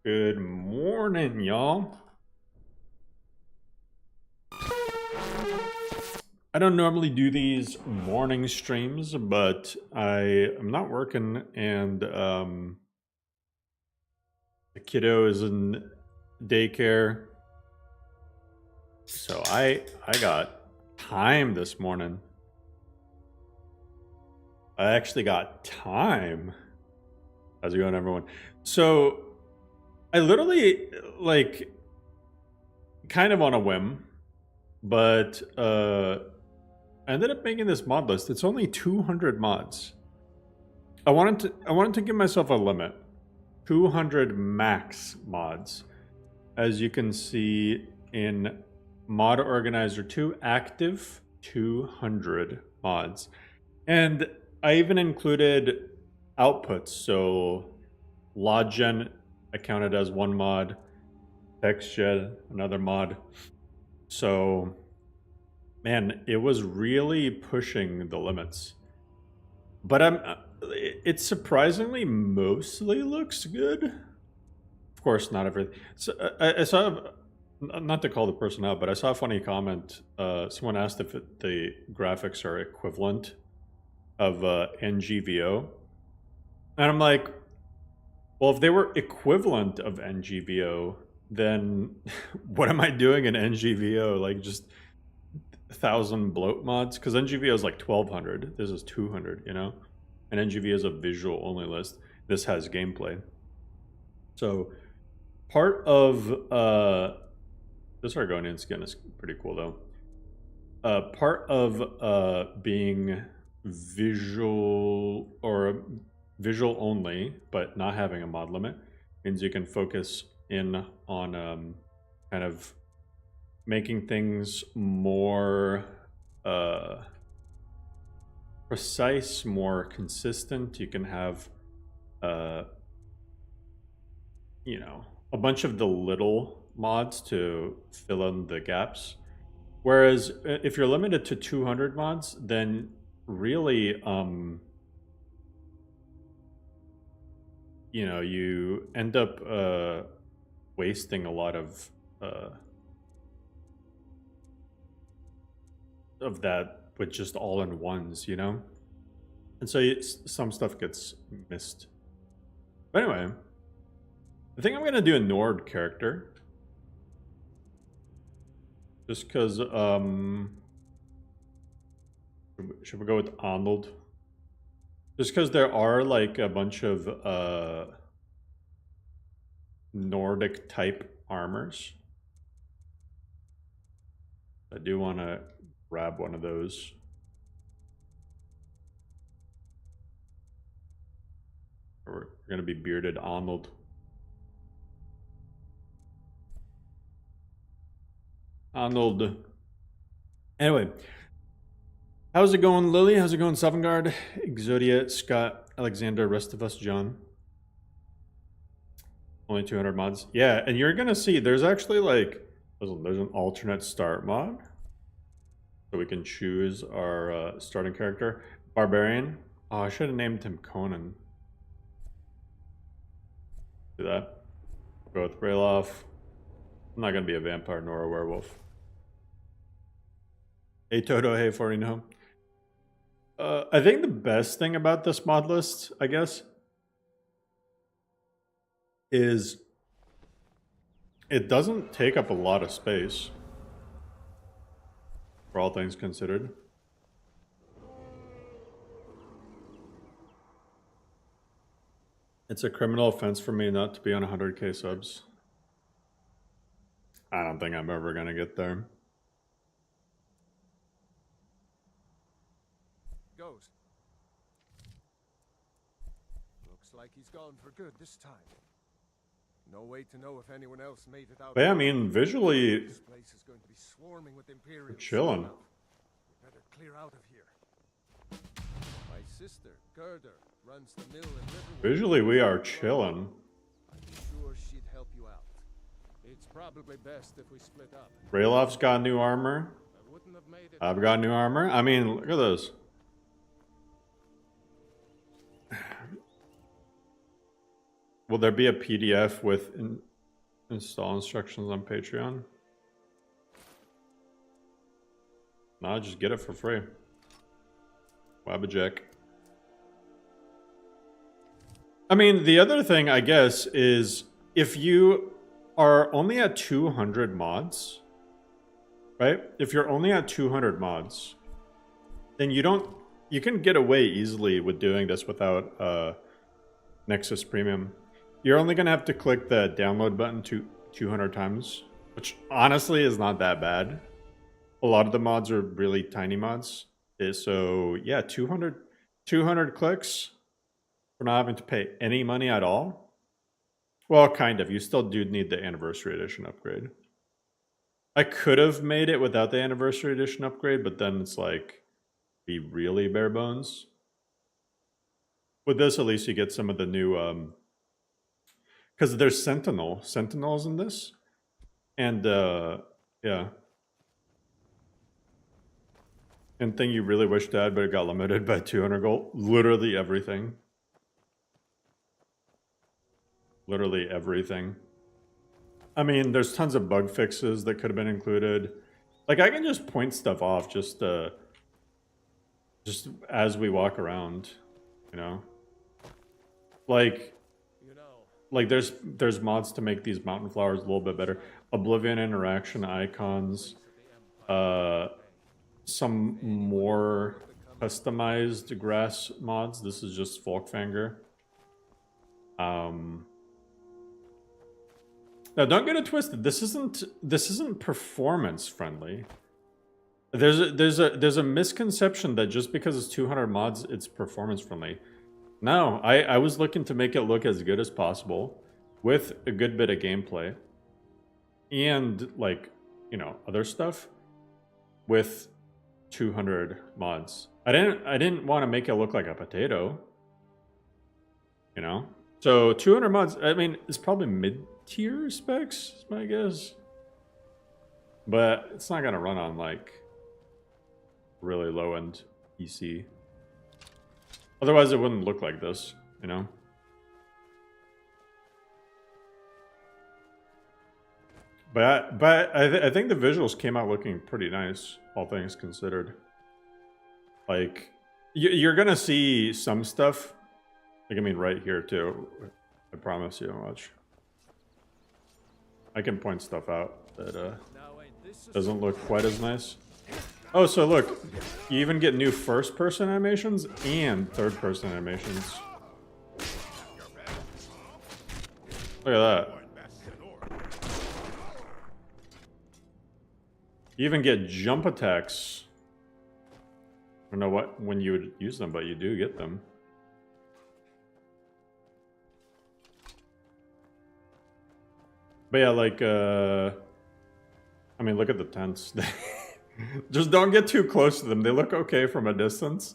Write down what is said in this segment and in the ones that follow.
Good morning, y'all. I don't normally do these morning streams, but I am not working and the kiddo is in daycare. So I got time this morning. I actually got time. How's it going, everyone? So I literally, like, kind of on a whim, but I ended up making this mod list. It's only 200 mods. I wanted to give myself a limit. 200 max mods. As you can see in Mod Organizer 2, active 200 mods. And I even included outputs. So Logen I counted as one mod, TextGen another mod. So man, it was really pushing the limits. But it surprisingly mostly looks good. Of course, not everything. So I saw, not to call the person out, but I saw a funny comment. Someone asked if the graphics are equivalent of NGVO. And I'm like, well, if they were equivalent of NGVO, then what am I doing in NGVO? Like just 1,000 bloat mods? Because NGVO is like 1,200. This is 200, you know? And NGVO is a visual only list. This has gameplay. So part of this Argonian skin is pretty cool though. Part of being visual or visual only, but not having a mod limit, means you can focus in on kind of making things more precise, more consistent. You can have you know, a bunch of the little mods to fill in the gaps. Whereas if you're limited to 200 mods, then really you know, you end up wasting a lot of that with just all-in-ones, you know? And so some stuff gets missed. But anyway, I think I'm going to do a Nord character. Just because, should we go with Arnold? Just because there are like a bunch of Nordic type armors. I do want to grab one of those. We're going to be bearded Arnold. Arnold. Anyway, how's it going, Lily? How's it going, Savangard? Exodia, Scott, Alexander, rest of us, John. Only 200 mods. Yeah, and you're going to see there's actually like, there's an alternate start mod. So we can choose our starting character. Barbarian. Oh, I should have named him Conan. Do that. Go with Rayloff. I'm not going to be a vampire nor a werewolf. Hey Toto, hey Forino. I think the best thing about this mod list, I guess, is it doesn't take up a lot of space, for all things considered. It's a criminal offense for me not to be on 100k subs. I don't think I'm ever gonna get there. Goes. Looks like he's gone for good this time. No way to know if anyone else made it out. But yeah, I mean, visually, this place is going to be swarming with Imperials. we're chilling. We better clear out of here. My sister, Gerda, runs the mill in Riverwood. Visually, we are chilling. I'm sure she'd help you out. It's probably best if we split up. Rayloff's got new armor. I wouldn't have made it. I've got new armor. I mean, look at this. Will there be a PDF with install instructions on Patreon? No, just get it for free. Wabbajack. I mean, the other thing, I guess, is if you are only at 200 mods, right? If you're only at 200 mods, then you can get away easily with doing this without Nexus Premium. You're only going to have to click the download button 200 times, which honestly is not that bad. A lot of the mods are really tiny mods. So yeah, 200 clicks for not having to pay any money at all. Well, kind of. You still do need the Anniversary Edition upgrade. I could have made it without the Anniversary Edition upgrade, but then it's like, be really bare bones. With this, at least you get some of the new, because there's Sentinels in this. And, yeah. And thing you really wish to add, but it got limited by 200 gold. Literally everything. Literally everything. I mean, there's tons of bug fixes that could have been included. Like, I can just point stuff off just as we walk around, you know? Like there's mods to make these mountain flowers a little bit better. Oblivion interaction icons, some more customized grass mods. This is just Folkfanger. Now, don't get it twisted. This isn't performance friendly. There's a misconception that just because it's 200 mods, it's performance friendly. No, I was looking to make it look as good as possible with a good bit of gameplay and, like, you know, other stuff with 200 mods. I didn't want to make it look like a potato, you know? So 200 mods, I mean, it's probably mid-tier specs, is my guess. But it's not gonna run on, like, really low-end PC. Otherwise, it wouldn't look like this, you know? But I think the visuals came out looking pretty nice, all things considered. Like, you're gonna see some stuff. Like, I mean, right here, too. I promise you. Watch. I can point stuff out that doesn't look quite as nice. Oh, so look, you even get new first-person animations and third-person animations. Look at that. You even get jump attacks. I don't know when you would use them, but you do get them. But yeah, like, I mean, look at the tents. Just don't get too close to them. They look okay from a distance.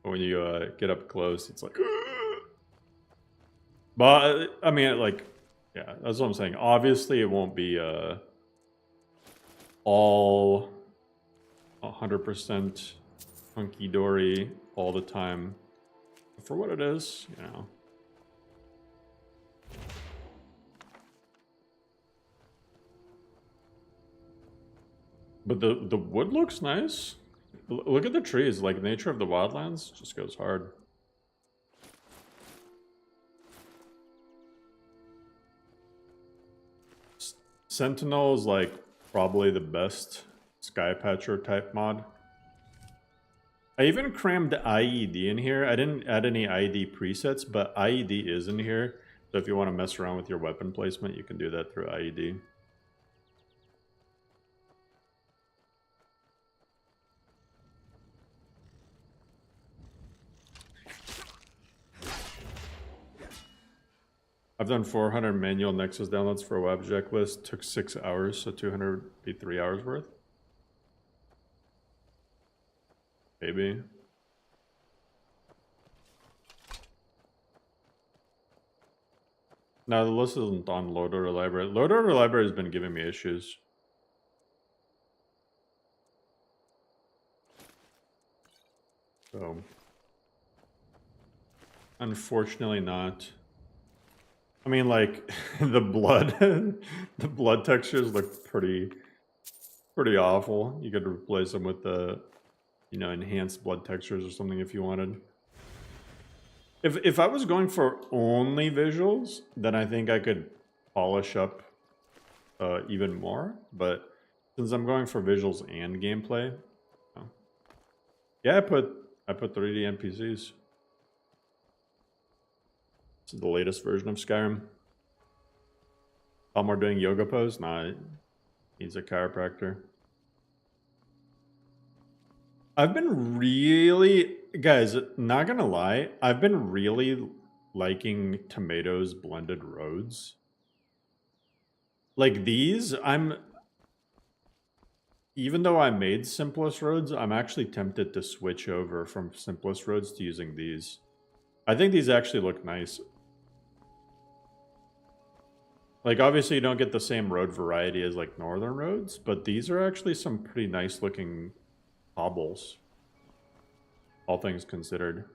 But when you get up close, it's like... But, I mean, like, yeah, that's what I'm saying. Obviously, it won't be all 100% hunky-dory all the time. But for what it is, you know. But the wood looks nice. Look at the trees. Like, nature of the wildlands just goes hard. Sentinel is, like, probably the best Skypatcher type mod. I even crammed IED in here. I didn't add any IED presets, but IED is in here. So if you want to mess around with your weapon placement, you can do that through IED. I've done 400 manual Nexus downloads for a WebJack list. Took 6 hours, so 200 would be 3 hours worth. Maybe. No, the list isn't on Load Order Library. Load Order Library has been giving me issues. So, unfortunately not. I mean, like the blood, the blood textures look pretty awful. You could replace them with the, you know, enhanced blood textures or something if you wanted. If I was going for only visuals, then I think I could polish up even more. But since I'm going for visuals and gameplay, yeah, I put 3D NPCs. This is the latest version of Skyrim. Elmore doing yoga pose? Nah, he's a chiropractor. I've been really, guys, not gonna lie, I've been really liking Tomatoes blended roads. Like these, even though I made simplest roads, I'm actually tempted to switch over from simplest roads to using these. I think these actually look nice. Like, obviously you don't get the same road variety as like northern roads, but these are actually some pretty nice looking hobbles, all things considered.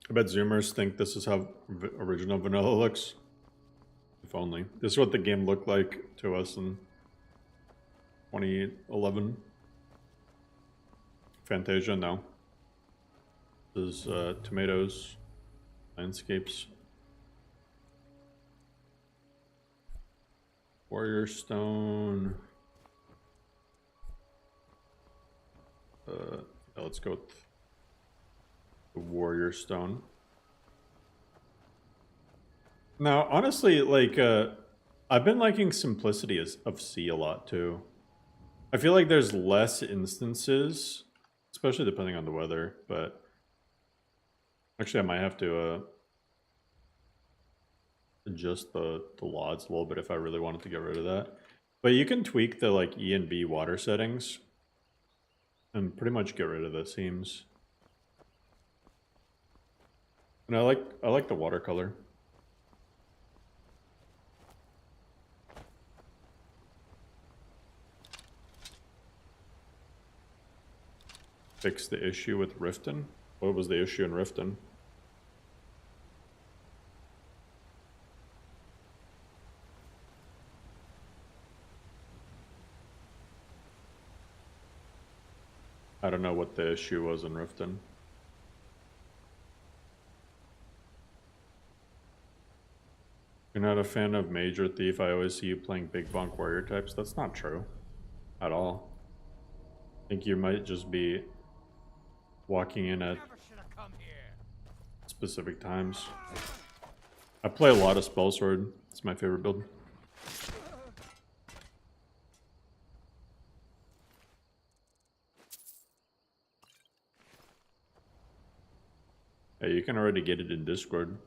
I bet Zoomers think this is how original vanilla looks. If only. This is what the game looked like to us in 2011. Fantasia, no. This is Tomatoes, landscapes. Warrior Stone. Let's go with the Warrior Stone. Now, honestly, like, I've been liking simplicity of C a lot, too. I feel like there's less instances, especially depending on the weather, but... Actually, I might have to adjust the LODs a little bit if I really wanted to get rid of that. But you can tweak the, like, E and B water settings and pretty much get rid of the seams. And I like the watercolor. Fix the issue with Riften? What was the issue in Riften? I don't know what the issue was in Riften. You're not a fan of Major Thief? I always see you playing Big Bonk Warrior types. That's not true. At all. I think you might just be walking in at specific times. I play a lot of Spellsword. It's my favorite build. Yeah, you can already get it in Discord.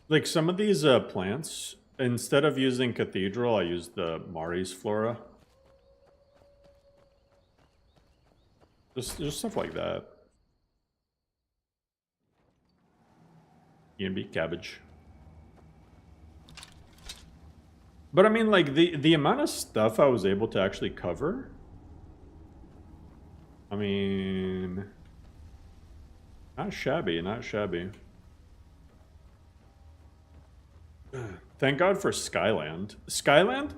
Like some of these plants, instead of using Cathedral, I use the Mari's Flora. Just stuff like that. ENB cabbage. But I mean, like, the amount of stuff I was able to actually cover, I mean, not shabby, not shabby. Thank God for Skyland. Skyland?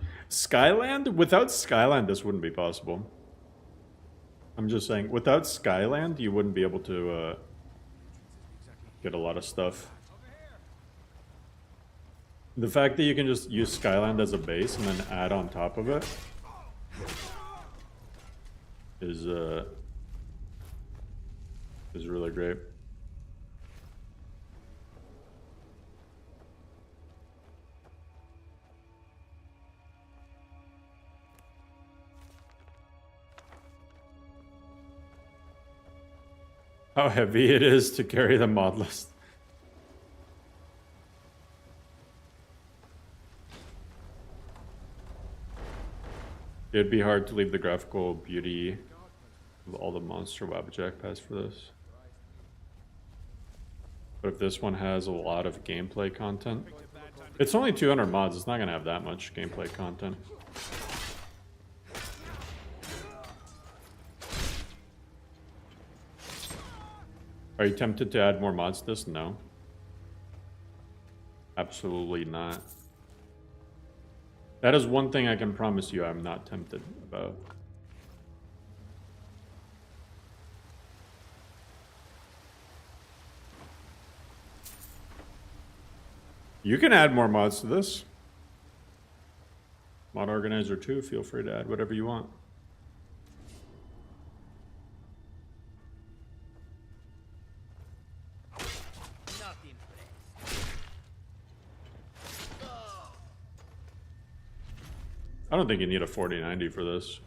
Without Skyland, this wouldn't be possible. I'm just saying, without Skyland, you wouldn't be able to get a lot of stuff. The fact that you can just use Skyland as a base and then add on top of it is really great. How heavy it is to carry the Modlist. It'd be hard to leave the graphical beauty of all the monster Wabbajack pass for this. But if this one has a lot of gameplay content, It's only 200 mods. It's not going to have that much gameplay content. Are you tempted to add more mods to this? No. Absolutely not. That is one thing I can promise you I'm not tempted about. You can add more mods to this. Mod Organizer 2, feel free to add whatever you want. I don't think you need a 4090 for this.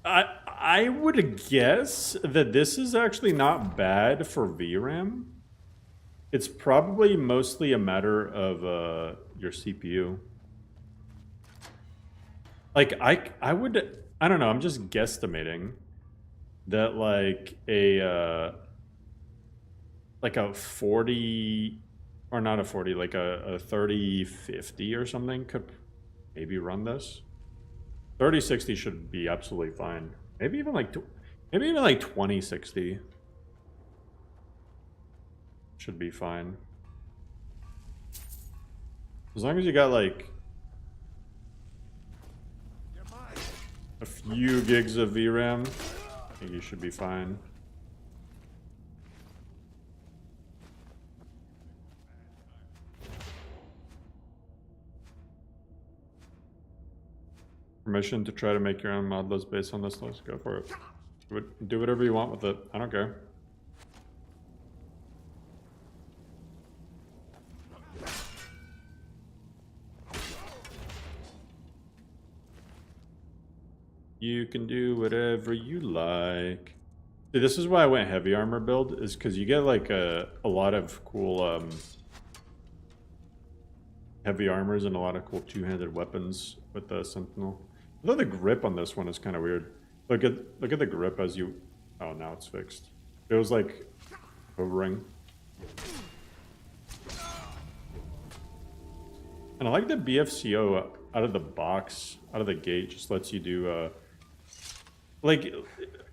I would guess that this is actually not bad for VRAM. It's probably mostly a matter of your CPU. Like I don't know, I'm just guesstimating that like a 40 or not a 40, like a 3050 or something could maybe run this. 3060 should be absolutely fine. Maybe even like 2060 should be fine. As long as you got like a few gigs of VRAM, I think you should be fine. Permission to try to make your own mod list based on this list? Go for it. Do whatever you want with it. I don't care. You can do whatever you like. See, this is why I went heavy armor build, is because you get like a lot of cool heavy armors and a lot of cool two-handed weapons with the Sentinel. Although the grip on this one is kind of weird. Look at the grip as you... Oh, now it's fixed. It was like hovering. And I like the BFCO out of the box, out of the gate, just lets you do... like,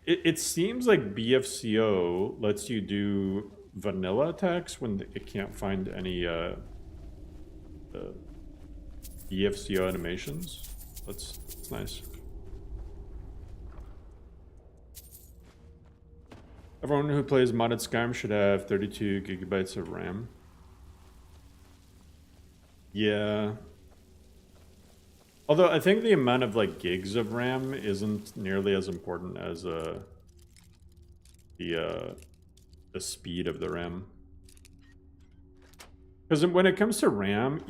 it seems like BFCO lets you do vanilla attacks when it can't find any BFCO animations. That's nice. Everyone who plays modded Skyrim should have 32 gigabytes of RAM. Yeah. Although I think the amount of like gigs of RAM isn't nearly as important as the speed of the RAM. Because when it comes to RAM,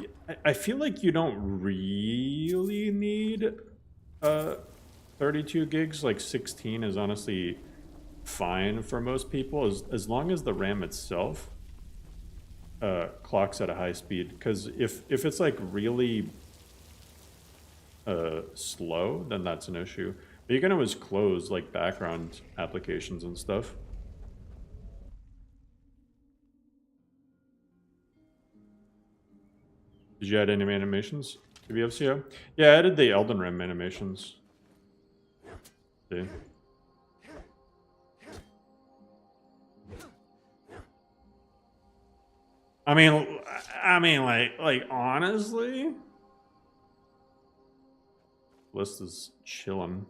I feel like you don't really need 32 gigs. Like 16 is honestly fine for most people, as long as the RAM itself clocks at a high speed. Because if it's like really slow, then that's an issue. But you can always close like background applications and stuff. Did you add any animations to BFCO? Yeah, I added the Elden Ring animations. See? I mean, like honestly, list is chilling.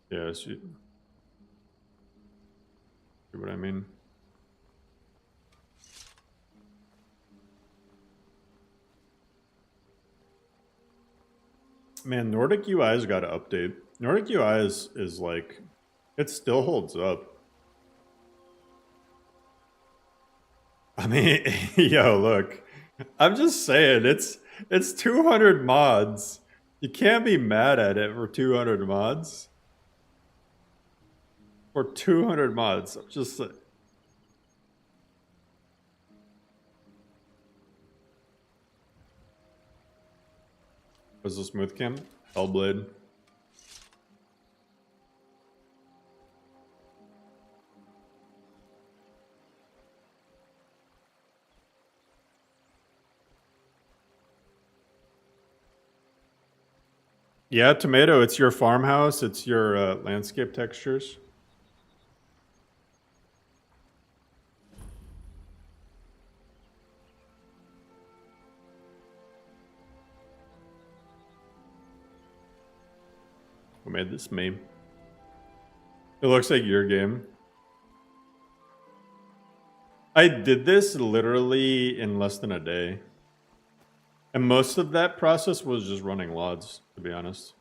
Yeah, see what I mean? Man, Nordic UI's got to update. Nordic UI is like, it still holds up. I mean, yo, look, I'm just saying, it's 200 mods. You can't be mad at it for 200 mods. For 200 mods, I'm just like... Was the smooth cam? Hellblade. Yeah, Tomato, it's your farmhouse, it's your landscape textures. Who made this meme? It looks like your game. I did this literally in less than a day. And most of that process was just running LODs, to be honest.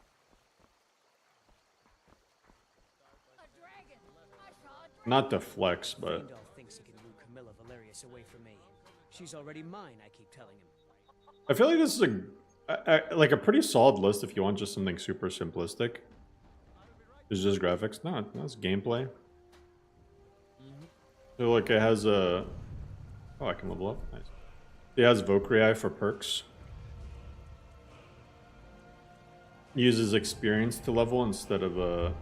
Not to flex, but... thinks he can woo Camilla Valerius away from me. She's already mine, I keep telling him. I feel like this is like a pretty solid list if you want just something super simplistic. It's just graphics. No, it's gameplay. So like it has a... Oh, I can level up. Nice. It has Vokrii for perks. Uses experience to level instead of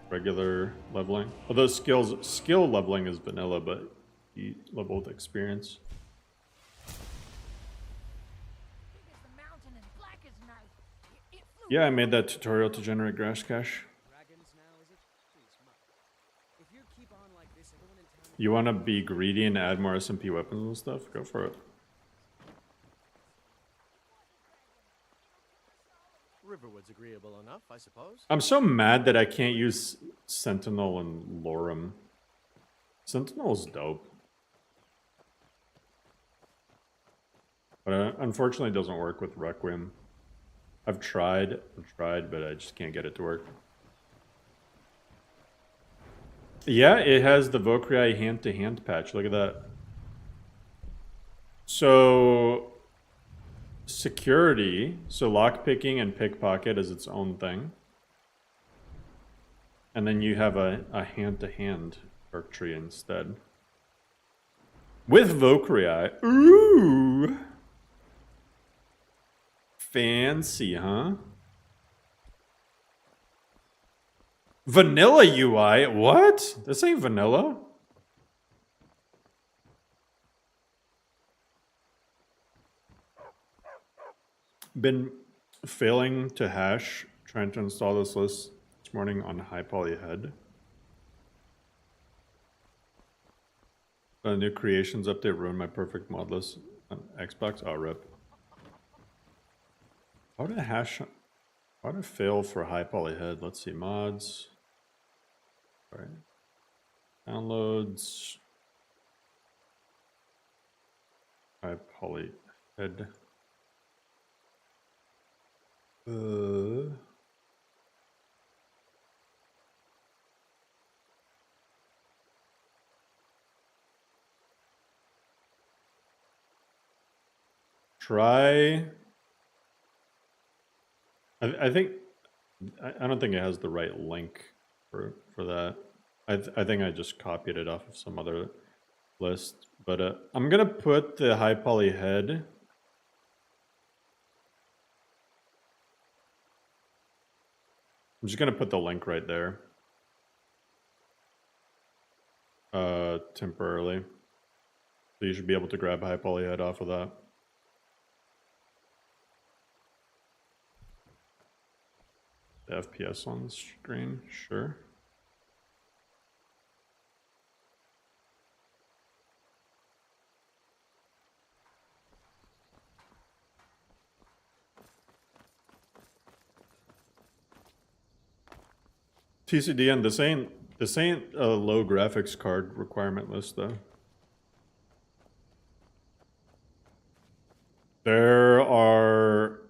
regular leveling. Although skill leveling is vanilla, but you level with experience. Yeah, I made that tutorial to generate grass cash. You want to be greedy and add more SMP weapons and stuff? Go for it. Riverwood's agreeable enough, I suppose. I'm so mad that I can't use Sentinel and Lorem. Sentinel's dope. But unfortunately it doesn't work with Requiem. I've tried, but I just can't get it to work. Yeah, it has the Vokrii hand-to-hand patch. Look at that. So... security, so lockpicking and pickpocket is its own thing. And then you have a hand-to-hand perk tree instead. With Vokrii. Ooh! Fancy, huh? Vanilla UI? What? This ain't vanilla. Been failing to hash, trying to install this list this morning on high poly head. The new creations update ruined my perfect mod list on Xbox. Oh, rip. How did I hash? How did I fail for high poly head? Let's see, mods. All right. Downloads. High poly head. Try. I think I don't think it has the right link for that. I think I just copied it off of some other list, but I'm gonna put the high poly head. I'm just gonna put the link right there. Temporarily. So you should be able to grab high poly head off of that. The FPS on the screen, sure. TCDN, this ain't a low graphics card requirement list though. There are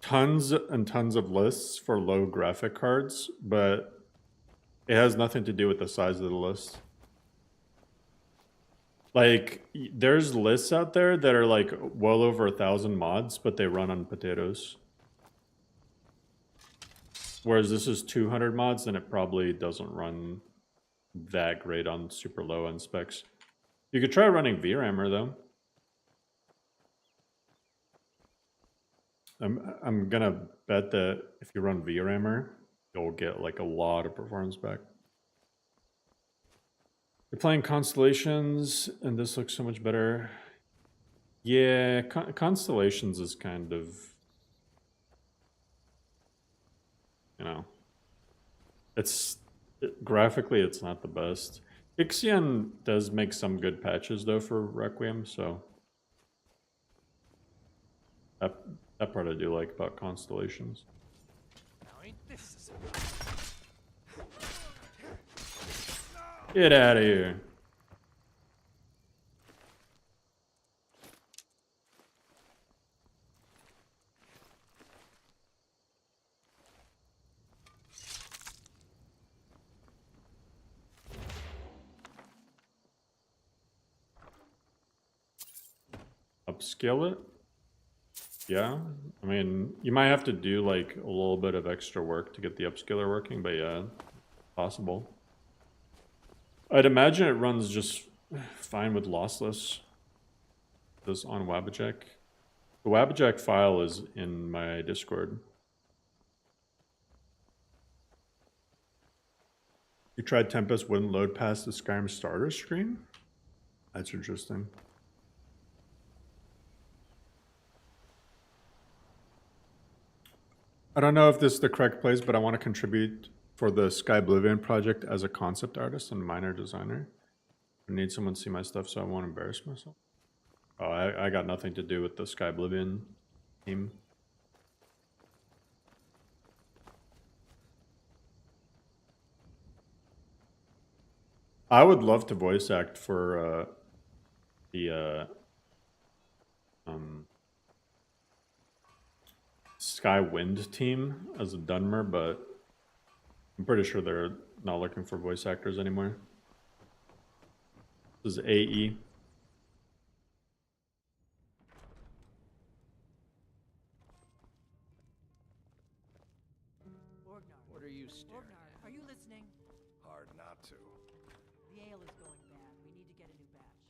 tons and tons of lists for low graphic cards, but it has nothing to do with the size of the list. Like, there's lists out there that are like well over 1,000 mods, but they run on potatoes. Whereas this is 200 mods, and it probably doesn't run that great on super low end specs. You could try running VRAMer though. I'm gonna bet that if you run VRAMer, you'll get like a lot of performance back. You're playing Constellations, and this looks so much better. Yeah, Constellations is kind of, you know, graphically it's not the best. Ixion does make some good patches though for Requiem, so that part I do like about Constellations. Get out of here. Upscale it? Yeah, I mean, you might have to do like a little bit of extra work to get the upscaler working, but yeah, possible. I'd imagine it runs just fine with lossless. This on Wabbajack. The Wabbajack file is in my Discord. You tried Tempest wouldn't load past the Skyrim starter screen? That's interesting. I don't know if this is the correct place, but I want to contribute for the Sky Oblivion project as a concept artist and minor designer. I need someone to see my stuff, so I won't embarrass myself. Oh, I got nothing to do with the Sky Oblivion team. I would love to voice act for the Sky Wind team as a Dunmer, but I'm pretty sure they're not looking for voice actors anymore. This is AE. What are you staring at? Are you listening? Hard not to. The ale is going bad. We need to get a new batch.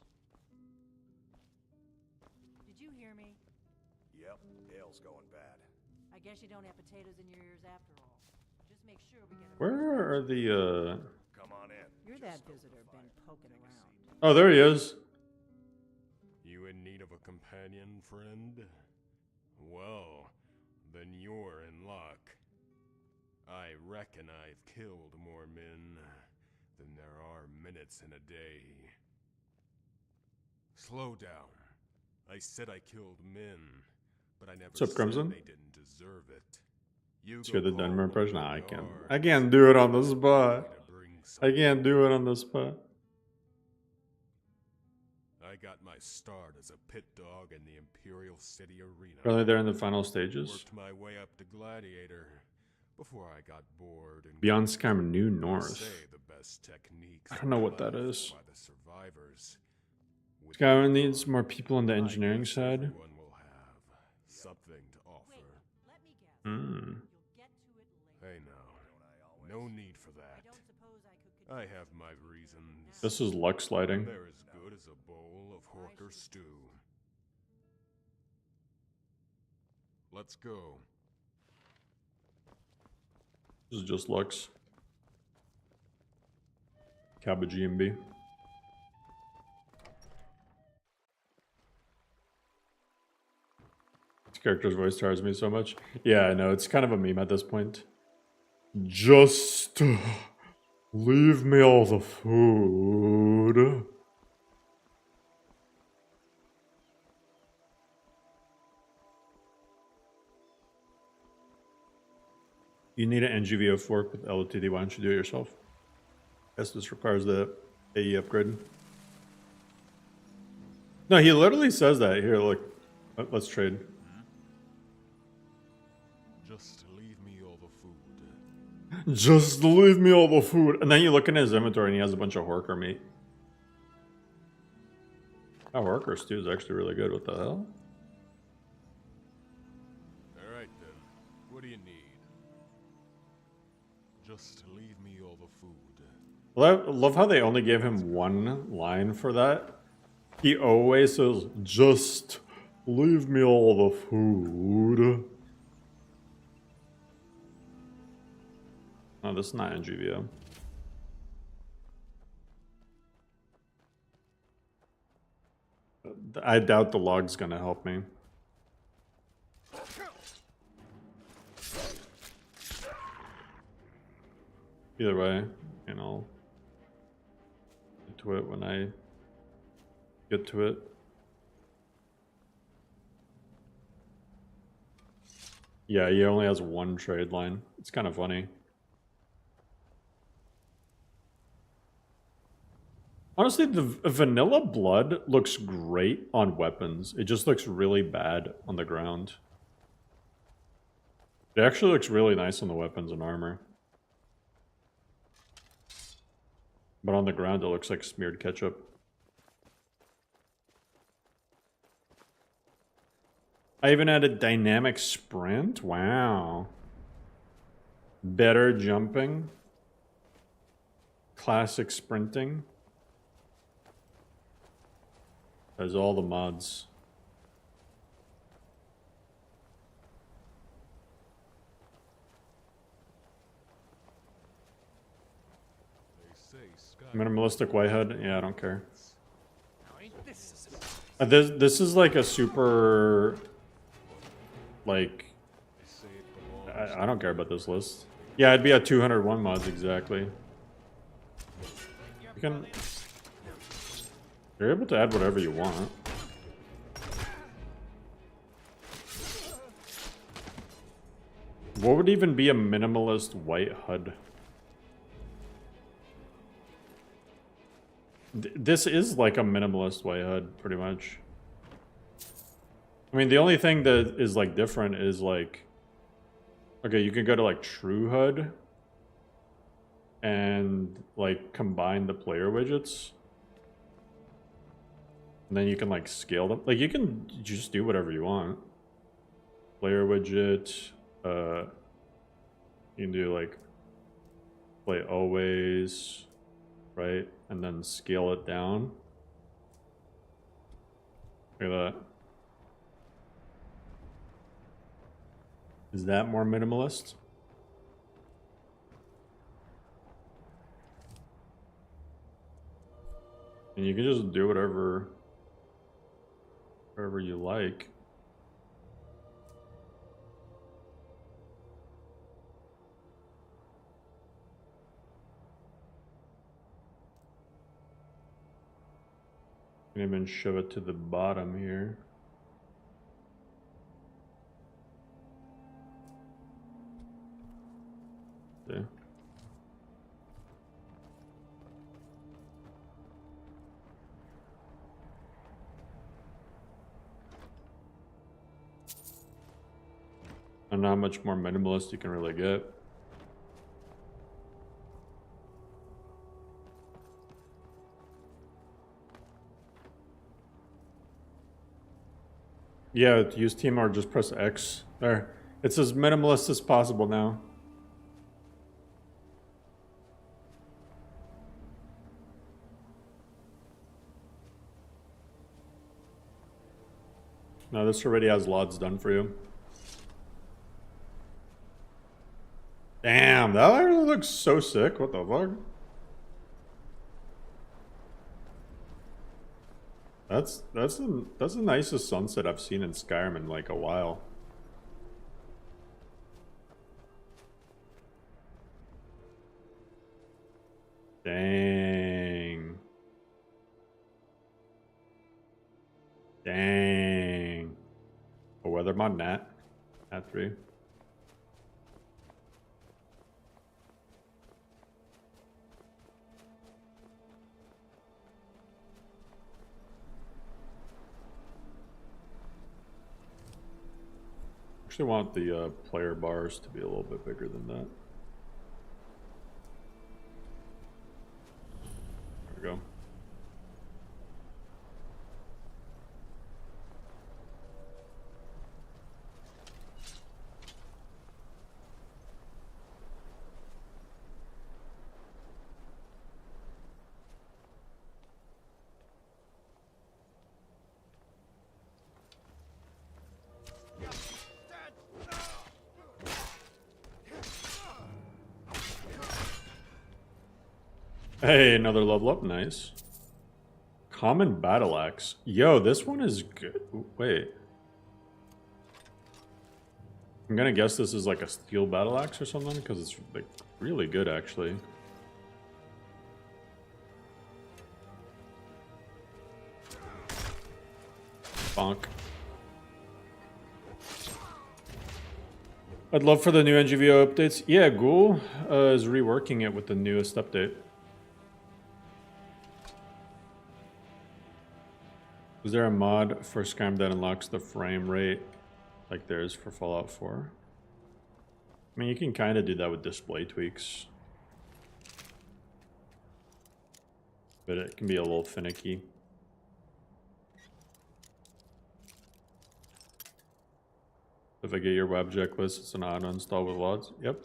Did you hear me? Yep, ale's going bad. I guess you don't have potatoes in your ears after all. Just make sure we get a Where are the Come on in. You're that visitor been poking around. Oh, there he is. You in need of a companion, friend? Well, then you're in luck. I reckon I've killed more men than there are minutes in a day. Slow down. I said I killed men, but I never What's up, said Crimson? they didn't deserve it. You Let's get the go Dunmer call impression. one Nah, of the I guards. can't do it on the spot. To bring I some- can't do it on the spot. I got my start as a pit dog in the Imperial City Arena. Are they in the final stages? Worked my way up to Gladiator before I got bored and Beyond Skyrim New They North. say the best techniques I don't know what that are left is. by the survivors. With Skyrim the needs more people on the I engineering guess side. everyone will have something to offer. Let me guess. Hmm. You'll get to it later. Hey now, no need for I that. don't suppose I could I have my reasons. This is Lux lighting. They're as good as a bowl of Horker stew. Let's go. This is just Lux. Cabba GMB. This character's voice tires me so much. Yeah, I know. It's kind of a meme at this point. Just leave me all the food. You need an NGVO fork with LTD. Why don't you do it yourself? Guess this requires the AE upgrade. No, he literally says that. Here, look. Let's trade. Just leave me all the food. Just leave me all the food. And then you look in his inventory and he has a bunch of Horker meat. That Horker stew is actually really good. What the hell? All right then. What do you need? Just leave me all the food. Well, I love how they only gave him one line for that. He always says, just leave me all the food. Oh, this is not NGVO. I doubt the log's gonna help me. Either way, you know, get to it when I get to it. Yeah, he only has one trade line. It's kind of funny. Honestly, the vanilla blood looks great on weapons. It just looks really bad on the ground. It actually looks really nice on the weapons and armor. But on the ground, it looks like smeared ketchup. I even added dynamic sprint. Wow. Better jumping. Classic sprinting. There's all the mods. They say Minimalistic whitehead? Yeah, I don't care. Now ain't this This is like a super... Like... I don't care about this list. Yeah, it'd be at 201 mods, exactly. You can... You're able to add whatever you want. What would even be a minimalist white HUD? This is like a minimalist white HUD, pretty much. I mean, the only thing that is like different is like... Okay, you can go to like True HUD and like combine the player widgets. And then you can like scale them. Like you can just do whatever you want. Player widget. You can do like play always, right? And then scale it down. Look at that. Is that more minimalist? And you can just do whatever you like. You can even shove it to the bottom here. See? I don't know how much more minimalist you can really get. Yeah, use team or just press X. There. It's as minimalist as possible now. No, this already has LODs done for you. Damn, that actually looks so sick. What the fuck? That's the nicest sunset I've seen in Skyrim in like a while. Dang. Dang. A weather mod Nat 3. Actually want the player bars to be a little bit bigger than that. There we go. Hey, another level up. Nice. Common battle axe. Yo, this one is good. Wait. I'm gonna guess this is like a steel battle axe or something because it's like really good actually. Bonk. I'd love for the new NGVO updates. Yeah, Ghoul is reworking it with the newest update. Is there a mod for Skyrim that unlocks the frame rate like there is for Fallout 4? I mean, you can kind of do that with display tweaks. But it can be a little finicky. If I get your WebJack list, it's an auto install with LODs. Yep.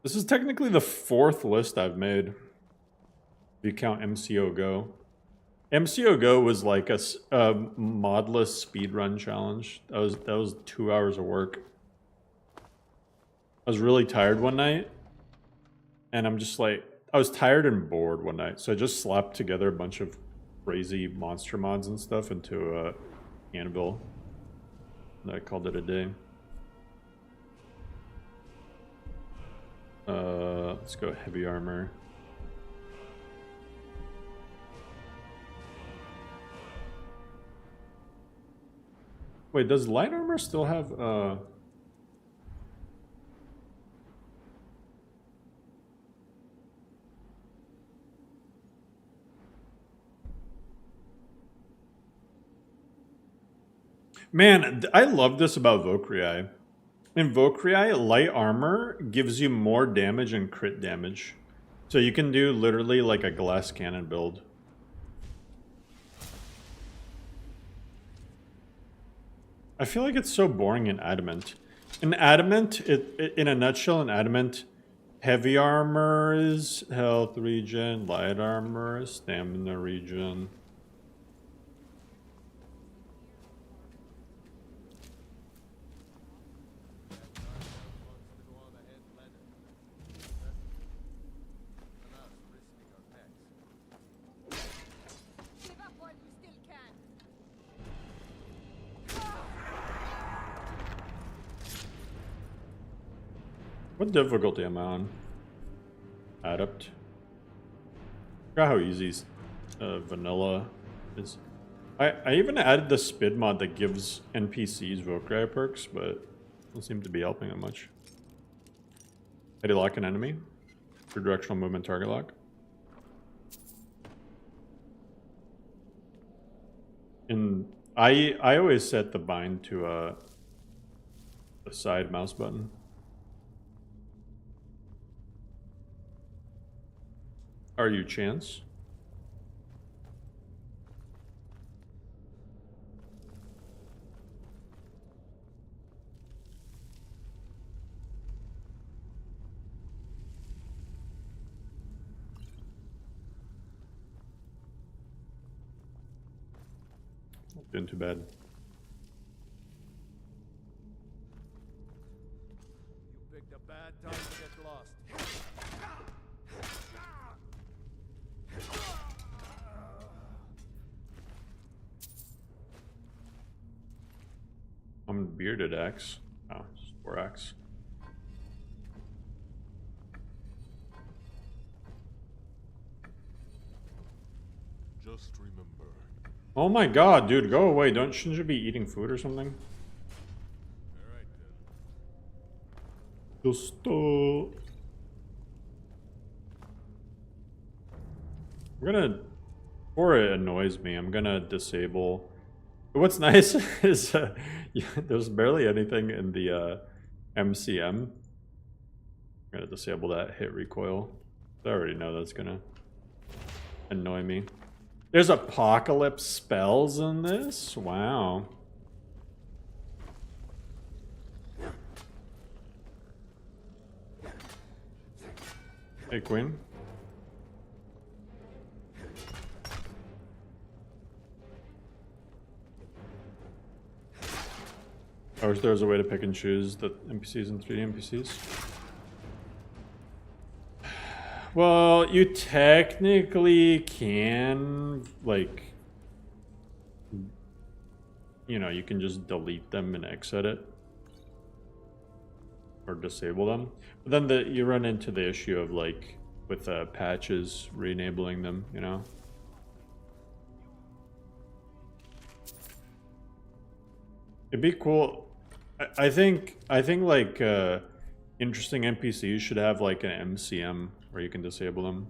This is technically the 4th list I've made. If you count MCO Go. MCO Go was like a modless speedrun challenge. That was 2 hours of work. I was really tired one night. And I'm just like, I was tired and bored one night. So I just slapped together a bunch of crazy monster mods and stuff into a Anvil. I called it a day. Let's go heavy armor. Wait, does light armor still have Man, I love this about Vokrii. In Vokrii, light armor gives you more damage and crit damage. So you can do literally like a glass cannon build. I feel like it's so boring in Adamant. In Adamant, in a nutshell, in Adamant, heavy armor is health regen, light armor is stamina regen. What difficulty am I on? Adept. Forgot how easy vanilla is. I even added the spid mod that gives NPCs Vokrii perks, but doesn't seem to be helping that much. How do you lock an enemy? For directional movement target lock. And I always set the bind to the side mouse button. Are you Chance? Not too bad. You picked a bad time to get lost. I'm bearded axe. Oh, spore axe. Just remember. Oh my god, dude, go away. Shouldn't you be eating food or something? Alright then. Just I'm gonna, before it annoys me, I'm gonna disable. What's nice is there's barely anything in the MCM. I'm gonna disable that hit recoil. I already know that's gonna annoy me. There's apocalypse spells in this? Wow. Hey, Queen. I wish there was a way to pick and choose the NPCs and 3D NPCs. Well, you technically can, like, you know, you can just delete them and exit it. Or disable them. But then you run into the issue of, like, with patches, re-enabling them, you know? It'd be cool. I think like interesting NPCs should have like an MCM where you can disable them.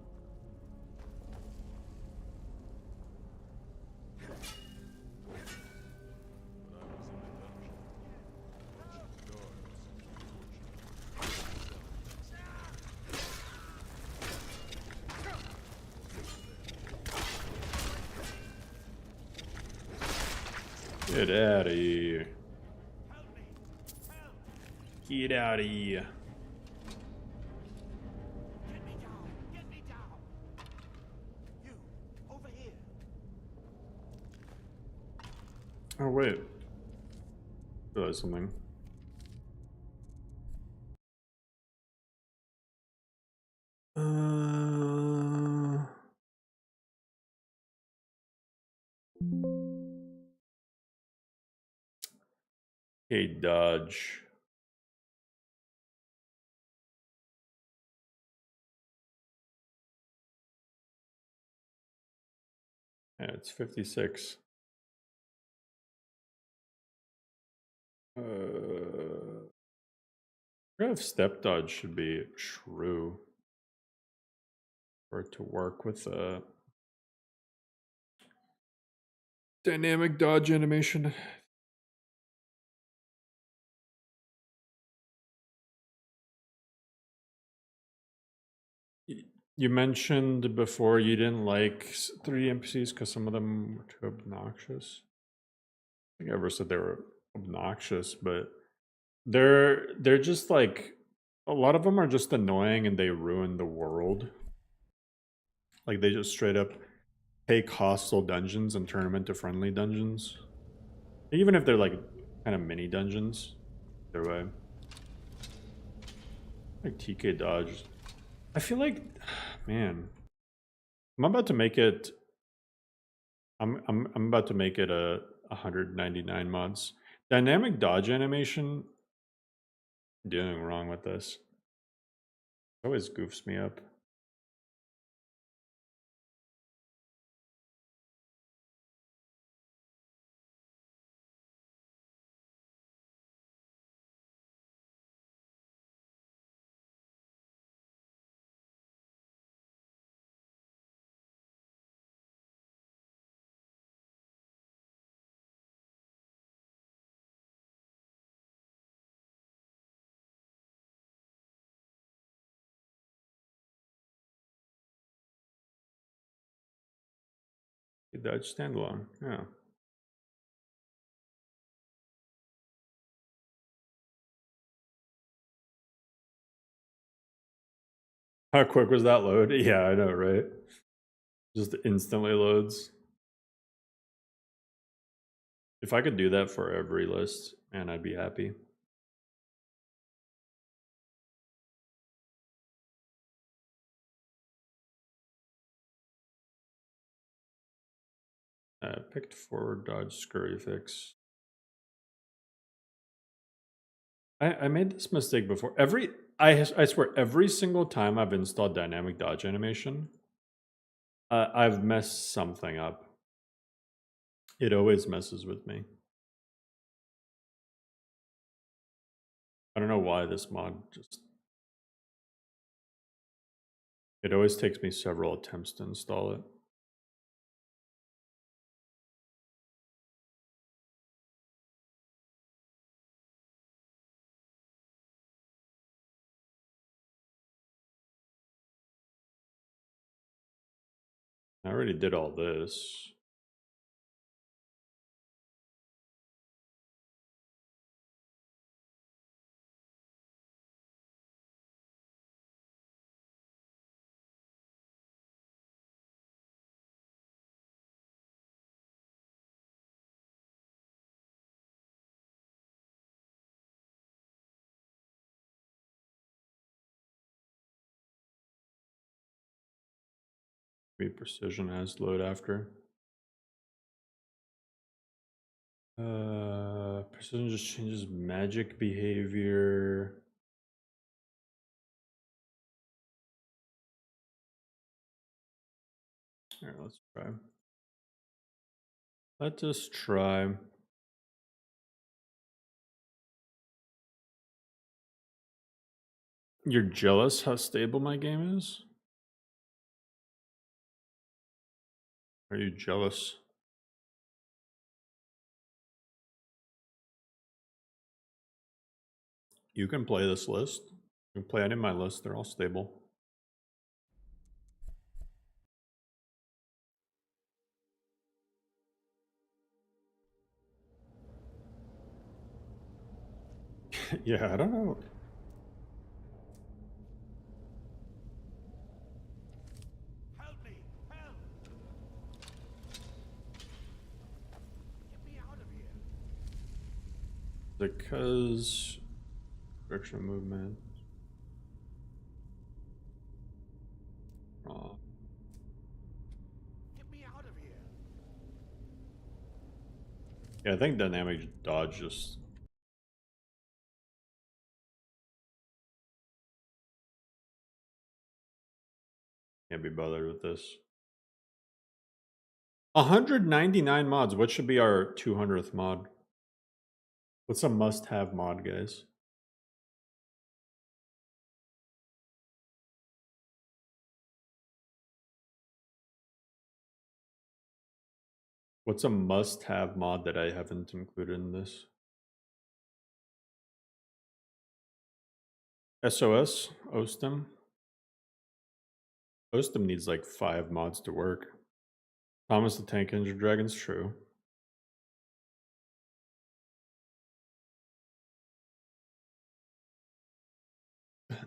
Get out of here. Get out of here. Get me down! Get me down! You, over here! Oh wait. Realized something. Hey, dodge. Yeah, it's 56. I forgot if step dodge should be true for it to work with dynamic dodge animation. You mentioned before you didn't like 3D NPCs because some of them were too obnoxious. I think I ever said they were obnoxious, but they're just like, a lot of them are just annoying and they ruin the world. Like they just straight up take hostile dungeons and turn them into friendly dungeons. Even if they're like kind of mini dungeons. Either way. Like TK dodge. I feel like, man, I'm about to make it. I'm about to make it a 199 mods. Dynamic dodge animation. Doing wrong with this. It always goofs me up. Dodge standalone. Yeah. How quick was that load? Yeah, I know, right? Just instantly loads. If I could do that for every list, man, I'd be happy. Picked forward dodge scurry fix. I made this mistake before. I swear, every single time I've installed dynamic dodge animation, I've messed something up. It always messes with me. I don't know why this mod just... It always takes me several attempts to install it. I already did all this. Maybe precision has load after. Precision just changes magic behavior. All right, let's try. Let us try. You're jealous how stable my game is? Are you jealous? You can play this list. You can play any of my lists, they're all stable. Yeah, I don't know. Help me! Help! Get me out of here! Because direction of movement. Get me out of here! Yeah, I think dynamic dodge just can't be bothered with this. 199 mods. What should be our 200th mod? What's a must-have mod, guys? What's a must-have mod that I haven't included in this? SOS? Ostem? Ostem needs like 5 mods to work. Thomas the Tank Engine Dragon's true.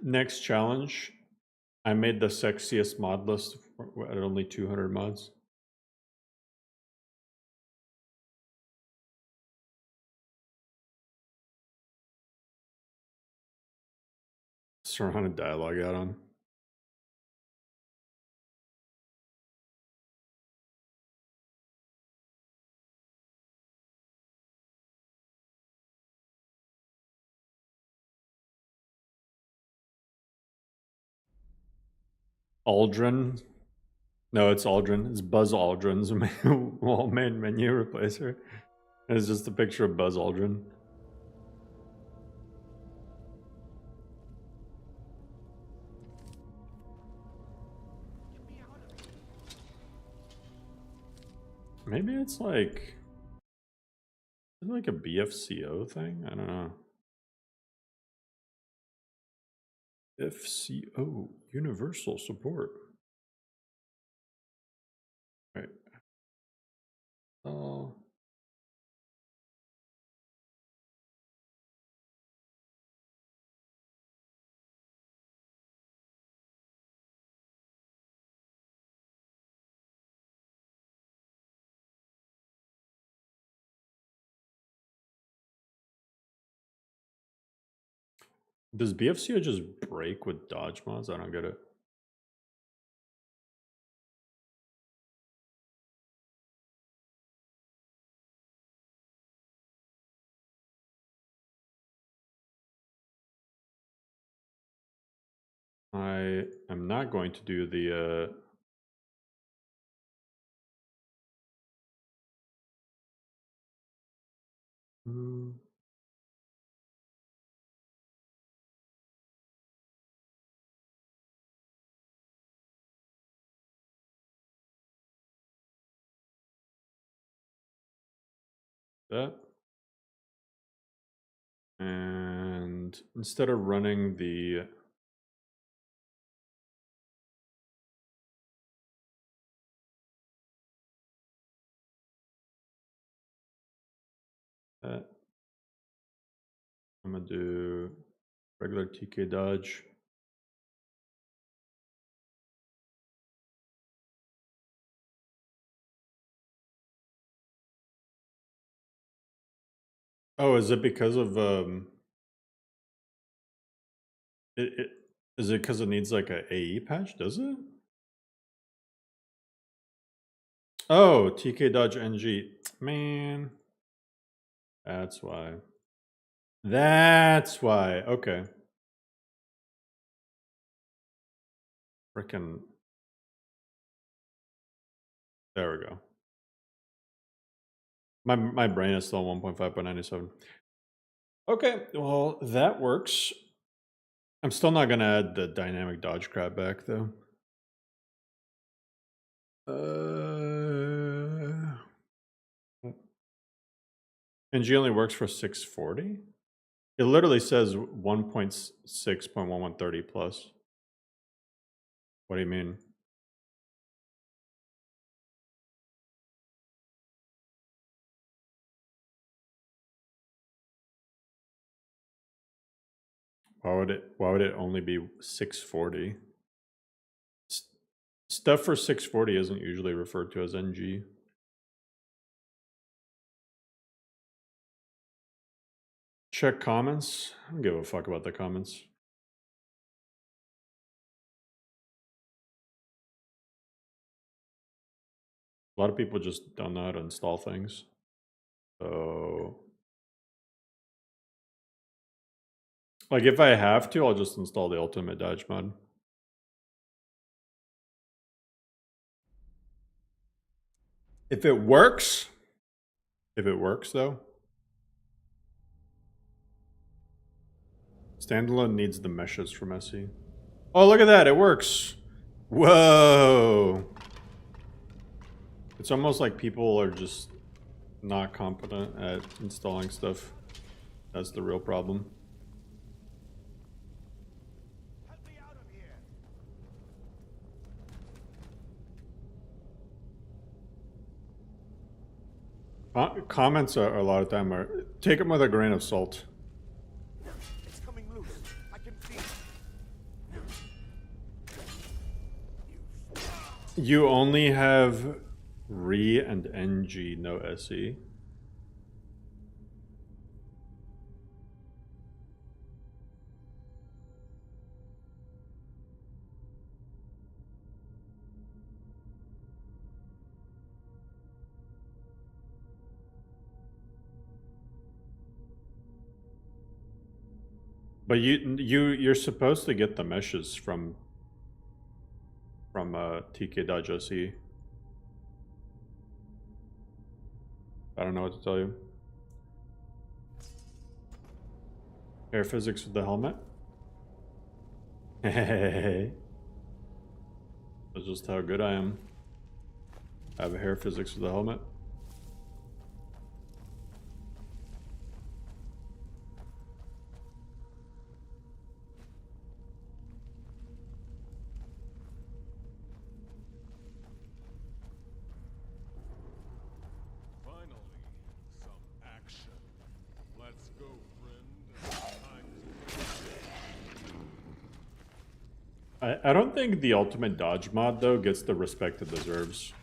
Next challenge. I made the sexiest mod list at only 200 mods. Surrounded dialogue add-on. Aldrin. No, it's Aldrin. It's Buzz Aldrin's wall main menu replacer. It's just a picture of Buzz Aldrin. Get me out of here! Maybe it's like... Is it like a BFCO thing? I don't know. FCO, universal support. Right. Oh. Does BFCO just break with dodge mods? I don't get it. I am not going to do the that. And instead of running the that, I'm gonna do regular TK dodge. Oh, is it because of is it because it needs like a AE patch? Does it? Oh, TK Dodge NG. Man. That's why. That's why. Okay. Frickin'. There we go. My brain is still 1.5.97. Okay, well, that works. I'm still not going to add the dynamic dodge crap back, though. And G only works for 640? It literally says 1.6.1130 plus. What do you mean? Why would it only be 640? Stuff for 640 isn't usually referred to as NG. Check comments. I don't give a fuck about the comments. A lot of people just don't know how to install things. So, like, if I have to, I'll just install the Ultimate Dodge mod. If it works though, standalone needs the meshes from SE. Oh, look at that, it works. Whoa. It's almost like people are just not competent at installing stuff. That's the real problem. Help me out of here. Comments are a lot of time are take them with a grain of salt. It's coming loose. I can feel it. You only have Re and NG, no SE. But you're supposed to get the meshes from TK Dodge SE. I don't know what to tell you. Air physics with the helmet. Hey, that's just how good I am. I have a hair physics with the helmet. I don't think the Ultimate Dodge mod, though, gets the respect it deserves.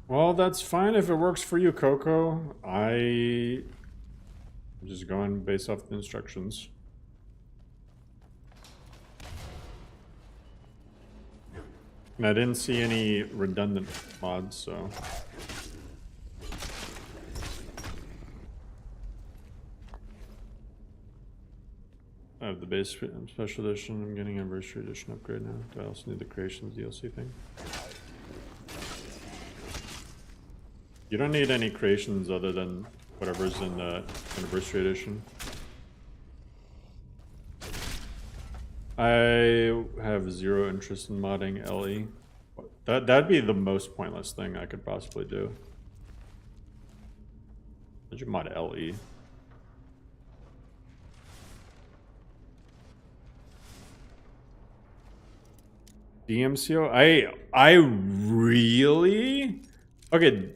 Well, that's fine if it works for you, Coco. I'm just going based off the instructions. And I didn't see any redundant mods, so... I have the base special edition. I'm getting anniversary edition upgrade now. Do I also need the creations DLC thing? You don't need any creations other than whatever's in the anniversary edition. I have zero interest in modding LE. That'd be the most pointless thing I could possibly do. Did you mod LE? DMCO? I really... Okay,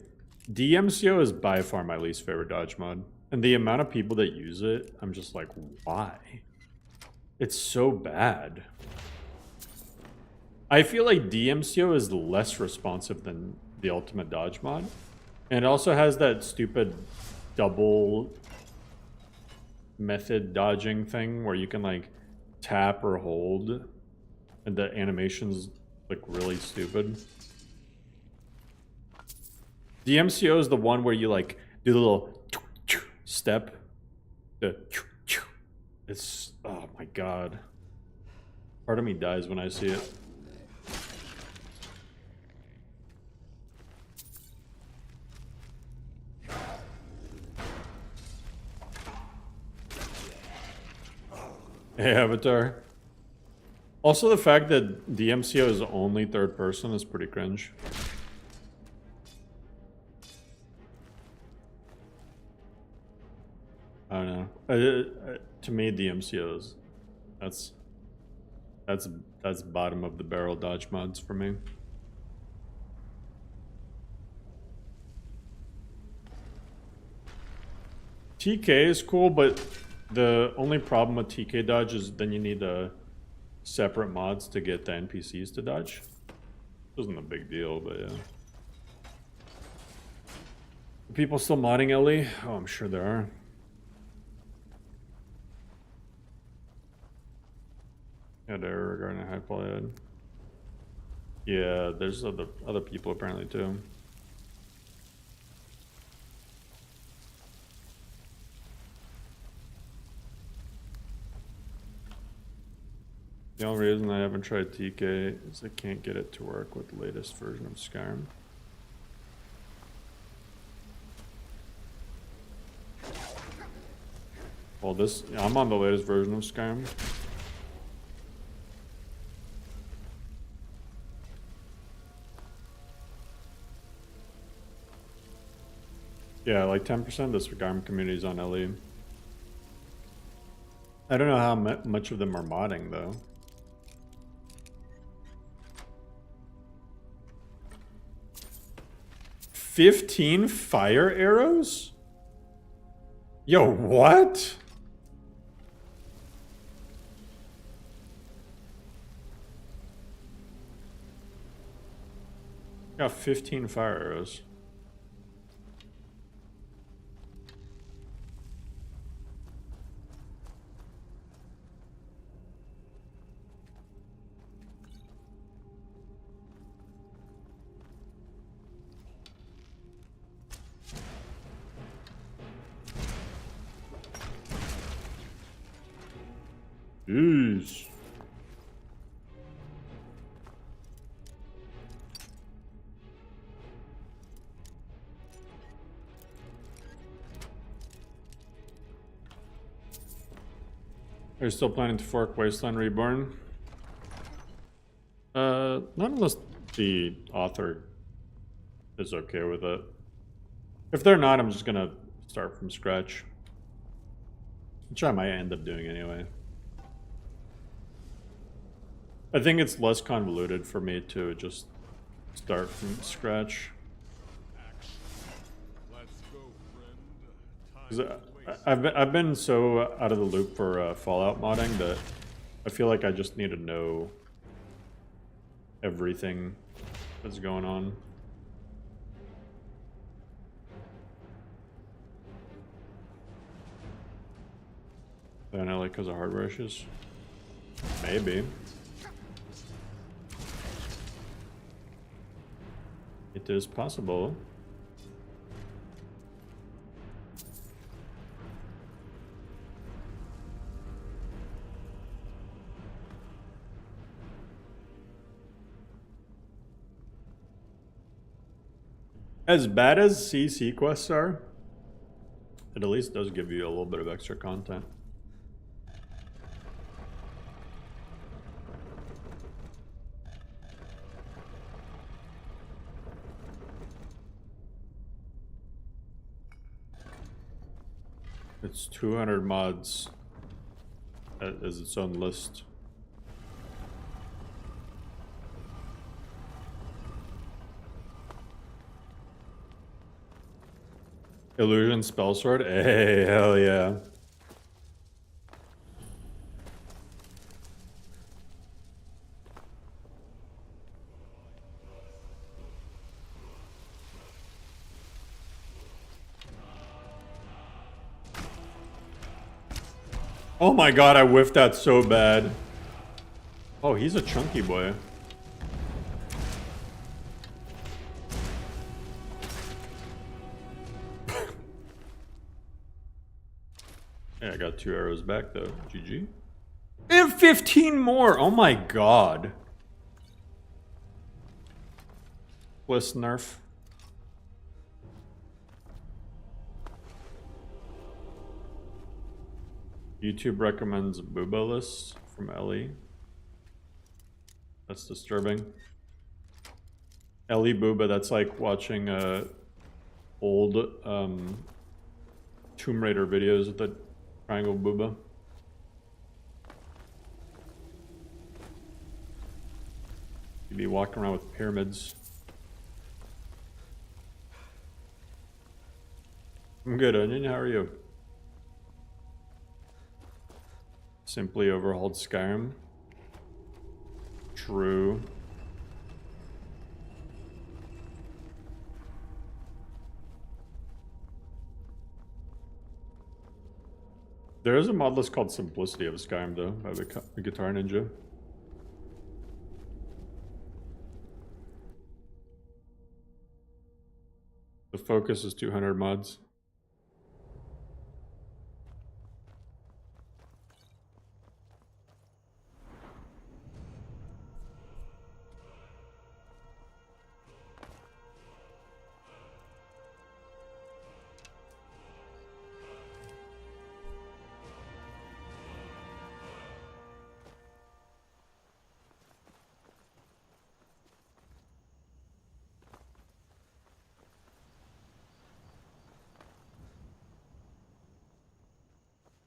DMCO is by far my least favorite dodge mod. And the amount of people that use it, I'm just like, why? It's so bad. I feel like DMCO is less responsive than the Ultimate Dodge mod. And it also has that stupid double method dodging thing where you can like tap or hold, and the animations look really stupid. The MCO is the one where you like do the little step. It's, oh my god. Part of me dies when I see it. Hey, Avatar. Also, the fact that the MCO is only third person is pretty cringe. I don't know. To me, the MCO is that's bottom of the barrel dodge mods for me. TK is cool, but the only problem with TK dodge is then you need separate mods to get the NPCs to dodge. Wasn't a big deal, but yeah. Are people still modding LE? Oh, I'm sure there are. Had error regarding high polyhead. Yeah, there's other people apparently too. The only reason I haven't tried TK is I can't get it to work with the latest version of Skyrim. Well, I'm on the latest version of Skyrim. Yeah, like 10% of the Skyrim community is on LE. I don't know how much of them are modding though. $15 fire arrows? Yo, what? Got 15 fire arrows. Jeez. Are you still planning to fork Wasteland Reborn? Not unless the author is okay with it. If they're not, I'm just gonna start from scratch. Which I might end up doing anyway. I think it's less convoluted for me to just start from scratch. I've been so out of the loop for Fallout modding that I feel like I just need to know everything that's going on. I don't know, like because of hardware issues? Maybe. It is possible. As bad as CC quests are, it at least does give you a little bit of extra content. It's 200 mods as its own list. Illusion Spellsword? Hey, hell yeah. Oh my god, I whiffed that so bad. Oh, he's a chunky boy. Yeah, I got 2 arrows back though. GG. And 15 more! Oh my god. Bliss nerf. YouTube recommends Booba list from Ellie. That's disturbing. Ellie Booba, that's like watching old Tomb Raider videos with the triangle Booba. You'd be walking around with pyramids. I'm good, Onion. How are you? Simply overhauled Skyrim. True. There is a mod list called Simplicity of Skyrim, though, by the Guitar Ninja. The focus is 200 mods.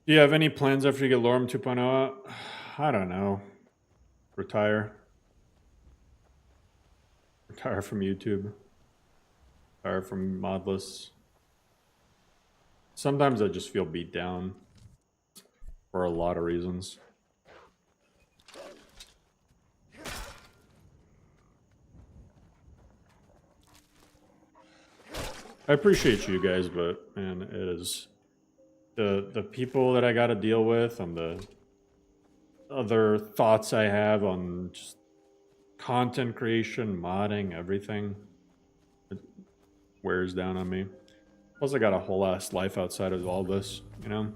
Do you have any plans after you get Lorem 2.0 out? I don't know. Retire. Retire from YouTube. Retire from Modlist. Sometimes I just feel beat down for a lot of reasons. I appreciate you guys, but man, it is the people that I got to deal with and the other thoughts I have on just content creation, modding, everything. It wears down on me. Plus, I got a whole ass life outside of all this, you know?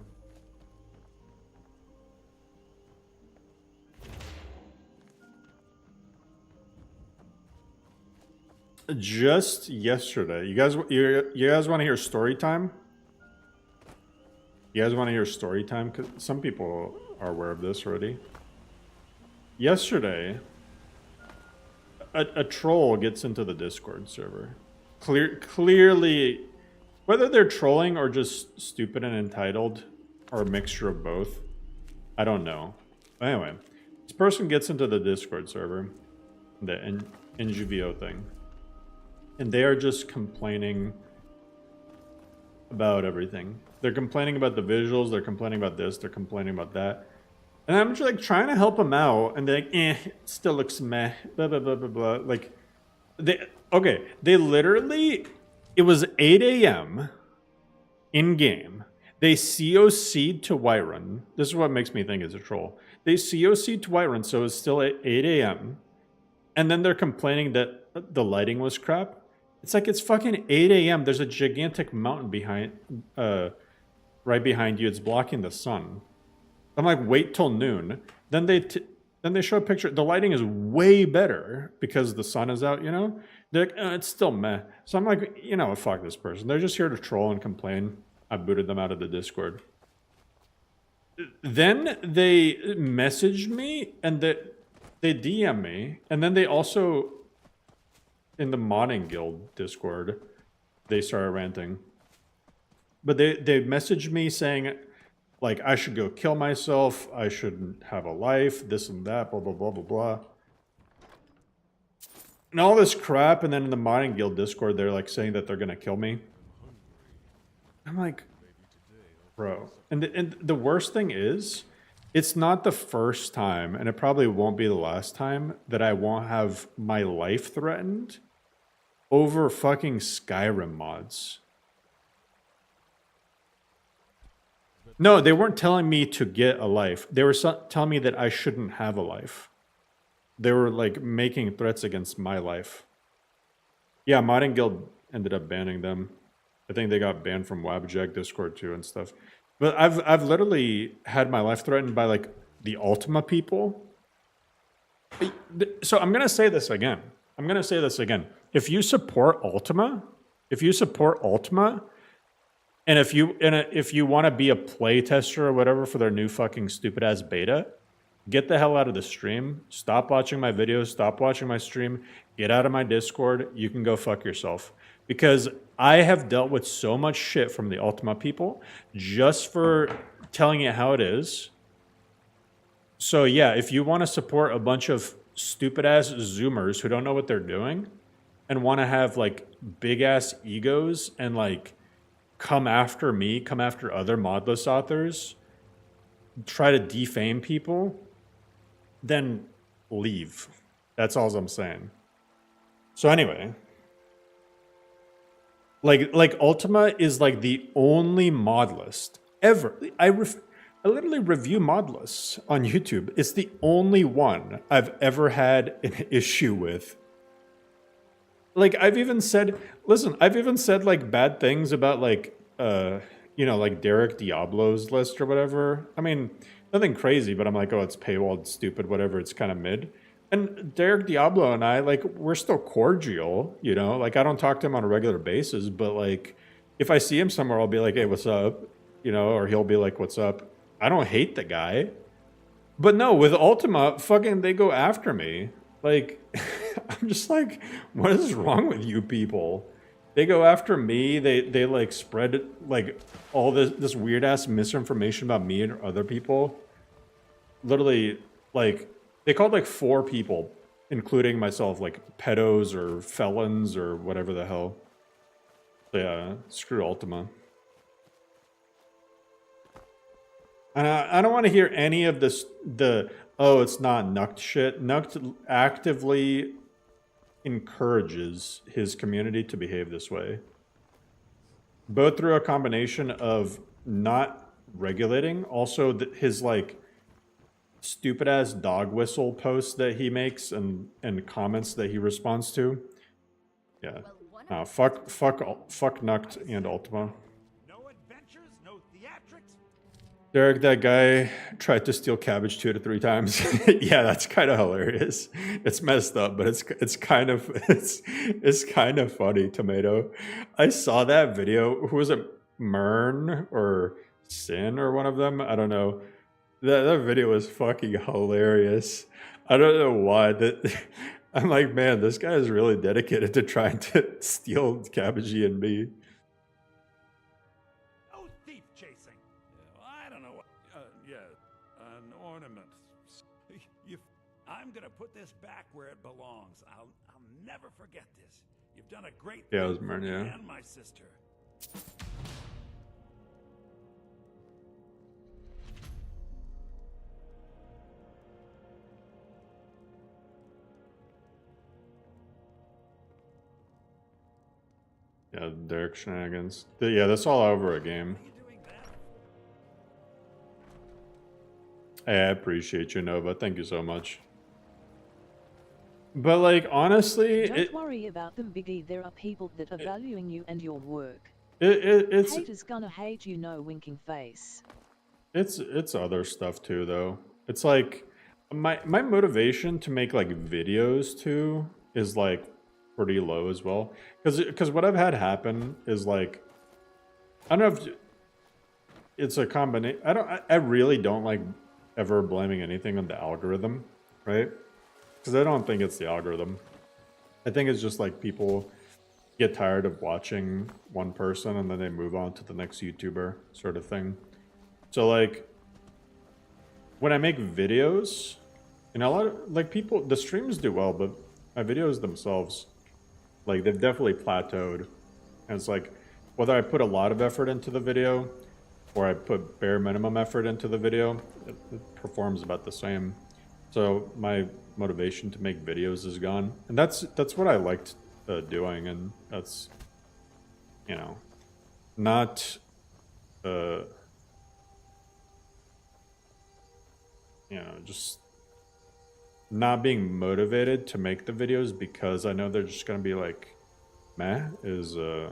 Just yesterday, you guys want to hear story time? You guys want to hear story time? Because some people are aware of this already. Yesterday, a troll gets into the Discord server. Clearly, whether they're trolling or just stupid and entitled, or a mixture of both, I don't know. Anyway, this person gets into the Discord server, the NGVO thing, and they are just complaining about everything. They're complaining about the visuals, they're complaining about this, they're complaining about that. And I'm just like trying to help them out, and they're like, it still looks meh, blah, blah, blah, blah, blah. Like, they literally, it was 8 a.m. in game. They COC'd to Whiterun. This is what makes me think it's a troll. They COC'd to Whiterun, so it's still at 8 a.m. And then they're complaining that the lighting was crap. It's like it's fucking 8 a.m. There's a gigantic mountain behind, right behind you. It's blocking the sun. I'm like, wait till noon. Then they show a picture. The lighting is way better because the sun is out, you know? They're like, it's still meh. So I'm like, you know, fuck this person. They're just here to troll and complain. I booted them out of the Discord. Then they messaged me and they DM me. And then they also, in the modding guild Discord, they started ranting. But they messaged me saying, like, I should go kill myself, I shouldn't have a life, this and that, blah, blah, blah, blah, blah. And all this crap, and then in the modding guild Discord, they're like saying that they're gonna kill me. I'm like, bro. And the worst thing is, it's not the first time, and it probably won't be the last time, that I won't have my life threatened over fucking Skyrim mods. No, they weren't telling me to get a life. They were telling me that I shouldn't have a life. They were like making threats against my life. Yeah, Modding Guild ended up banning them. I think they got banned from Wabjack Discord too and stuff. But I've literally had my life threatened by like the Ultima people. So I'm gonna say this again. If you support Ultima, and if you want to be a playtester or whatever for their new fucking stupid ass beta, get the hell out of the stream. Stop watching my videos. Stop watching my stream. Get out of my Discord. You can go fuck yourself. Because I have dealt with so much shit from the Ultima people just for telling it how it is. So yeah, if you want to support a bunch of stupid ass Zoomers who don't know what they're doing and want to have like big ass egos and like come after me, come after other Modlist authors, try to defame people, then leave. That's all I'm saying. So anyway, like Ultima is like the only mod list ever. I literally review mod lists on YouTube. It's the only one I've ever had an issue with. Like I've even said like bad things about like like Derek Diablo's list or whatever. I mean, nothing crazy, but I'm like, oh, it's paywalled, stupid, whatever. It's kind of mid. And Derek Diablo and I, like, we're still cordial, Like, I don't talk to him on a regular basis, but, like, if I see him somewhere, I'll be like, hey, what's up? Or he'll be like, what's up? I don't hate the guy. But no, with Ultima, fucking, they go after me. Like, I'm just like, what is wrong with you people? They go after me. They like, spread, like, all this weird-ass misinformation about me and other people. Literally, like... They called like 4 people, including myself, like pedos or felons or whatever the hell. So yeah, screw Ultima. And I don't want to hear any of this, it's not Nukt shit. Nukt actively encourages his community to behave this way. Both through a combination of not regulating, also his like... stupid ass dog whistle posts that he makes and comments that he responds to. Yeah. Fuck Nukt and Ultima. No adventures, no theatrics. Derek, that guy tried to steal cabbage 2 to 3 times. Yeah, that's kind of hilarious. It's messed up, but it's kind of funny, Tomato. I saw that video. Who was it? Mern or Sin or one of them? I don't know. That video was fucking hilarious. I don't know why. I'm like, man, this guy is really dedicated to trying to steal Cabbage and me. No thief chasing. I don't know. An ornament. I'm gonna put this back where it belongs. I'll never forget this. You've done a great Yeah, it thing was for Mern, me yeah. and my sister. Yeah, Derek shenanigans. Yeah, that's all over a game. Hey, I appreciate you, Nova. Thank you so much. But, like, honestly... Don't worry about them, Biggie. There are people that are valuing you and your work. It's... Haters gonna hate you, no winking face. It's other stuff, too, though. It's, like... My motivation to make, like, videos, too, is, like... pretty low as well, because what I've had happen is like, I don't know if it's a combination. I really don't like ever blaming anything on the algorithm, right? Because I don't think it's the algorithm. I think it's just like people get tired of watching one person and then they move on to the next YouTuber sort of thing. So like when I make videos, a lot of like people, the streams do well, but my videos themselves, like, they've definitely plateaued. And it's like, whether I put a lot of effort into the video or I put bare minimum effort into the video, it performs about the same. So my motivation to make videos is gone. And that's what I liked doing. And that's, not you know, just not being motivated to make the videos because I know they're just gonna be like meh is I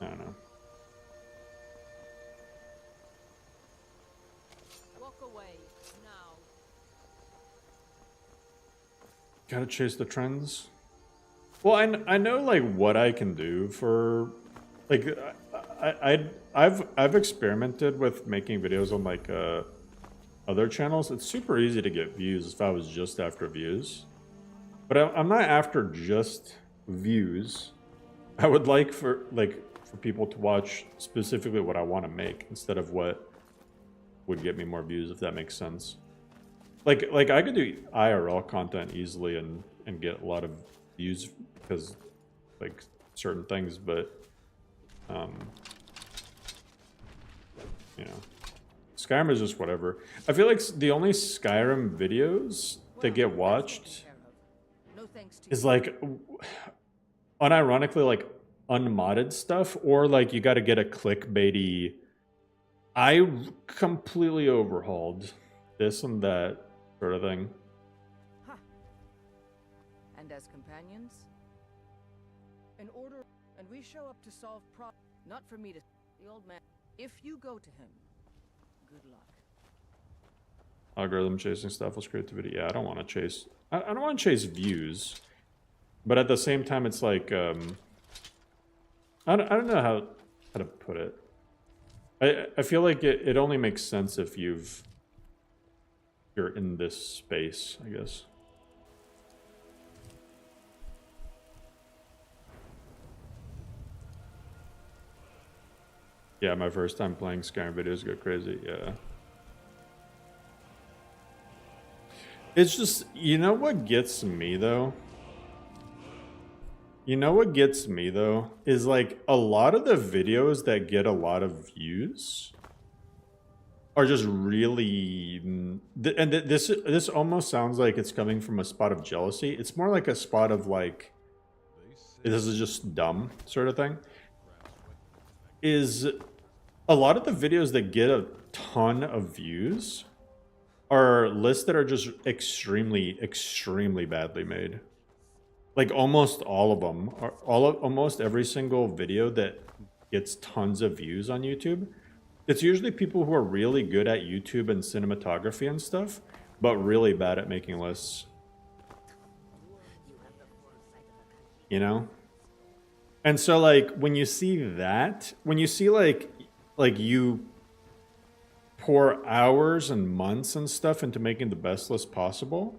don't know. Walk away now. Gotta chase the trends. Well, I know like what I can do for like I've experimented with making videos on like other channels. It's super easy to get views if I was just after views, but I'm not after just views. I would like for people to watch specifically what I want to make instead of what would get me more views, if that makes sense. Like I could do IRL content easily and get a lot of views because like certain things, but you know, Skyrim is just whatever. I feel like the only Skyrim videos that get watched No thanks to is like unironically like unmodded stuff, or like you got to get a clickbaity. I completely overhauled this and that sort of thing. Huh. And as companions? In order, and we show up to solve not for me to, the old man. If you go to him, good luck. Algorithm chasing stuff was creativity. Yeah, I don't want to chase. I don't want to chase views, but at the same time, it's like I don't know how to put it. I feel like it only makes sense if you're in this space, I guess. Yeah, my first time playing Skyrim videos go crazy. Yeah. It's just, you know what gets me though? You know what gets me though is like a lot of the videos that get a lot of views are just really, and this almost sounds like it's coming from a spot of jealousy. It's more like a spot of like, this is just dumb sort of thing. Is a lot of the videos that get a ton of views are lists that are just extremely badly made. Like almost all of them are almost every single video that gets tons of views on YouTube. It's usually people who are really good at YouTube and cinematography and stuff, but really bad at making lists. You know? And so like when you see that, when you see like you pour hours and months and stuff into making the best list possible,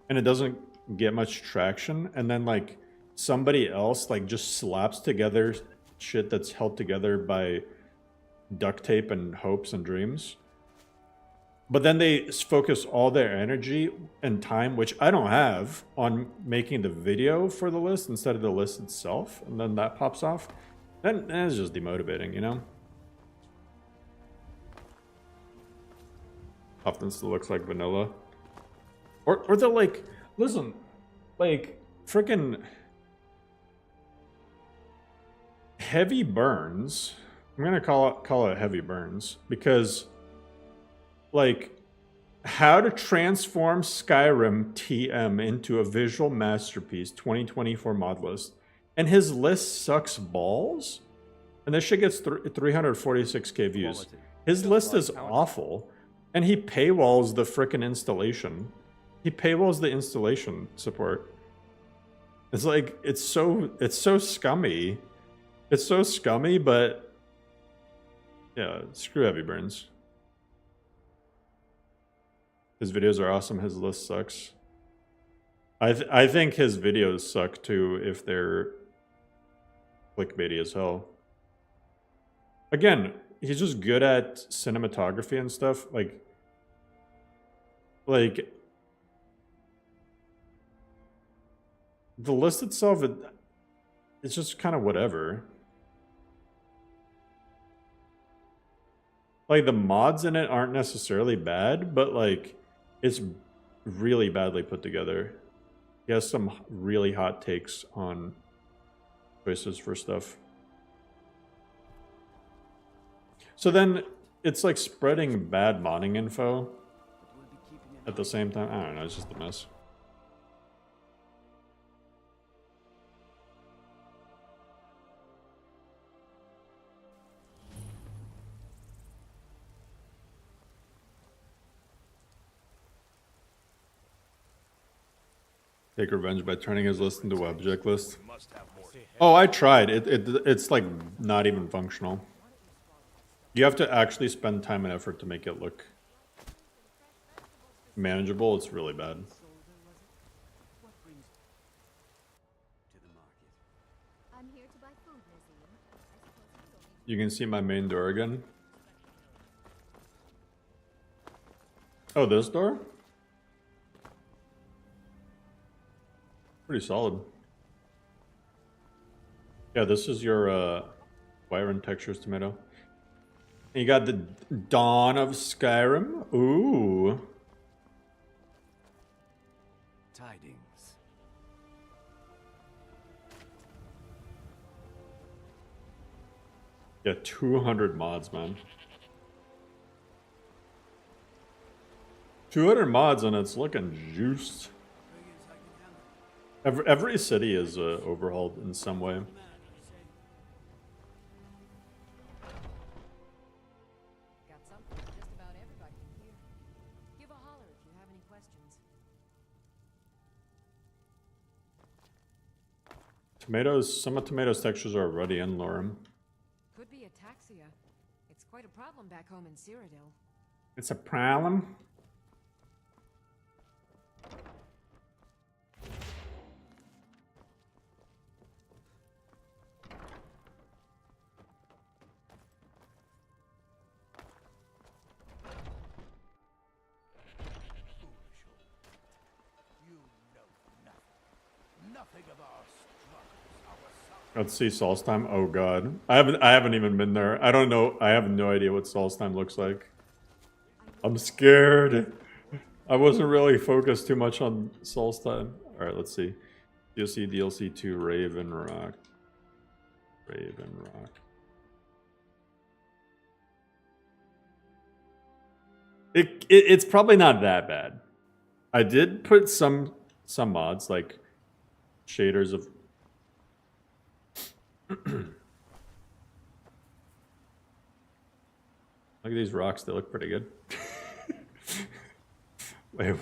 and it doesn't get much traction, and then like somebody else like just slaps together shit that's held together by duct tape and hopes and dreams, but then they focus all their energy and time, which I don't have, on making the video for the list instead of the list itself, and then that pops off, then it's just demotivating, you know? Often still looks like vanilla. Or they're like, listen, like freaking Heavy Burns. I'm gonna call it Heavy Burns because like how to transform Skyrim TM into a visual masterpiece 2024 Modlist, and his list sucks balls, and this shit gets 346k views. His list is awful. And he paywalls the frickin' installation. He paywalls the installation support. It's like, it's so scummy. It's so scummy, but yeah, screw Heavy Burns. His videos are awesome. His list sucks. I think his videos suck too if they're clickbaity as hell. Again, he's just good at cinematography and stuff. Like the list itself, it's just kind of whatever. Like the mods in it aren't necessarily bad, but like it's really badly put together. He has some really hot takes on choices for stuff. So then it's like spreading bad modding info at the same time. I don't know, it's just a mess. Take revenge by turning his list into object list. Oh, I tried. It's like not even functional. You have to actually spend time and effort to make it look manageable. It's really bad. You can see my main door again. Oh, this door? Pretty solid. Yeah, this is your wire and textures tomato. And you got the Dawn of Skyrim. Ooh. Tidings. Yeah, 200 mods, man. 200 mods and it's looking juiced. Every city is overhauled in some way. Got something for just about everybody here. Give a holler if you have any questions. Tomatoes, some of tomatoes textures are already in Lorem. Could be ataxia. It's quite a problem back home in Cyrodiil. It's a problem. Let's see Solstheim. Oh god. I haven't even been there. I don't know. I have no idea what Solstheim looks like. I'm scared. I wasn't really focused too much on Solstheim. Alright, let's see. DLC 2 Raven Rock. Raven Rock. It's probably not that bad. I did put some mods like shaders of look at these rocks, they look pretty good. Wait,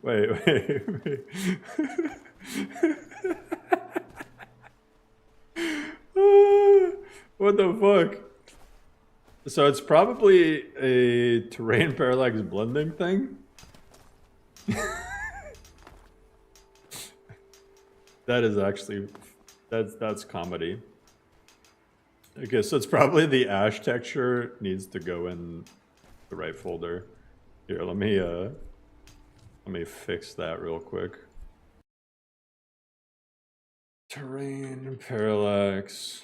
wait. What the fuck? So it's probably a terrain parallax blending thing? That is actually, that's comedy. Okay, so it's probably the ash texture needs to go in the right folder. Here, let me fix that real quick. Terrain parallax.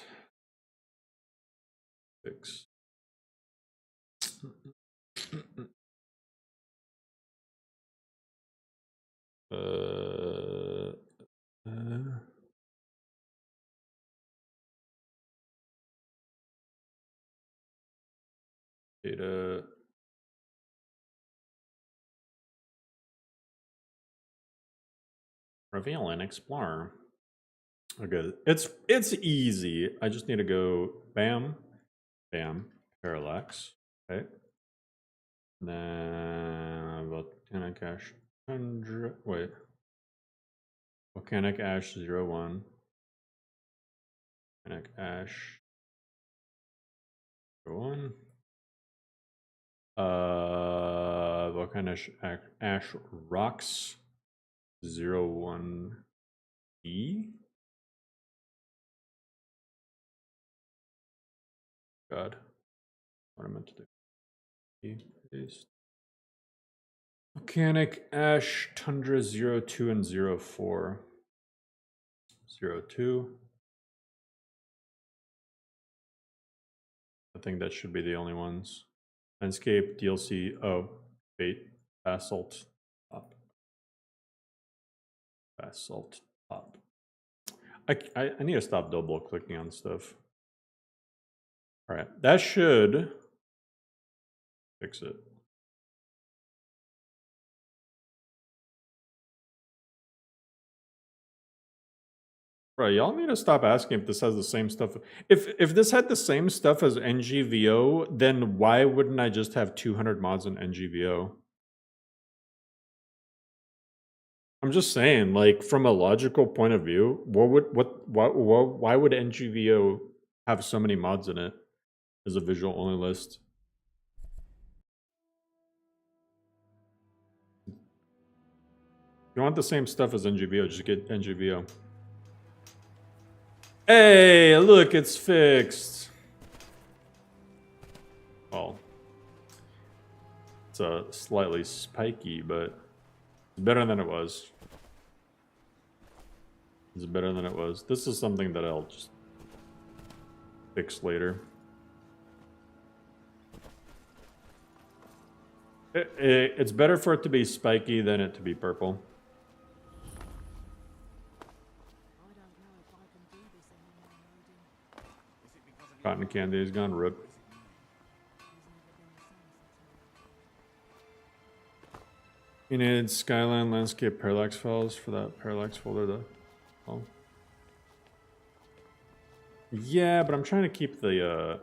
Fix. Data. Reveal and explore. Okay, it's easy. I just need to go bam, bam, parallax. Okay. Then volcanic ash 100. Wait. Volcanic ash 01. Volcanic ash 01. Volcanic ash rocks 01E. God, what I meant to do. Paste. Volcanic ash tundra 02 and 04. 02. I think that should be the only ones. Landscape, DLC, oh, bait, basalt, top. Basalt, top. I need to stop double clicking on stuff. All right, that should fix it. Right, y'all need to stop asking if this has the same stuff. If this had the same stuff as NGVO, then why wouldn't I just have 200 mods in NGVO? I'm just saying, like, from a logical point of view, why would NGVO have so many mods in it as a visual only list? If you want the same stuff as NGVO, just get NGVO. Hey, look, it's fixed. Well, it's a slightly spiky, but it's better than it was. It's better than it was. This is something that I'll just fix later. It's better for it to be spiky than it to be purple. Cotton candy is gone, rip. You need Skyline landscape parallax files for that parallax folder to oh. Yeah, but I'm trying to keep the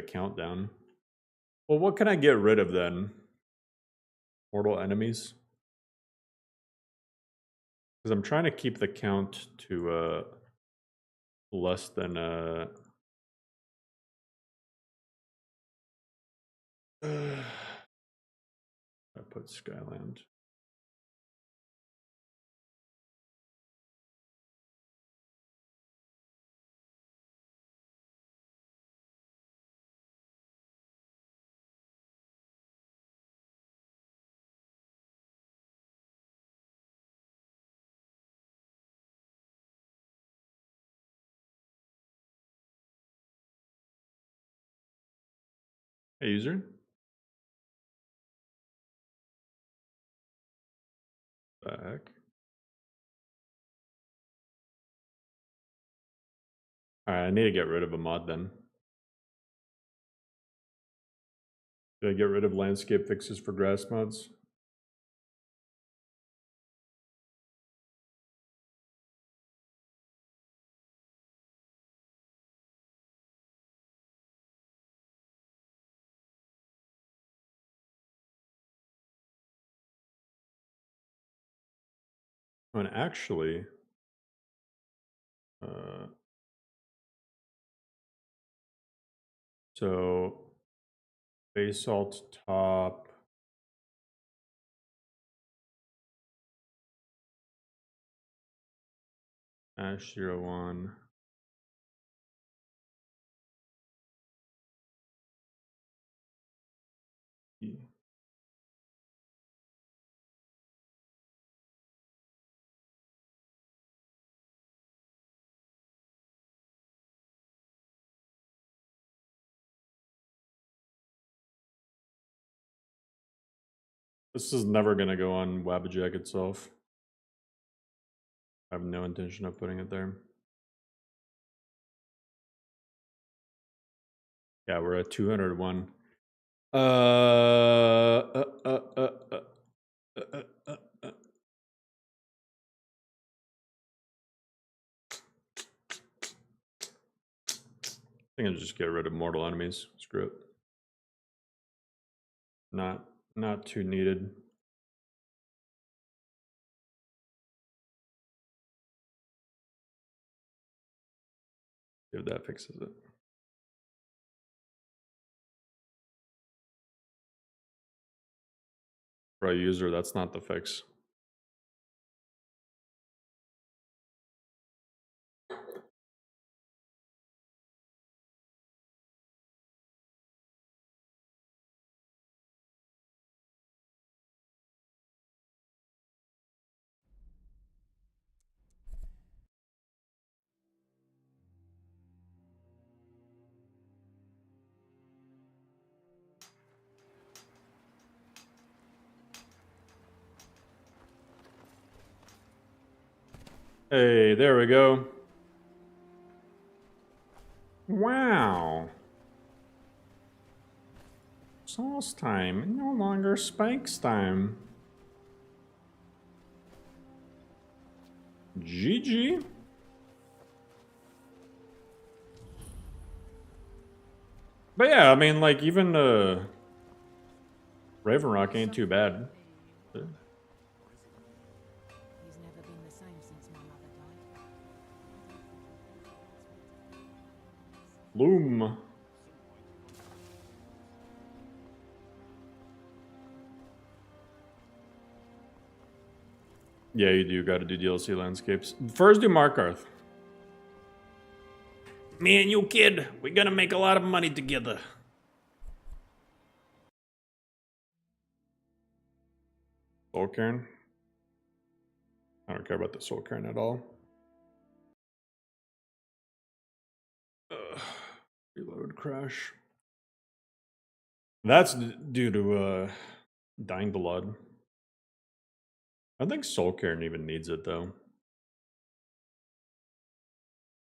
count down. Well, what can I get rid of then? Mortal enemies? Because I'm trying to keep the count to less than I put Skyland. Hey, user? The heck? Alright, I need to get rid of a mod then. Did I get rid of landscape fixes for grass mods? And actually, so basalt top. Ash 01. This is never going to go on Wabbajack itself. I have no intention of putting it there. Yeah, we're at 201. I think I'll just get rid of mortal enemies. Screw it. Not too needed. See if that fixes it. For a user, that's not the fix. Hey, there we go. Wow. Solstheim, no longer Spikesteim. GG. But yeah, I mean, like, even Raven Rock ain't too bad. He's never been the same since my mother died. Loom. Yeah, you do gotta do DLC landscapes. First do Markarth. Me and you, kid, we're gonna make a lot of money together. Soul Cairn. I don't care about the Soul Cairn at all. Reload crash. That's due to Dying Blood. I don't think Soul Cairn even needs it though.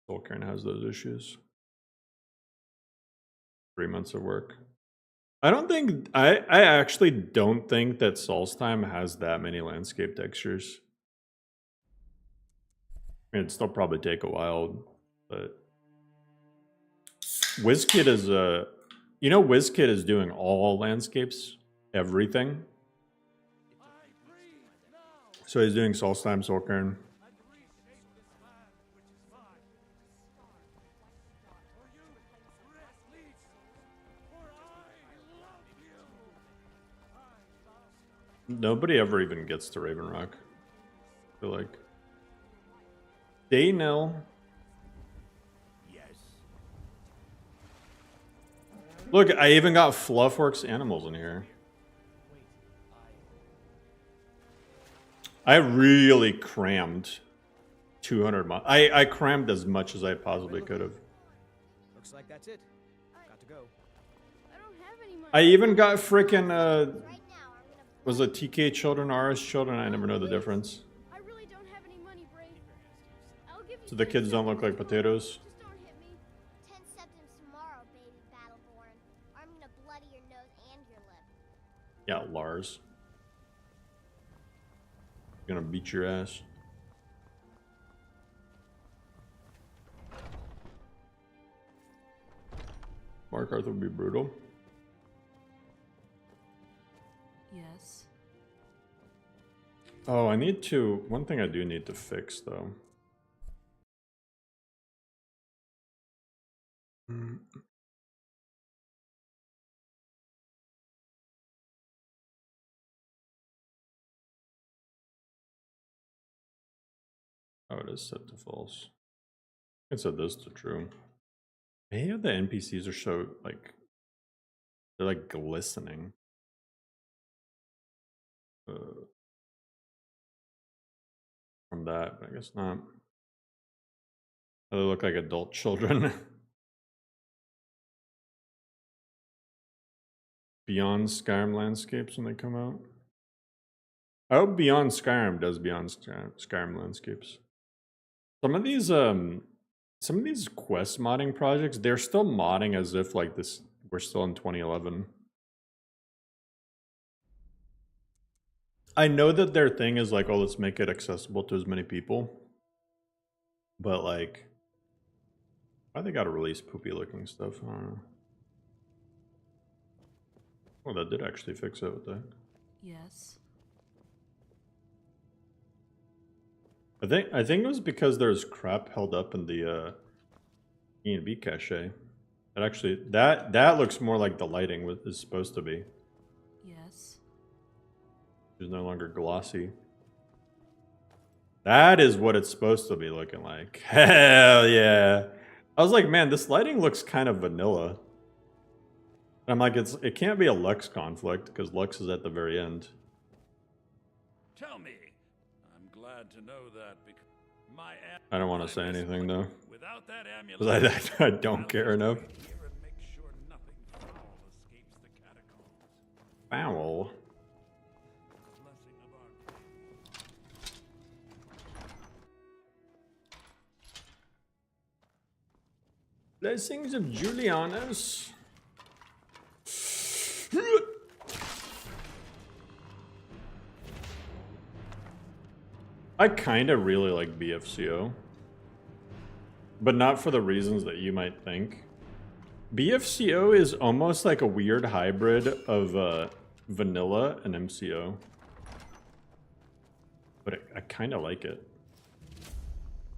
Soul Cairn has those issues. 3 months of work. I actually don't think that Solstheim has that many landscape textures. I mean, it'd still probably take a while, but WizKid is you know, WizKid is doing all landscapes, everything. So he's doing Solstheim, Soul Cairn. Nobody ever even gets to Raven Rock. I feel like. Daynell. Yes. Look, I even got Fluffworks animals in here. I really crammed 200 miles. I crammed as much as I possibly could have. Looks like that's it. Got to go. I don't have any money. I even got freaking was it TK children, RS children? I never know the difference. I really don't have any money, Brain. I'll give you So the kids don't look like potatoes. Just don't hit me. 10 septims tomorrow, baby Battleborn. Or I'm gonna bloody your nose and your lip. Yeah, Lars. Gonna beat your ass. Markarth would be brutal. Yes. Oh, I need to. One thing I do need to fix though. Oh, it is set to false. I set this to true. Hey, the NPCs are so like they're like glistening. From that, but I guess not. They look like adult children. Beyond Skyrim landscapes when they come out. I hope Beyond Skyrim does Beyond Skyrim landscapes. Some of these quest modding projects, they're still modding as if like this we're still in 2011. I know that their thing is like, oh, let's make it accessible to as many people. But like, why they gotta release poopy looking stuff? I don't know. Oh, that did actually fix it with that. Yes. I think it was because there's crap held up in the E&B cache. It actually that looks more like the lighting is supposed to be. Yes. It's no longer glossy. That is what it's supposed to be looking like. Hell yeah! I was like, man, this lighting looks kind of vanilla. And I'm like, it can't be a Lux conflict because Lux is at the very end. Tell me. I'm glad to know that because my I don't want to say anything though, without that because amulet, I don't care enough. here and make sure nothing foul escapes the catacombs. Foul. Blessing of our Blessings of Julianus. I kind of really like BFCO, but not for the reasons that you might think. BFCO is almost like a weird hybrid of vanilla and MCO, but I kind of like it.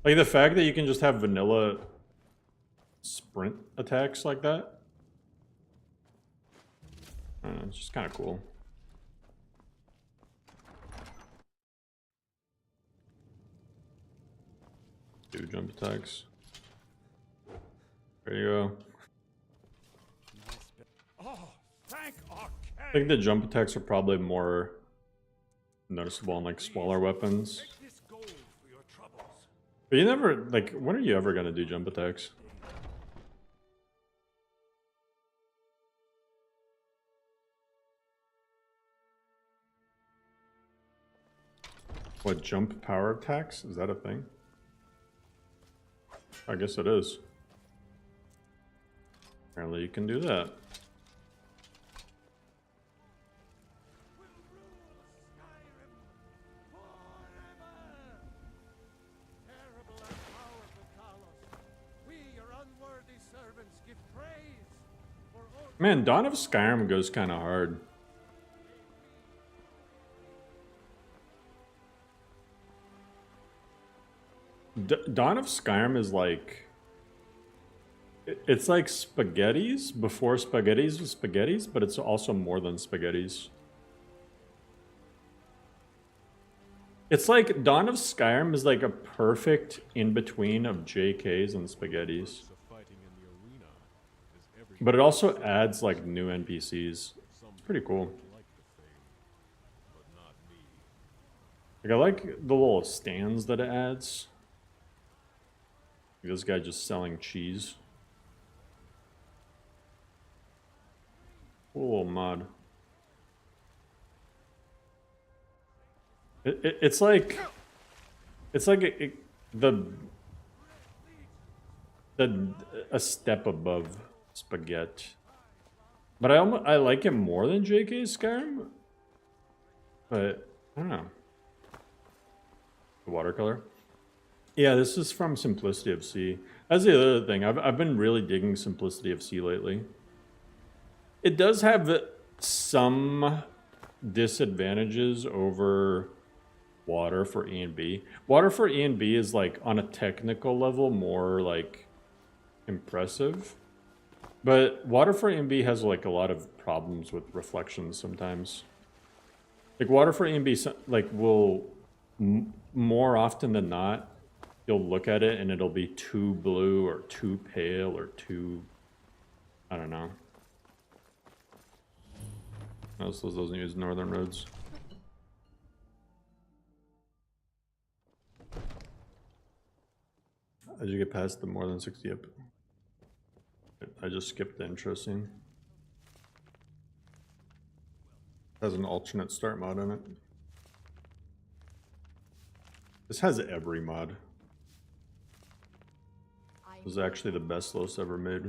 Like the fact that you can just have vanilla sprint attacks like that. I don't know, it's just kind of cool. Do jump attacks. There you go. Oh, thank Arcade. I think the jump attacks are probably more noticeable on like smaller weapons. Take this gold for your troubles. But you never, like, when are you ever gonna do jump attacks? What, jump power attacks? Is that a thing? I guess it is. Apparently you can do that. Man, Dawn of Skyrim goes kind of hard. Dawn of Skyrim is like... It's like spaghettis before spaghettis was spaghettis, but it's also more than spaghettis. It's like Dawn of Skyrim is like a perfect in-between of JKs and spaghettis. But it also adds like new NPCs. It's pretty cool. Like I like the little stands that it adds. This guy just selling cheese. Cool mod. It's like a step above spaghetti, but I like it more than JK's Skyrim. But I don't know. The watercolor. Yeah, this is from Simplicity of Sea. That's the other thing. I've been really digging Simplicity of Sea lately. It does have some disadvantages over Water for E and B. Water for E and B is like on a technical level more like impressive. But Water for E and B has like a lot of problems with reflections sometimes. Like Water for E and B like will more often than not you'll look at it and it'll be too blue or too pale or too, I don't know. Also doesn't use northern roads. As you get past the more than 60 up, I just skipped the intro scene. Has an alternate start mod in it. This has every mod. This is actually the best Los ever made.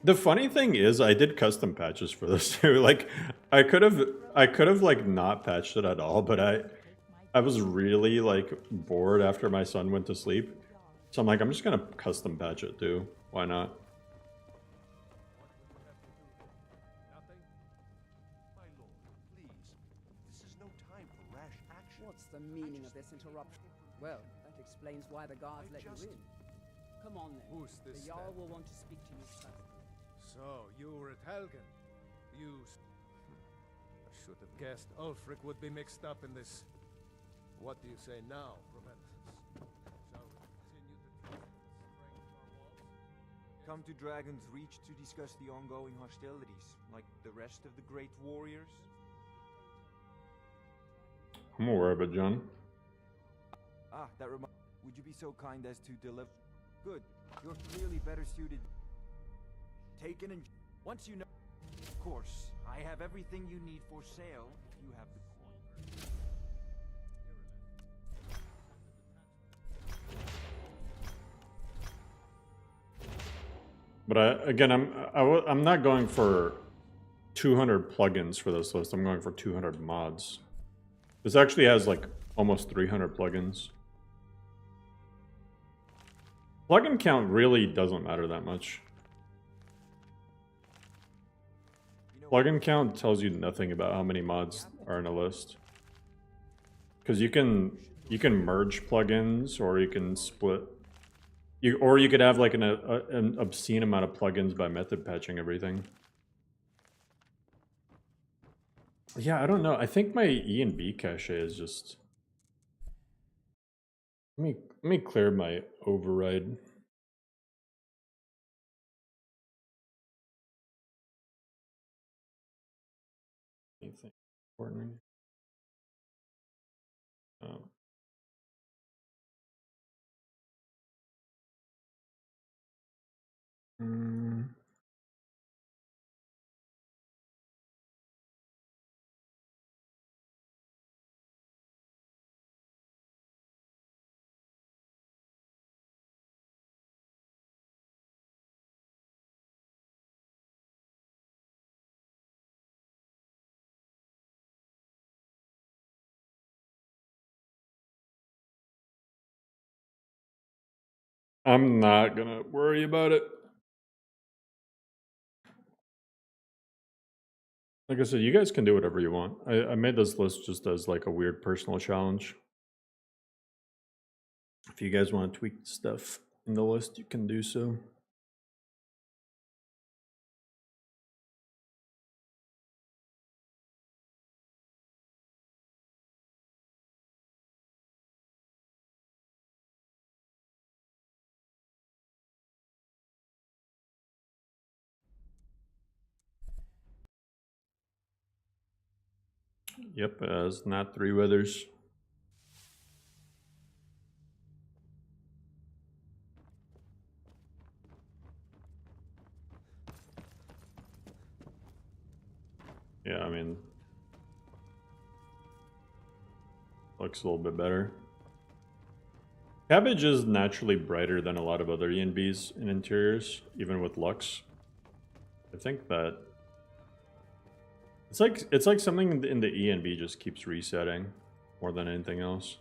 The funny thing is, I did custom patches for this too. Like, I could have like not patched it at all, but I was really like bored after my son went to sleep, so I'm like, I'm just gonna custom patch it too. Why not? What's the meaning of this interruption? Well, that explains why the guards let you in. Come on then. Who's this The Jarl then? will want to speak to you first. So, you were at Helgen. I should have guessed Ulfric would be mixed up in this. What do you say now, Proventus? Shall we continue to test the strength of our walls? Come to Dragon's Reach to discuss the ongoing hostilities, like the rest of the great warriors? I'm aware of it, John. Ah, that reminds. Would you be so kind as to deliver? Good. You're clearly better suited. Taken and once you know. Of course, I have everything you need for sale if you have the coin. But I'm not going for 200 plugins for this list. I'm going for 200 mods. This actually has like almost 300 plugins. Plugin count really doesn't matter that much. Plugin count tells you nothing about how many mods are in a list. Because you can merge plugins, or you can split. Or you could have like an obscene amount of plugins by method patching everything. Yeah, I don't know. I think my E and B cache is just. Let me clear my override. Anything important? Oh. I'm not gonna worry about it. Like I said, you guys can do whatever you want. I made this list just as like a weird personal challenge. If you guys want to tweak stuff in the list, you can do so. Yep, it has not 3 weathers. Yeah, I mean, looks a little bit better. Cabbage is naturally brighter than a lot of other E&Bs in interiors, even with Lux. I think that it's like something in the E&B just keeps resetting more than anything else.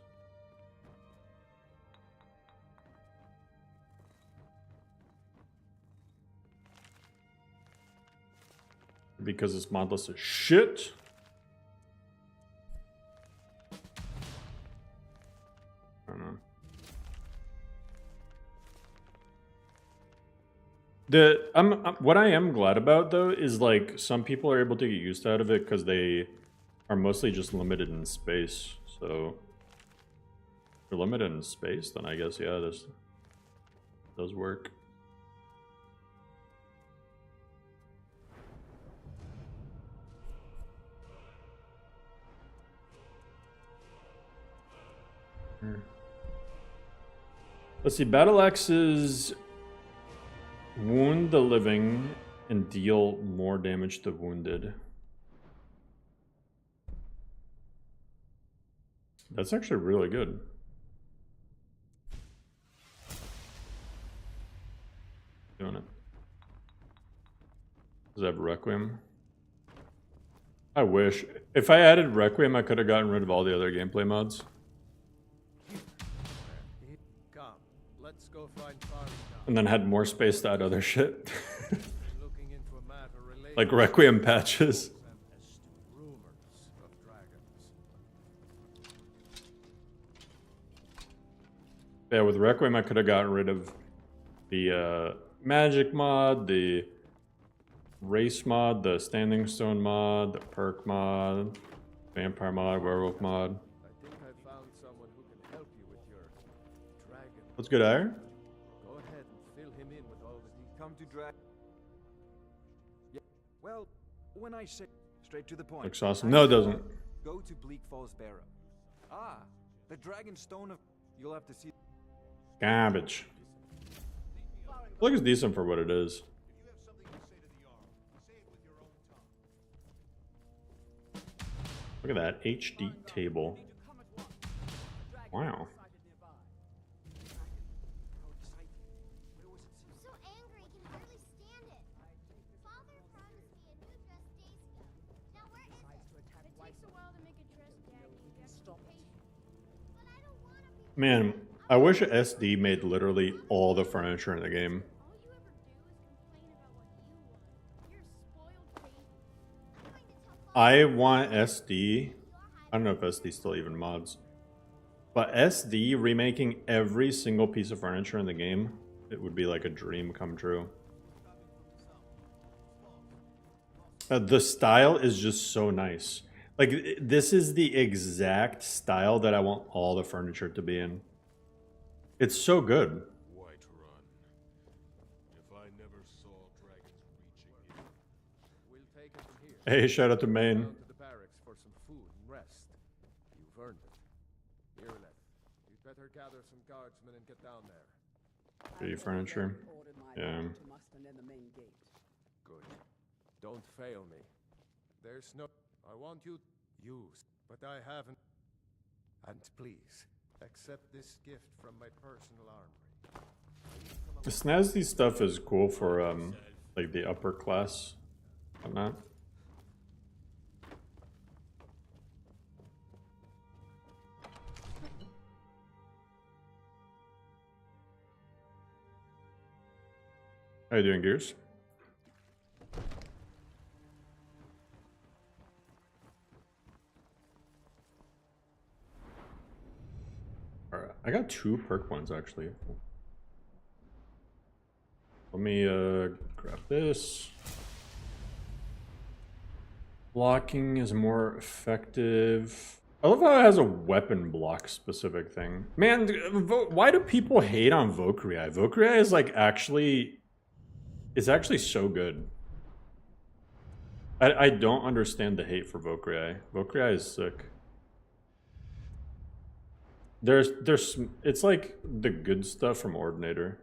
Because this Modlist is shit. I don't know. What I am glad about though is like some people are able to get used out of it because they are mostly just limited in space. So if you're limited in space, then I guess yeah, this does work. Let's see, battle axes wound the living and deal more damage to wounded. That's actually really good. Doing it. Does it have Requiem? I wish. If I added Requiem, I could have gotten rid of all the other gameplay mods. Come, let's go find Farid. And then had more space to add other shit. Like Requiem patches. Yeah, with Requiem I could have gotten rid of the magic mod, the race mod, the standing stone mod, the perk mod, vampire mod, werewolf mod. I think I found someone who can help you with your dragon. What's good, Ire? Go ahead and fill him in with all the details. Come to drag. Yeah. Well, when I say straight to the point. Looks awesome. No, it doesn't. Go to Bleak Falls Barrow. Ah, the dragon stone of. You'll have to see. Garbage. Looks decent for what it is. Look at that HD table. Wow. So angry, he can hardly Man, I wish SD made literally all the furniture in the game. I want SD. I don't know if SD still even mods. But SD remaking every single piece of furniture in the game, it would be like a dream come true. The style is just so nice. Like, this is the exact style that I want all the furniture to be in. It's so good. Whiterun. If I never saw dragons reaching you. We'll take it from here. Hey, shout out to Maine. Down to the barracks for some food and rest. You've earned it. Ireleth, you'd better gather some guardsmen and get down there. Pretty furniture. Yeah. Good. Don't fail me. There's no... I want you used, but I haven't. And please, accept this gift from my personal armory. The snazzy stuff is cool for like the upper class, whatnot. How you doing, Gears? Alright, I got 2 perk ones actually. Let me grab this. Blocking is more effective. I love how it has a weapon block specific thing. Man, why do people hate on Valkyrie? Valkyrie is like actually... It's actually so good. I don't understand the hate for Valkyrie. Valkyrie is sick. There's it's like the good stuff from Ordinator,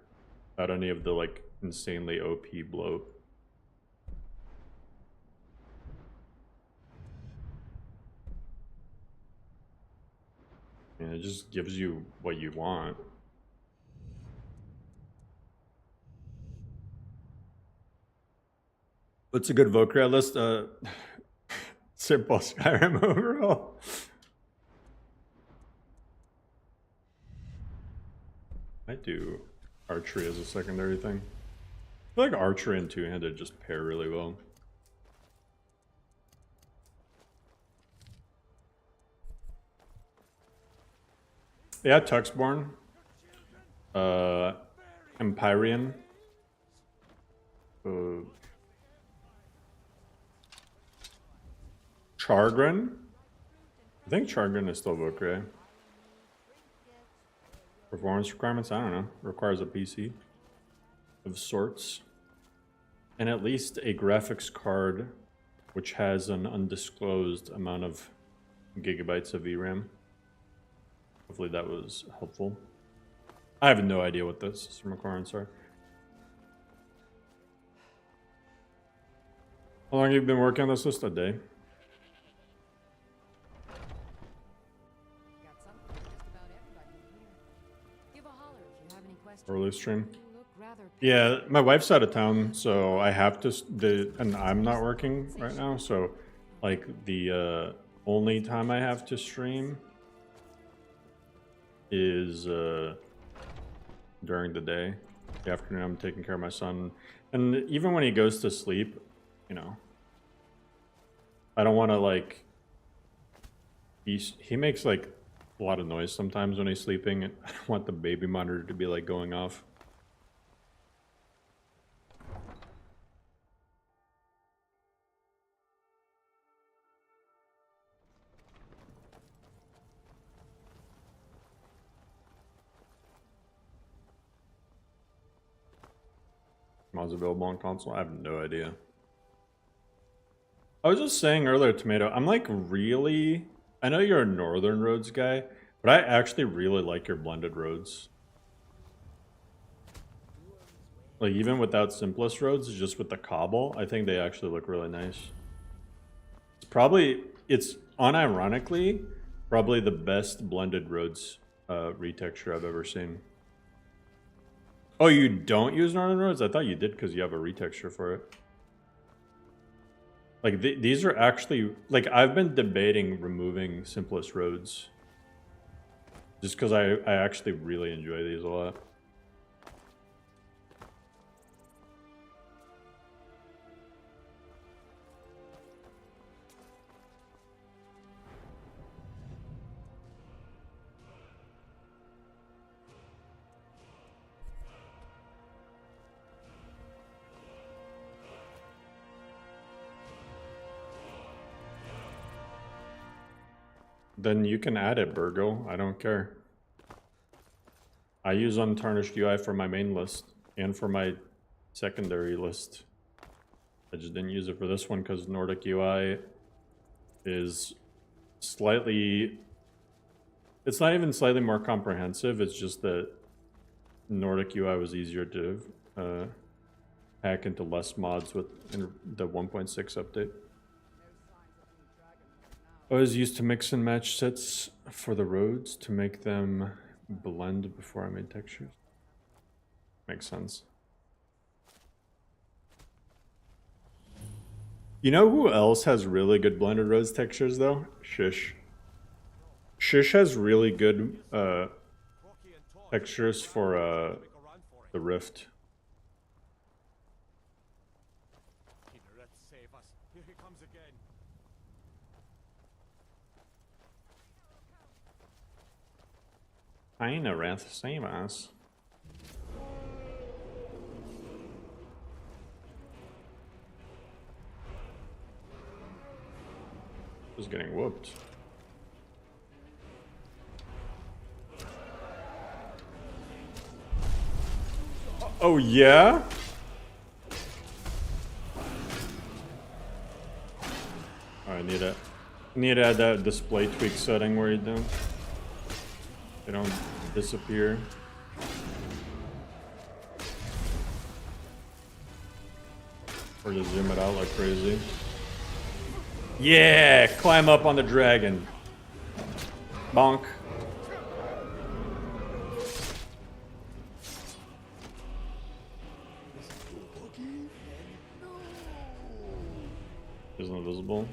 not any of the like insanely OP bloat. And it just gives you what you want. What's a good Valkyrie list? Simple Skyrim overall. I do archery as a secondary thing. I feel like archery and two-handed just pair really well. Yeah, Tuxborn. Empyrean. Chargren? I think Chargren is still Valkyrie. Performance requirements? I don't know. Requires a PC of sorts. And at least a graphics card which has an undisclosed amount of gigabytes of VRAM. Hopefully that was helpful. I have no idea what the system requirements are. How long have you been working on this list? A day? Early stream. Yeah, my wife's out of town, so I have to. And I'm not working right now, so like the only time I have to stream is during the day. The afternoon, I'm taking care of my son, and even when he goes to sleep, you know, I don't want to like. He makes like a lot of noise sometimes when he's sleeping, and I don't want the baby monitor to be like going off. Mods available on console? I have no idea. I was just saying earlier, Tomato, I'm like really... I know you're a Northern Roads guy, but I actually really like your blended roads. Like, even without simplest roads, just with the cobble, I think they actually look really nice. It's unironically, probably the best blended roads retexture I've ever seen. Oh, you don't use Northern Roads? I thought you did because you have a retexture for it. Like, these are actually... Like, I've been debating removing simplest roads. Just because I actually really enjoy these a lot. Then you can add it, Burgo. I don't care. I use Untarnished UI for my main list and for my secondary list. I just didn't use it for this one because Nordic UI is slightly... It's not even slightly more comprehensive, it's just that Nordic UI was easier to hack into less mods with the 1.6 update. I was used to mix and match sets for the roads to make them blend before I made textures. Makes sense. You know who else has really good blended roads textures though? Shish. Shish has really good textures for the Rift. Kinda Wrath save us. Just getting whooped. Oh yeah? Oh, I need to add that display tweak setting where they don't disappear. Or to zoom it out like crazy. Yeah! Climb up on the dragon. Bonk. Isn't invisible?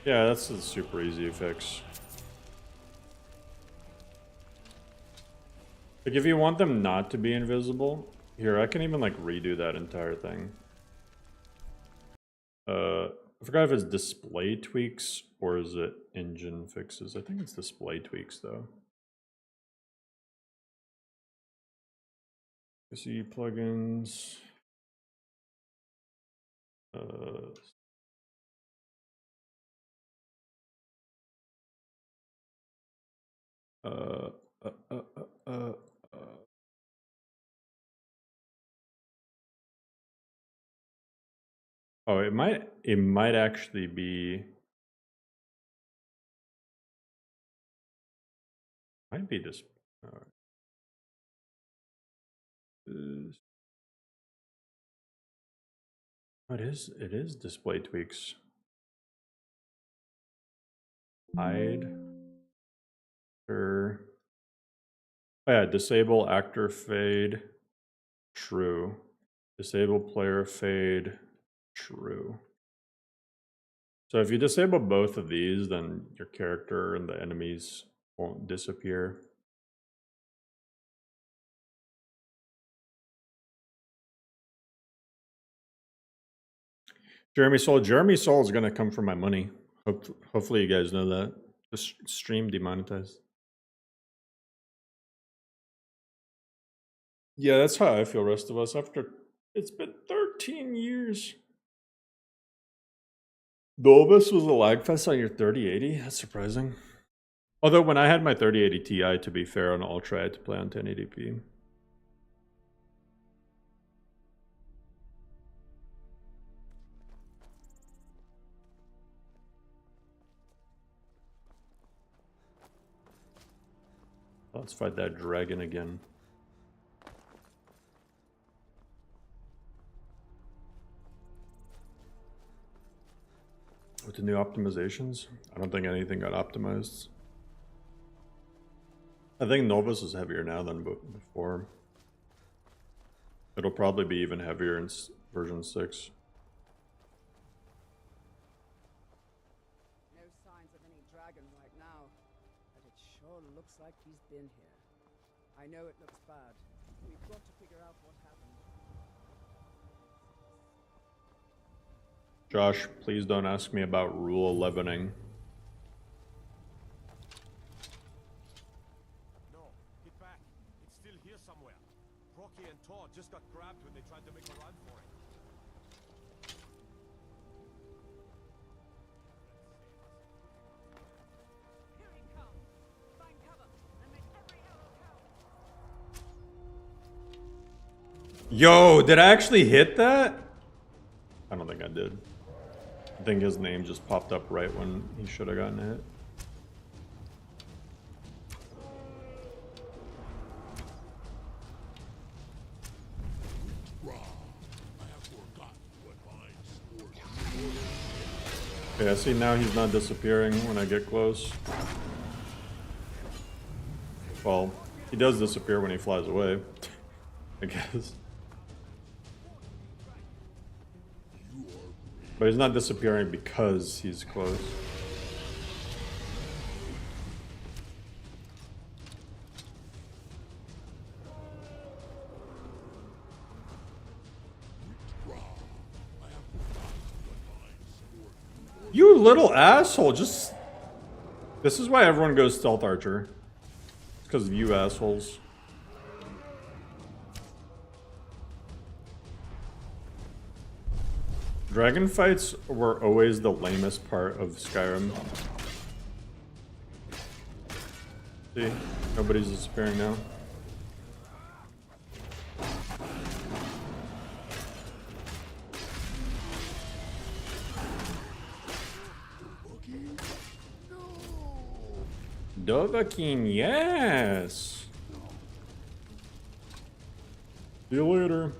Yeah, that's a super easy fix. Like, if you want them not to be invisible, here, I can even, like, redo that entire thing. I forgot if it's display tweaks or is it engine fixes. I think it's display tweaks, though. See plugins. Oh, it might actually be. Might be this. It is display tweaks. Hide. Oh yeah, disable actor fade. True. Disable player fade. True. So if you disable both of these, then your character and the enemies won't disappear. Jeremy Soul is gonna come for my money. Hopefully you guys know that. The stream demonetized. Yeah, that's how I feel, rest of us. After it's been 13 years. Dolbus was a lagfest on your 3080? That's surprising. Although when I had my 3080 Ti, to be fair, on Ultra, I had to play on 1080p. Let's fight that dragon again. With the new optimizations? I don't think anything got optimized. I think Novus is heavier now than before. It'll probably be even heavier in version 6. No signs of any dragon right now, but it sure looks like he's been here. I know it looks bad. We've got to figure out what happened. Josh, please don't ask me about Rule 11ing. No, get back. It's still here somewhere. Rocky and Todd just got grabbed when they tried to make a run for it. Here he comes. Find cover and make every arrow count. Yo, did I actually hit that? I don't think I did. I think his name just popped up right when he should have gotten hit. Okay, I see now he's not disappearing when I get close. Well, he does disappear when he flies away, I guess. But he's not disappearing because he's close. You little asshole, just... This is why everyone goes stealth archer. It's because of you assholes. Dragon fights were always the lamest part of Skyrim. See? Nobody's disappearing now. Dovahkiin, yes! See you later.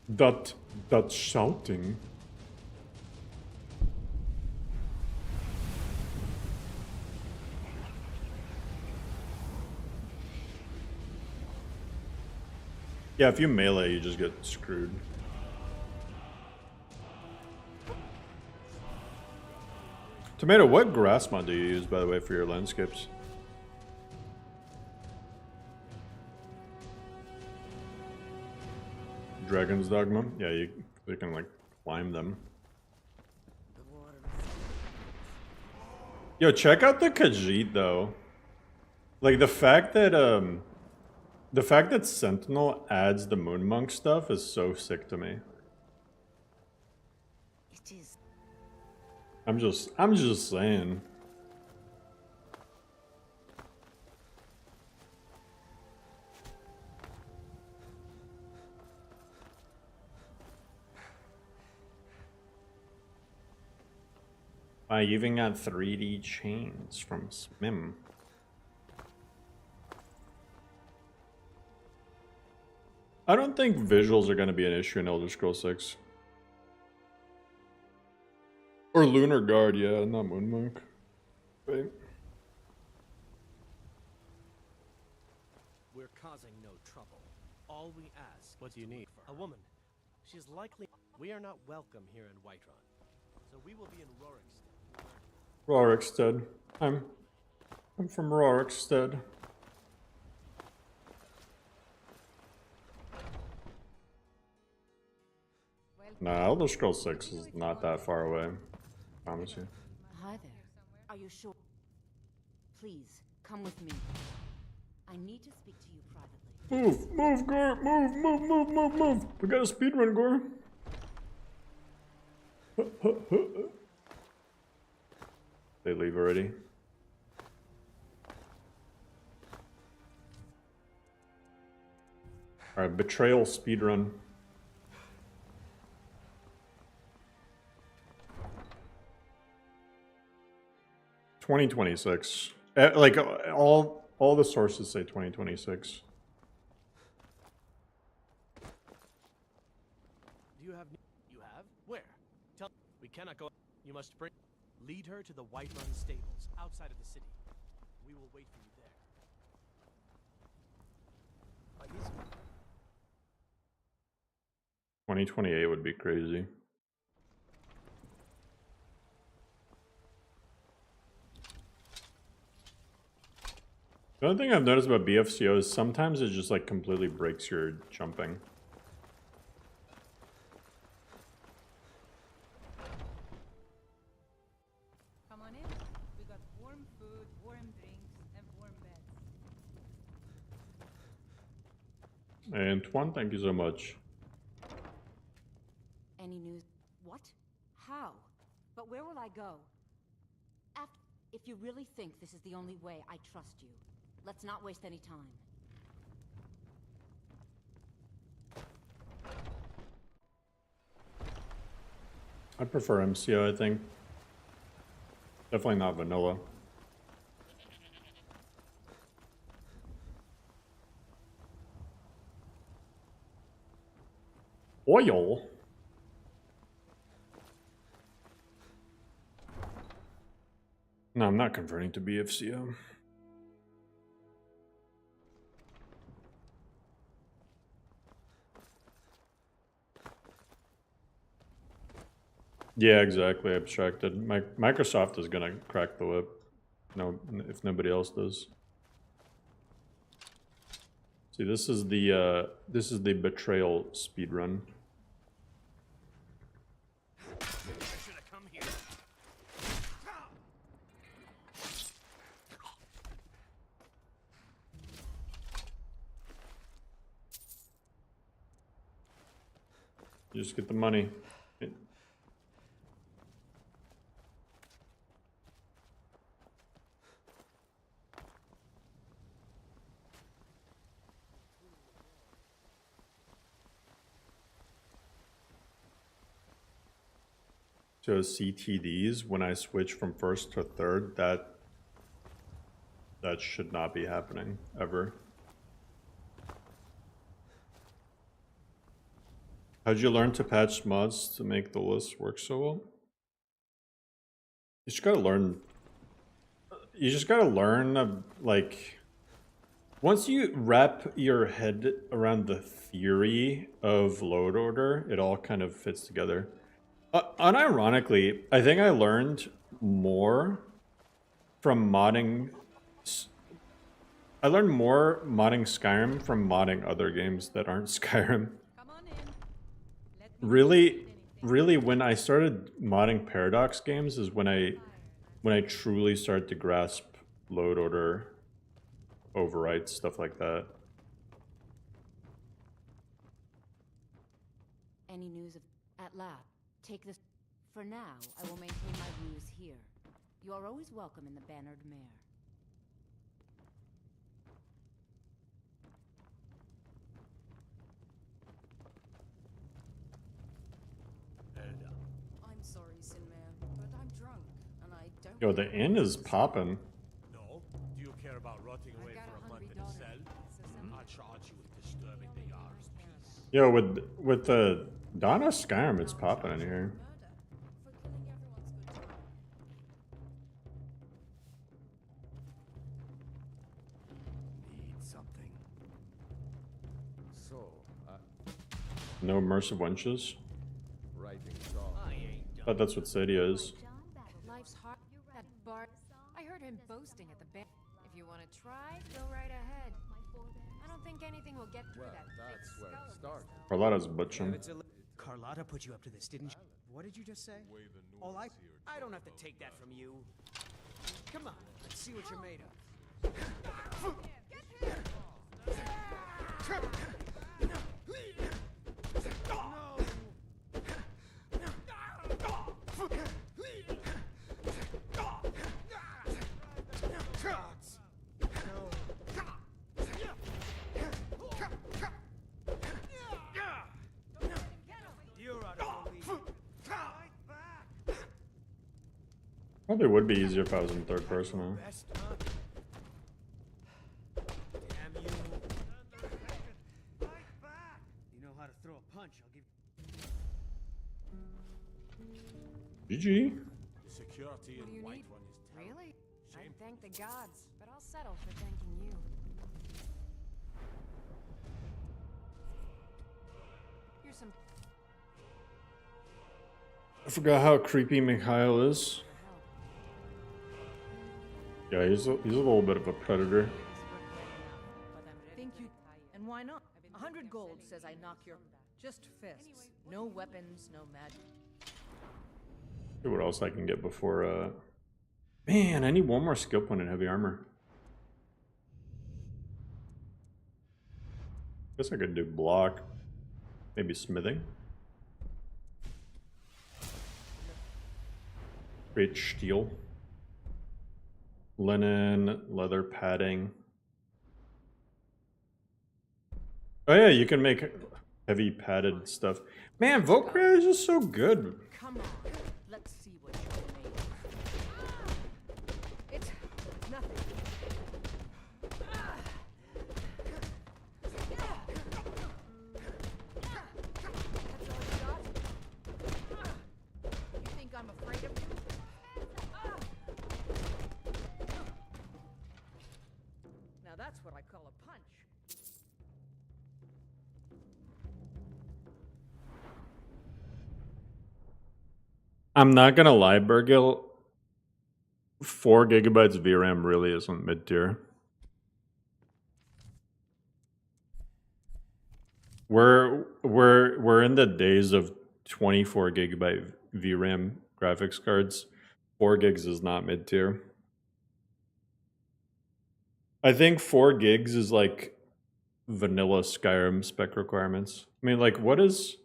That's shouting. Yeah, if you melee, you just get screwed. Tomato, what grass mod do you use, by the way, for your landscapes? Dragon's Dogma? Yeah, you can like climb them. Yo, check out the Khajiit though. Like the fact that Sentinel adds the Moon Monk stuff is so sick to me. It is. I'm just saying. I even got 3D chains from Smim. I don't think visuals are going to be an issue in Elder Scrolls 6. Or Lunar Guard, yeah, not Moon Monk. Right. We're causing no trouble. All we ask... What do you need? A woman. She's likely... We are not welcome here in Whiterun. So we will be in Rorikstead. Rorikstead. I'm from Rorikstead. Nah, Elder Scrolls 6 is not that far away. I promise you. Hi there. Are you sure? Please, come with me. I need to speak to you privately. Move, Gore! Move! We got a speedrun, Gore. They leave already. Alright, betrayal speedrun. $2026. Like all the sources say 2026. Do you have... You have? Where? Tell... We cannot go... You must bring... Lead her to the Whiterun stables, outside of the city. We will wait for you there. 2028 would be crazy. The only thing I've noticed about BFCO is sometimes it just like completely breaks your jumping. Come on in. We got warm food, warm drinks, and warm beds. Antoine, thank you so much. Any news? What? How? But where will I go? If you really think this is the only way, I trust you. Let's not waste any time. I prefer MCO, I think. Definitely not vanilla. Oil? No, I'm not converting to BFCO. Yeah, exactly. Abstracted. Microsoft is gonna crack the whip. No, if nobody else does. See, this is the betrayal speedrun. You just get the money. So CTDs, when I switch from first to third, that should not be happening ever. How'd you learn to patch mods to make the list work so well? You just gotta learn. You just gotta learn, like, once you wrap your head around the theory of load order, it all kind of fits together. Unironically, I think I learned more from modding. I learned more modding Skyrim from modding other games that aren't Skyrim. Really, when I started modding Paradox games is when I truly started to grasp load order, overwrites, stuff like that. Any news of at lab? Take this. For now, I will maintain my views here. You are always welcome in the Bannered Mare. I'm sorry, Sinmare, but I'm drunk, and I don't... Yo, the inn is popping. No? Do you care about rotting away for a month in a cell? I'll charge you with disturbing the Yard's peace. Yo, with the Dawn of Skyrim, it's popping in here. Need something. So, No immersive wenches. writing song. Thought that's what Stadia is. Life's hard. That Bart. I heard him boasting at the bank. If you want to try, go right ahead. I don't think anything will get through Well, that thick that's where skull it of started. yours, Carlotta's butching. Carlotta put you up to this, didn't she? What did you just say? All I don't have to take that from you. Come on, let's see what you're made of. Probably would be easier if I was in third person. Huh? Damn you. You know how to throw a punch, I'll give... GG. Security What do in you White need? Run is Really? I'd thank the gods, but I'll settle for thanking you. Here's some I forgot how creepy Mikhail is. help. Yeah, he's a little bit of a predator. Why not? 100 gold says I knock your... Just fists. No weapons, no magic. See what else I can get before, Man, I need one more skill point in heavy armor. Guess I could do block. Maybe smithing. Create steel. Linen, leather padding. Oh yeah, you can make heavy padded stuff. Man, Volcria is just so good. Come on, let's see what you're made of. It's nothing. You think I'm afraid of you? Now that's what I call a punch. I'm not gonna lie, Burgil. 4 gigabytes VRAM really isn't mid tier. We're in the days of 24 gigabyte VRAM graphics cards. 4 gigs is not mid tier. I think 4 gigs is like vanilla Skyrim spec requirements. I mean, like, what does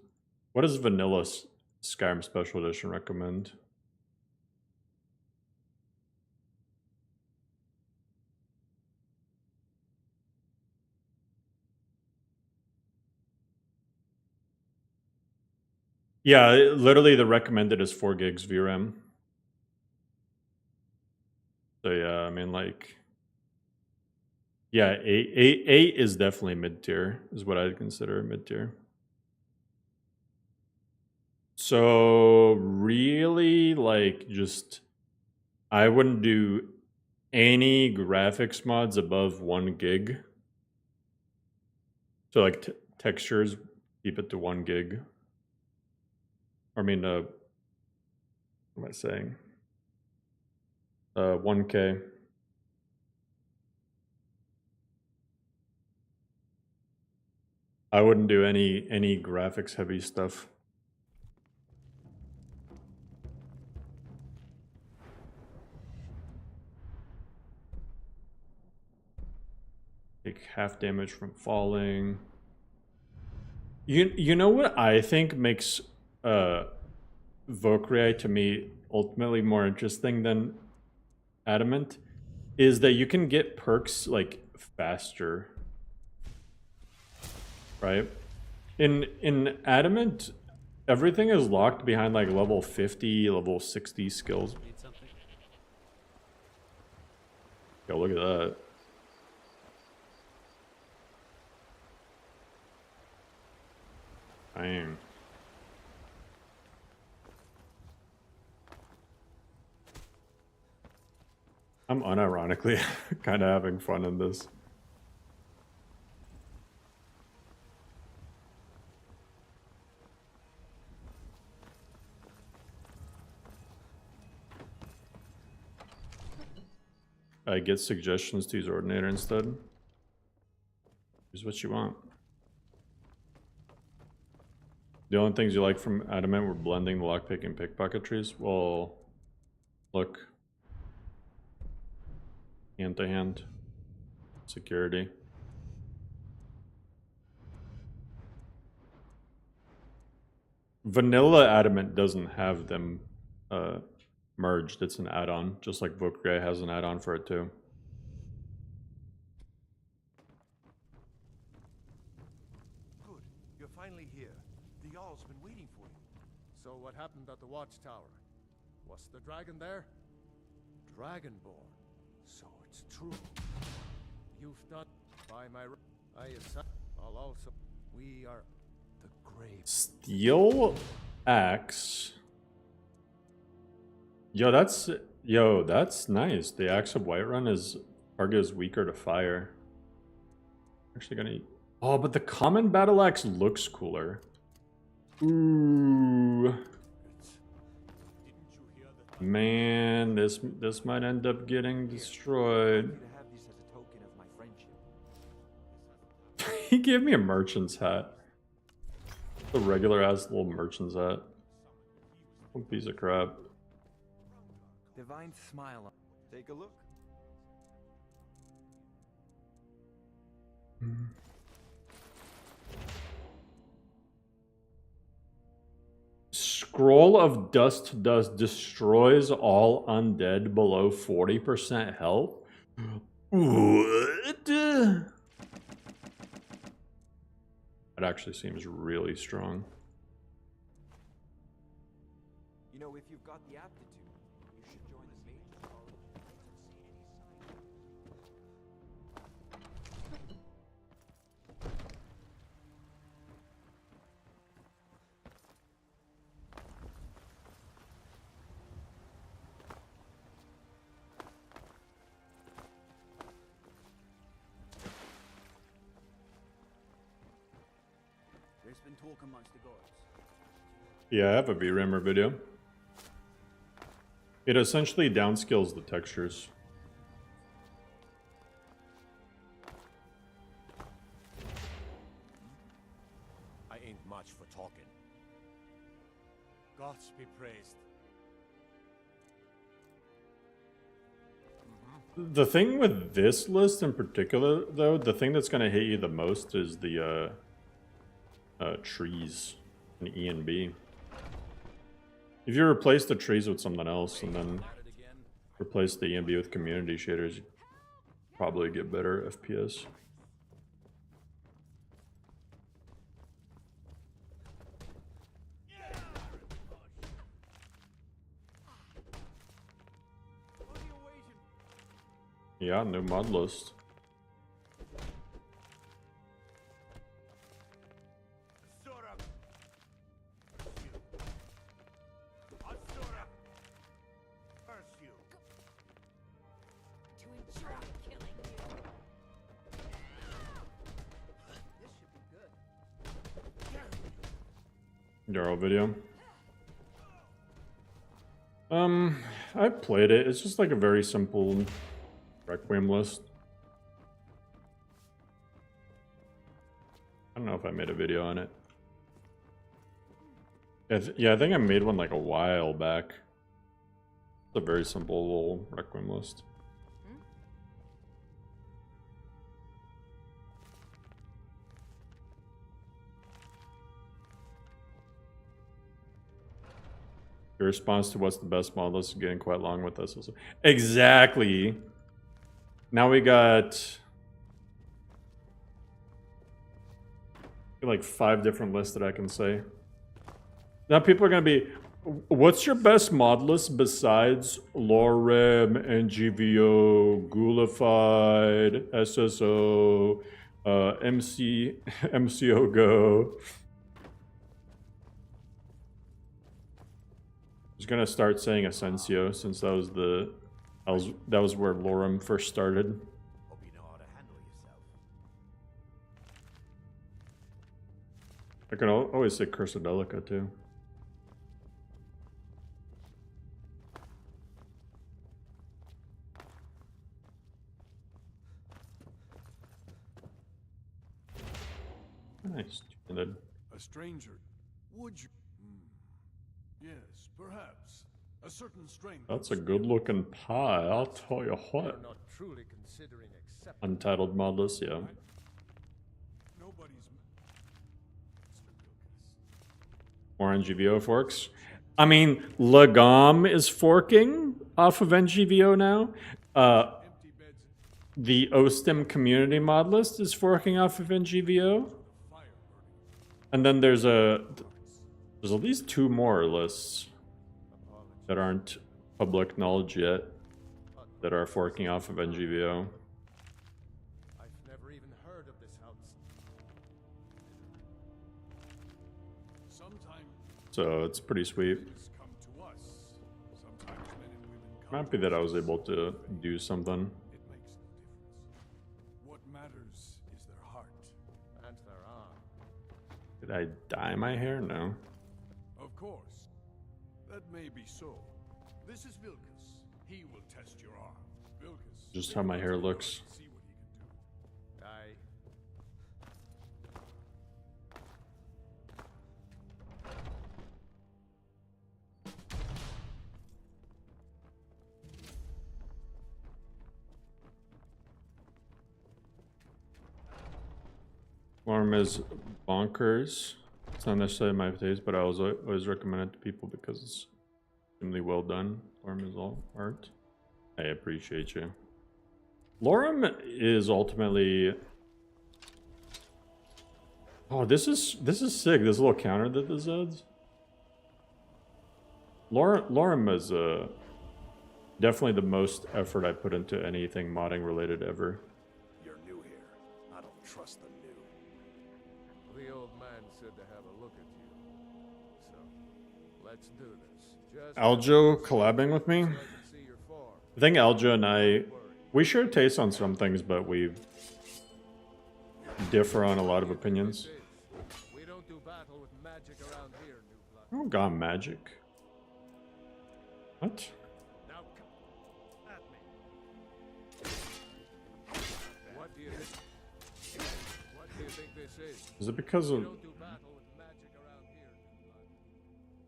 vanilla Skyrim Special Edition recommend? Yeah, literally the recommended is 4 gigs VRAM. So yeah, I mean, like, yeah, 8 is definitely mid tier, is what I'd consider mid tier. So really, like, just I wouldn't do any graphics mods above 1 gig. So like textures, keep it to 1 gig. I mean, what am I saying? 1K. I wouldn't do any graphics heavy stuff. Take half damage from falling. You know what I think makes Valkyrie to me ultimately more interesting than Adamant is that you can get perks like faster, right? In Adamant, everything is locked behind like level 50, level 60 skills. Yo, look at that. Dang. I'm unironically kind of having fun in this. I get suggestions to use Ordinator instead. Use what you want. The only things you like from Adamant were blending, the lockpick, and pickpocketries. Well, look. Hand-to-hand. Security. Vanilla Adamant doesn't have them merged. It's an add-on, just like Valkyrie has an add-on for it too. Good. You're finally here. The Jarl's been waiting for you. So what happened at the watchtower? Was the dragon there? Dragonborn. So it's true. You've done by my... I assign... I'll also... We are the grave. Steel axe. Yo, that's nice. The axe of Whiterun is target is weaker to fire. Actually gonna... Oh, but the common battle axe looks cooler. Ooh. Man, this might end up getting destroyed. He gave me a merchant's hat. The regular ass little merchant's hat. What piece of crap. Divine smile. Take a look. Scroll of Dust to Dust destroys all undead below 40% health. What? That actually seems really strong. You know, if you've got the aptitude, you should join the Mages College. There's been talk amongst the gods. Yeah, I have a VRAMer video. It essentially downskills the textures. I ain't much for talking. Gods be praised. The thing with this list in particular, though, the thing that's going to hit you the most is the trees in E and B. If you replace the trees with something else and then replace the E and B with community shaders, you probably get better FPS. Yeah, new Modlist. Darrow video. I played it. It's just like a very simple Requiem list. I don't know if I made a video on it. Yeah, I think I made one like a while back. It's a very simple little Requiem list. Your response to what's the best mod list is getting quite long with us. Exactly. Now we got like 5 different lists that I can say. Now people are gonna be, what's your best mod list besides Lorem, NGVO, Ghoulified, SSO, MCO Go? I was gonna start saying Asensio since that was where Lorem first started. Hope you know how to handle yourself. I can always say Cursodelica too. Nice. A stranger, would you? Yes, perhaps. A certain strength. That's a good looking pie, I'll tell you what. You're not truly considering accepting. Untitled mod list, yeah. Nobody's. More NGVO forks. I mean, Lagom is forking off of NGVO now. The Ostim community mod list is forking off of NGVO. And then there's at least 2 more lists that aren't public knowledge yet that are forking off of NGVO. I've never even heard of this house. So it's pretty sweet. I'm happy that I was able to do something. What matters is their heart. And their arm. Did I dye my hair? No. Of course. That may be so. This is Vilcus. He will test your arm. Vilcus. Just how my hair looks. See what he can do. Lorem is bonkers. It's not necessarily my taste, but I always recommend it to people because it's extremely well done. Lorem is all art. I appreciate you. Lorem is ultimately... Oh, this is sick. This little counter that this adds. Lorem is definitely the most effort I put into anything modding related ever. You're new here. I don't trust the new. The old man said to have a look at you. So, let's do this. Just Aljo collabing with me? I think Aljo and I, we share tastes on some things, but we differ on a lot of opinions. we don't do battle with magic around here, new blood. I don't got magic. What? Now come at me. What do you think? What do you think this is? Is it because We of... don't do battle with magic around here, new blood.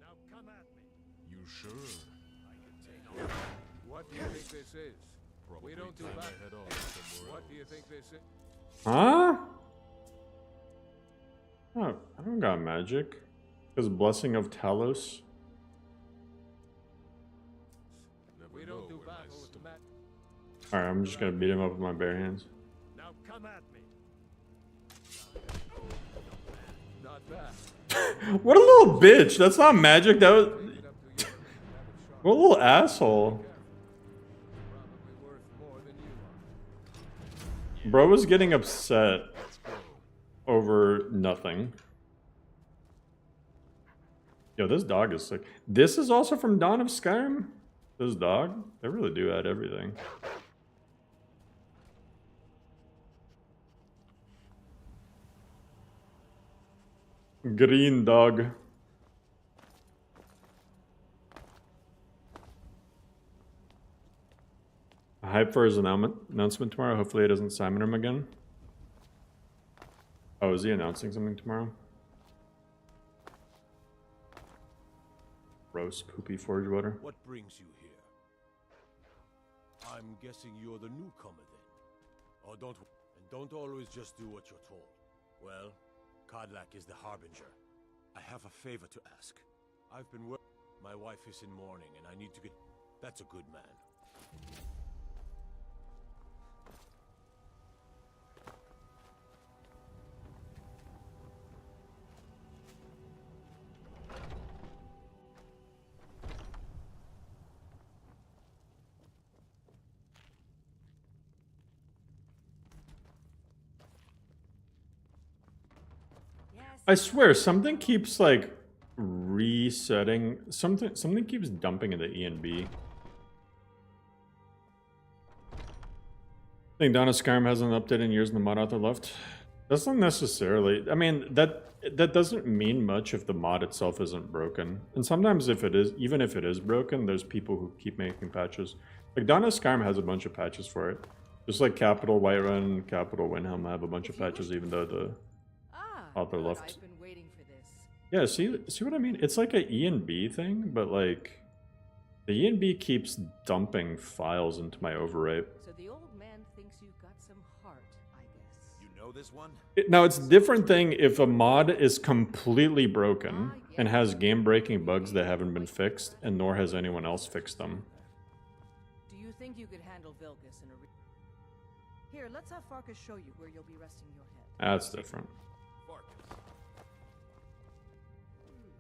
Now come at me. You sure? What do you think this is? Probably we don't do time I battle. head off somewhere What do you else. think this is? Huh? Oh, I don't got magic. Because Blessing of Talos. Never We know don't do where my battle with st- magic. Alright, I'm just gonna beat him up with my bare hands. Now come at me. Not bad. What a little bitch! That's not magic, that was... Take it up to your limit and have it sharp. What a little asshole. Probably worth more than you are. Bro was getting upset over nothing. Yo, this dog is sick. This is also from Dawn of Skyrim? This dog? They really do add everything. Green dog. Hype for his announcement tomorrow. Hopefully it doesn't Simon him again. Oh, is he announcing something tomorrow? Gross, poopy forge water. What brings you here? I'm guessing you're the newcomer then. Oh, don't always just do what you're told. Well, Kodlak is the harbinger. I have a favor to ask. I've been my wife is in mourning and I need to get... That's a good man. I swear, something keeps like resetting. Something keeps dumping into E and B. I think Dawn of Skyrim hasn't updated in years and the mod author left. That's not necessarily. I mean, that doesn't mean much if the mod itself isn't broken. And sometimes if it is, even if it is broken, there's people who keep making patches. Like Dawn of Skyrim has a bunch of patches for it. Just like Capital Whiterun, Capital Windhelm have a bunch of patches, even though the author left. I've been waiting for this. Yeah, see what I mean? It's like a E and B thing, but like the E and B keeps dumping files into my overwrite. So the old man thinks you've got some heart, I guess. You know this one? Now it's a different thing if a mod is completely broken and has game-breaking bugs that haven't been fixed, and nor has anyone else fixed them. Do you think you could handle Vilgus in a Here, let's have Farkas show you where you'll be resting your head. That's different.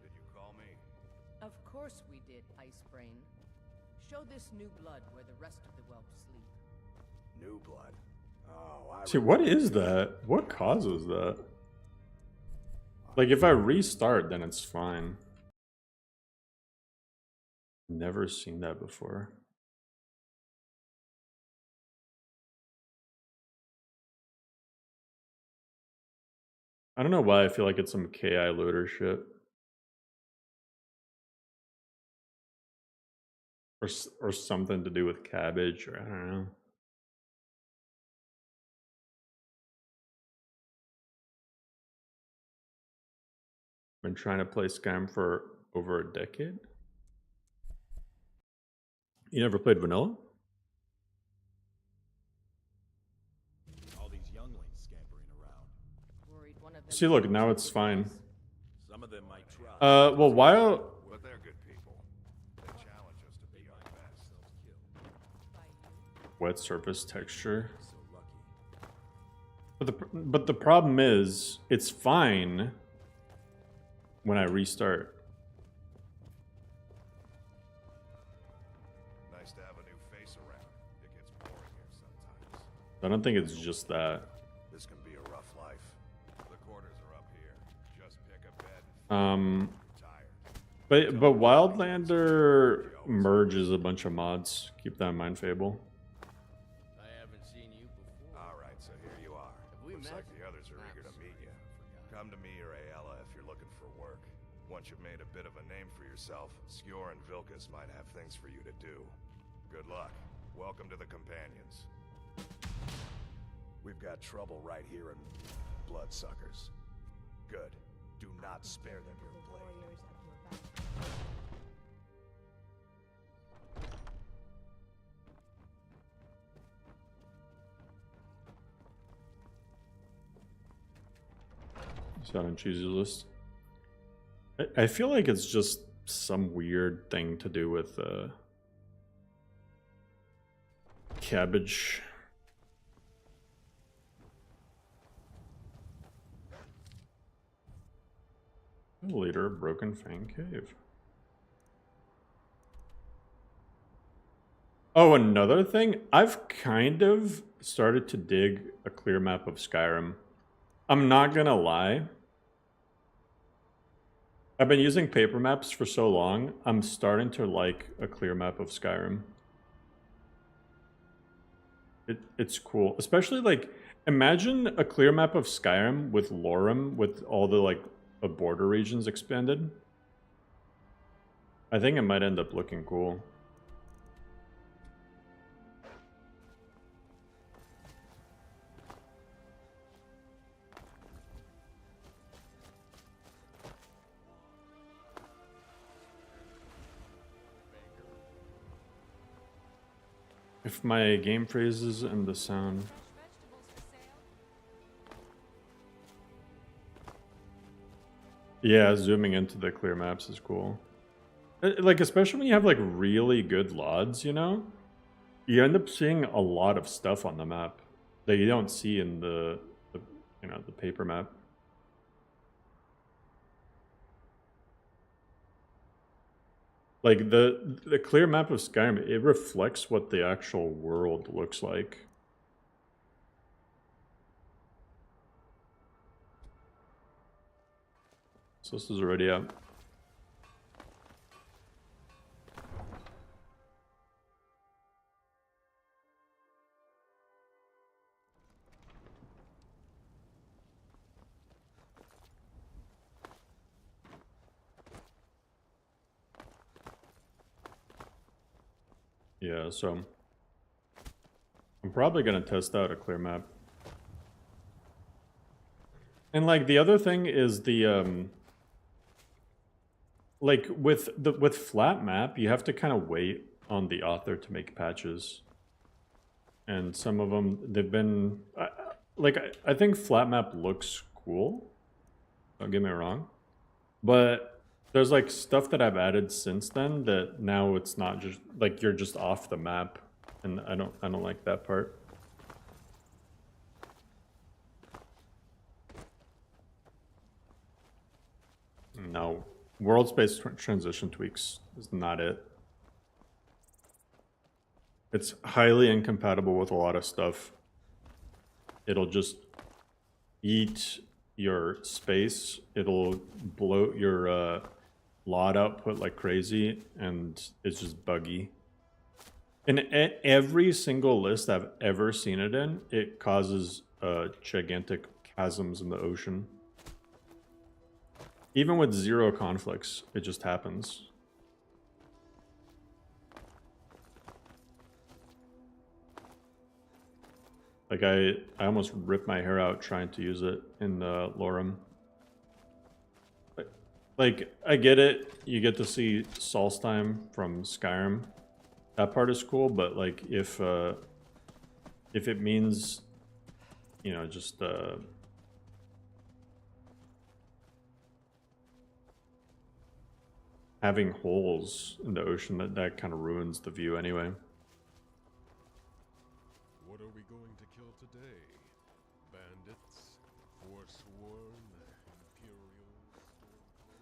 Did you call me? Of course we did, Icebrain. Show this new blood where the rest of the whelps sleep. New blood. Oh, I See, what is that? What causes that? Like, if I restart, then it's fine. Never seen that before. I don't know why I feel like it's some KI looter shit. Or something to do with cabbage, or I don't know. Been trying to play Skyrim for over a decade. You never played vanilla? All these younglings scampering around. Worried One of them See, look, now it's fine. Some of them might try. Well, while But they're good people. They challenge us to be our best. wet surface texture. So lucky. But the problem is, it's fine when I restart. Nice to have a new face around. It gets boring here sometimes. I don't think it's just that. This can be a rough life. The quarters are up here. Just pick a bed and But Wildlander merges a bunch of mods. Keep that in mind, Fable. I haven't seen you before. Alright, so here you are. we Looks met? like the others are eager to meet you. Come to me or Ayala if you're looking for work. Once you've made a bit of a name for yourself, Skjor and Vilkas might have things for you to do. Good luck. Welcome to the Companions. We've got trouble right here in Bloodsuckers. Good. Do not spare them your blade. Is that on Cheesy's list? I feel like it's just some weird thing to do with cabbage. Leader of Broken Fang Cave. Oh, another thing, I've kind of started to dig a clear map of Skyrim. I'm not gonna lie. I've been using paper maps for so long, I'm starting to like a clear map of Skyrim. It's cool. Especially, like, imagine a clear map of Skyrim with Lorem, with all the, like, border regions expanded. I think it might end up looking cool. If my game phrases and the sound. Yeah, zooming into the clear maps is cool. Like, especially when you have, like, really good LODs, you know? You end up seeing a lot of stuff on the map that you don't see in the you know, the paper map. Like, the clear map of Skyrim, it reflects what the actual world looks like. So this is already out. Yeah, so I'm probably gonna test out a clear map. And, like, the other thing is the like, with flat map, you have to kind of wait on the author to make patches. And some of them, they've been like, I think flat map looks cool, don't get me wrong, but there's, like, stuff that I've added since then that now it's not just like you're just off the map, and I don't like that part. No, world space transition tweaks is not it. It's highly incompatible with a lot of stuff. It'll just eat your space. It'll bloat your LOD output like crazy, and it's just buggy. In every single list I've ever seen it in, it causes gigantic chasms in the ocean. Even with zero conflicts, it just happens. Like, I almost ripped my hair out trying to use it in Lorem. Like, I get it. You get to see Solstheim from Skyrim. That part is cool, but, like, if it means, you know, just having holes in the ocean, that kind of ruins the view anyway. What are we going to kill today? Bandits? Forsworn? Imperial stormcloaks?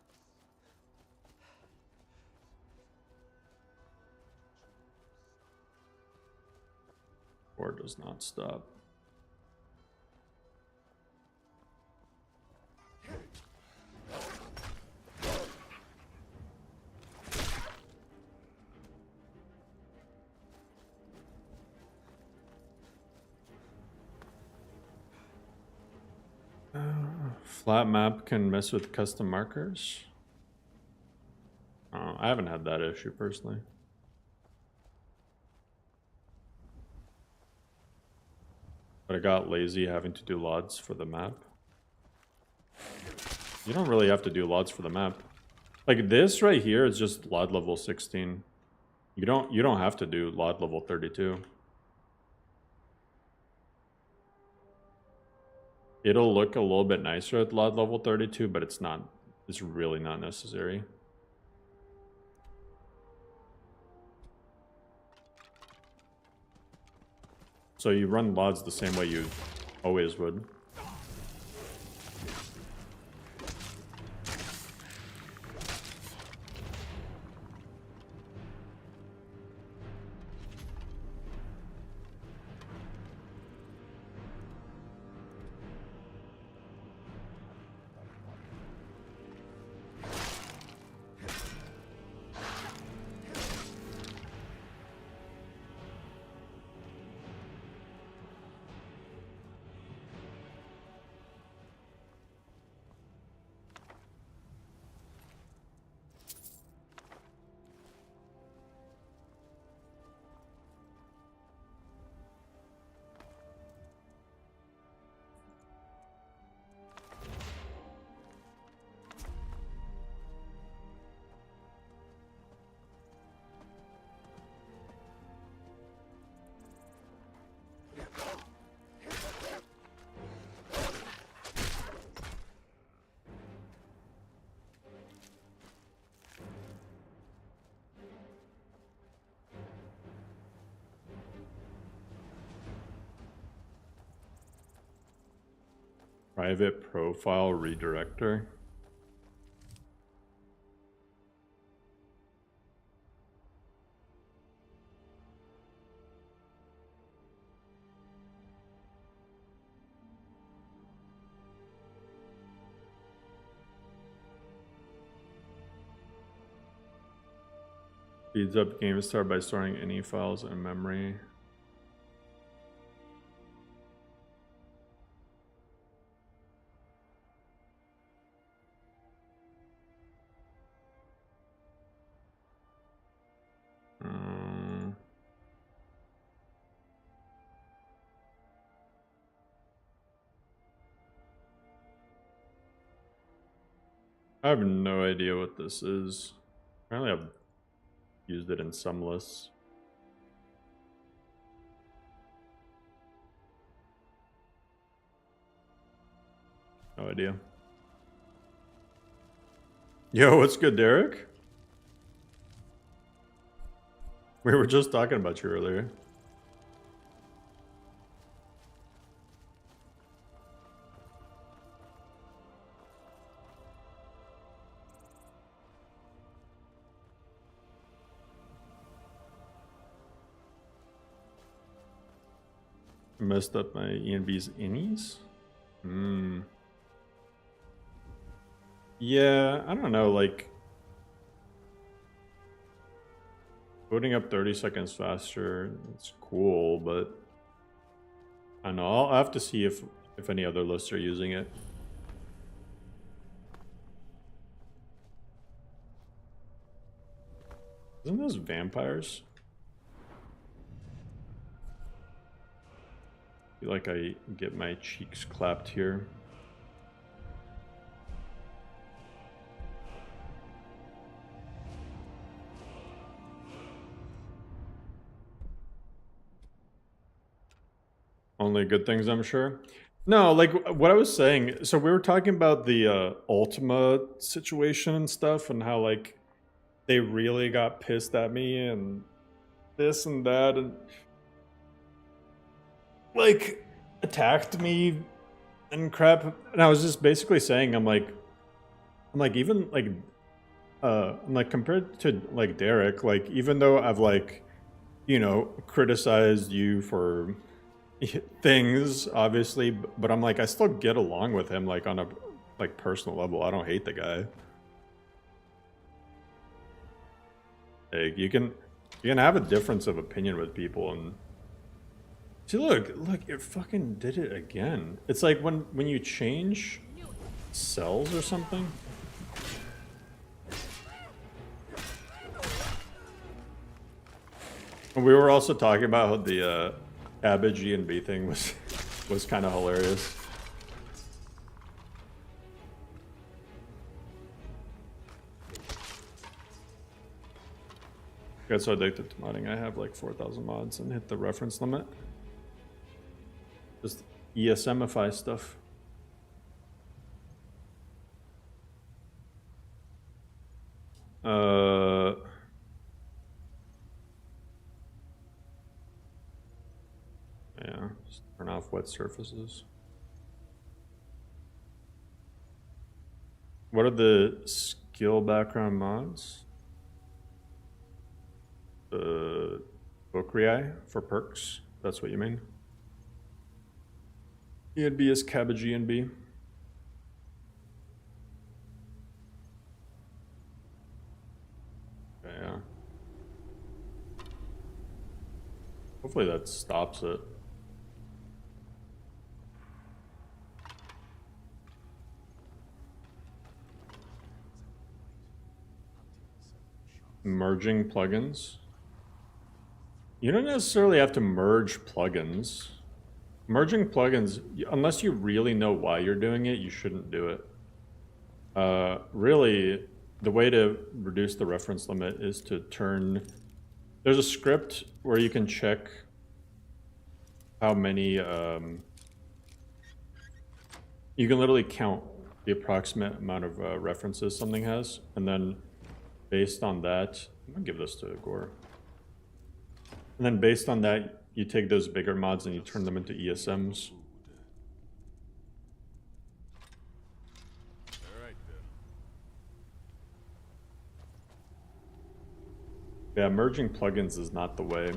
War does not stop. Flat map can mess with custom markers. Oh, I haven't had that issue personally. But I got lazy having to do LODs for the map. You don't really have to do LODs for the map. Like this right here is just LOD level 16. You don't have to do LOD level 32. It'll look a little bit nicer at LOD level 32, but it's really not necessary. So you run LODs the same way you always would. Private profile redirector. Speeds up game start by storing any files in memory. I have no idea what this is. Apparently I've used it in some lists. No idea. Yo, what's good, Derek? We were just talking about you earlier. Messed up my ENB's innies? Yeah, I don't know, like booting up 30 seconds faster, it's cool, but I don't know, I'll have to see if any other lists are using it. Isn't those vampires? I feel like I get my cheeks clapped here. Only good things, I'm sure. No, like what I was saying, so we were talking about the Ultima situation and stuff, and how like they really got pissed at me and this and that and like attacked me and crap. And I was just basically saying, I'm like even like I'm like compared to like Derek, like even though I've like, you know, criticized you for things obviously, but I'm like I still get along with him like on a like personal level. I don't hate the guy. Like you can have a difference of opinion with people. And see, look, it fucking did it again. It's like when you change cells or something. And we were also talking about how the cabbage G&B thing was kind of hilarious. I got so addicted to modding, I have like 4,000 mods and hit the reference limit. Just ESMify stuff. Yeah, just turn off wet surfaces. What are the skill background mods? Bokriai for perks. That's what you mean. E&B is cabbage E&B. Okay, yeah. Hopefully that stops it. Merging plugins. You don't necessarily have to merge plugins. Merging plugins, unless you really know why you're doing it, you shouldn't do it. Really, the way to reduce the reference limit is to turn... There's a script where you can check how many... you can literally count the approximate amount of references something has, and then based on that... I'm gonna give this to Gore. And then based on that, you take those bigger mods and you turn them into ESMs. Yeah, merging plugins is not the way.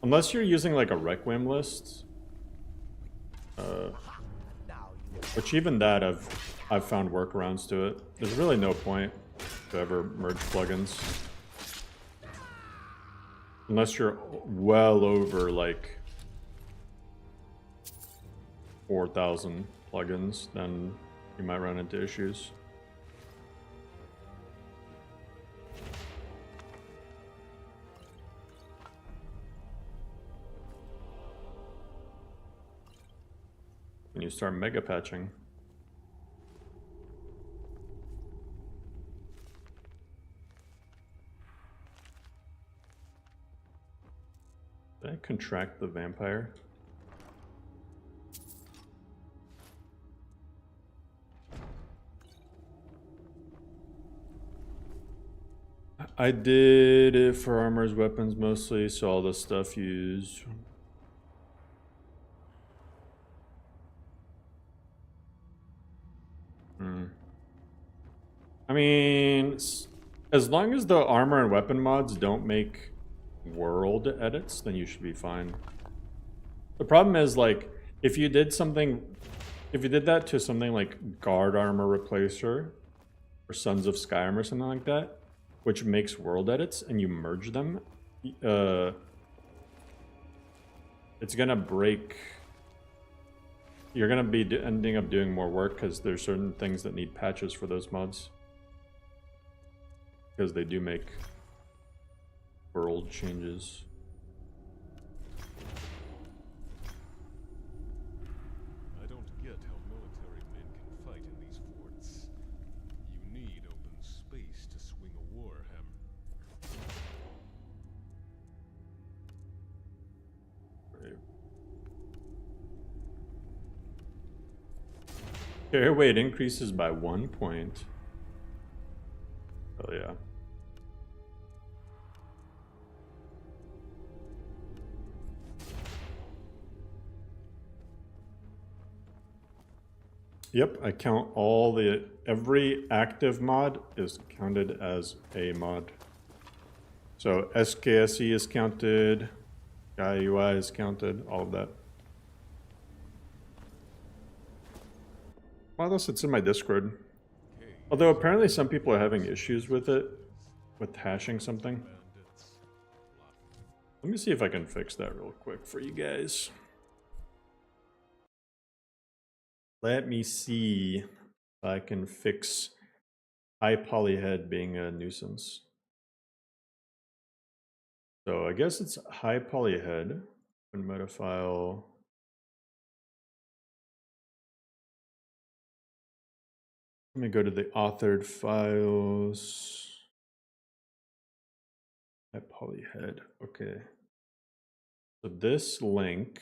Unless you're using like a Requiem list. Which even that I've found workarounds to it. There's really no point to ever merge plugins. Unless you're well over like 4,000 plugins, then you might run into issues. When you start mega patching. Did I contract the vampire? I did it for armors, weapons mostly, so all the stuff used. I mean, as long as the armor and weapon mods don't make world edits, then you should be fine. The problem is, like, if you did that to something like Guard Armor Replacer or Sons of Skyrim or something like that, which makes world edits, and you merge them, it's gonna break. You're gonna be ending up doing more work because there's certain things that need patches for those mods. Because they do make world changes. I don't get how military men can fight in these forts. You need open space to swing a warhammer. Right. Carry weight increases by 1 point. Oh yeah. Yep, I count every active mod is counted as a mod. So SKSE is counted, GUI is counted, all of that. Modlist, it's in my Discord. Although apparently some people are having issues with it, with hashing something. Let me see if I can fix that real quick for you guys. Let me see if I can fix high polyhead being a nuisance. So I guess it's high polyhead. Open meta file. Let me go to the authored files. High polyhead. Okay. So this link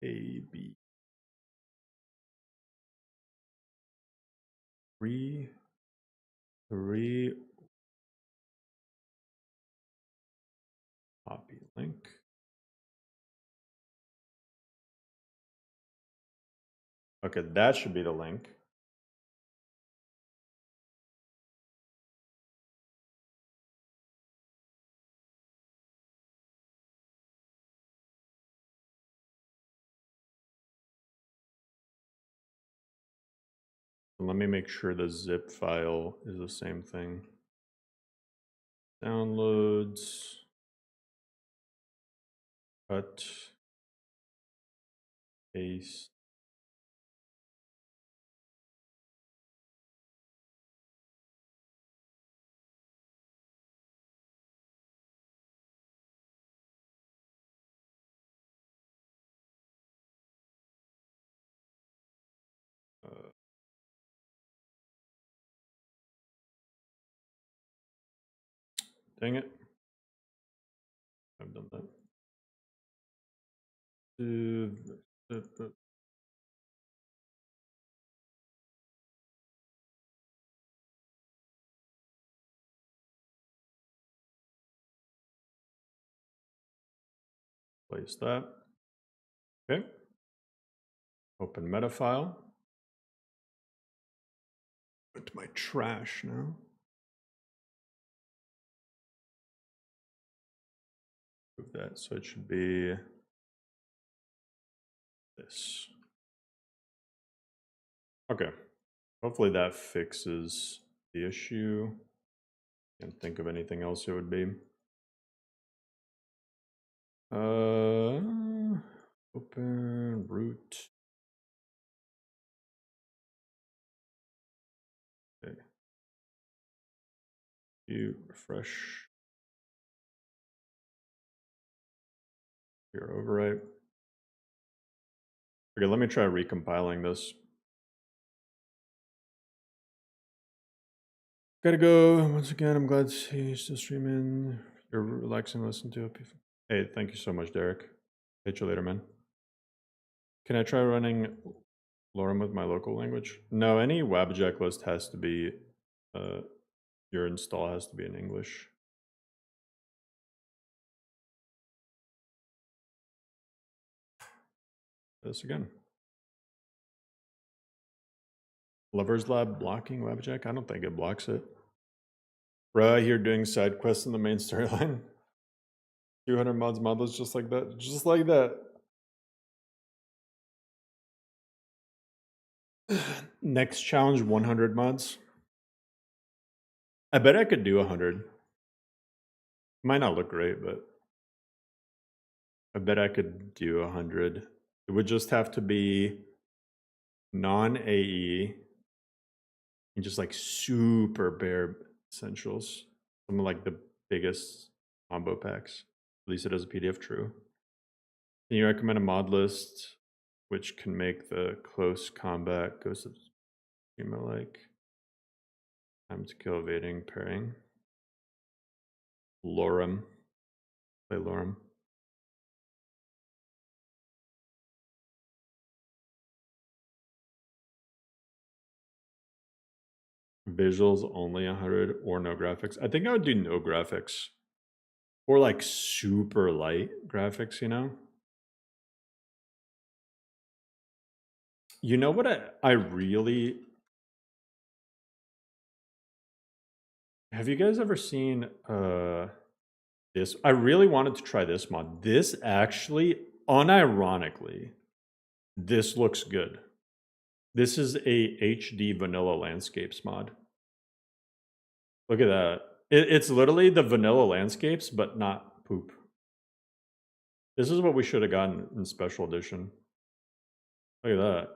AB 3 copy link. Okay, that should be the link. Let me make sure the zip file is the same thing. Downloads. Cut. Paste. Dang it. I've done that. Place that. Okay. Open meta file. Go to my trash now. Move that so it should be this. Okay. Hopefully that fixes the issue. Can't think of anything else it would be. Open root. Okay. You refresh your overwrite. Okay, let me try recompiling this. Gotta go. Once again, I'm glad to see you still streaming. You're relaxing, listen to it. Hey, thank you so much, Derek. Catch you later, man. Can I try running Lorem with my local language? No, any WABJAC list has to be, your install has to be in English. This again. Lover's Lab blocking WABJAC? I don't think it blocks it. Bruh, I hear doing side quests in the main storyline. 200 mods models just like that. Just like that. Next challenge, 100 mods. I bet I could do 100. Might not look great, but I bet I could do 100. It would just have to be non-AE and just like super bare essentials. Some of like the biggest combo packs. At least it has a PDF true. Can you recommend a mod list which can make the close combat Ghost of Tsushima like? Time to kill, evading, pairing. Lorem. Play Lorem. Visuals only 100 or no graphics. I think I would do no graphics. Or like super light graphics, you know? You know what I really... Have you guys ever seen this? I really wanted to try this mod. This actually, unironically, this looks good. This is a HD vanilla landscapes mod. Look at that. It's literally the vanilla landscapes, but not poop. This is what we should have gotten in special edition. Look at that.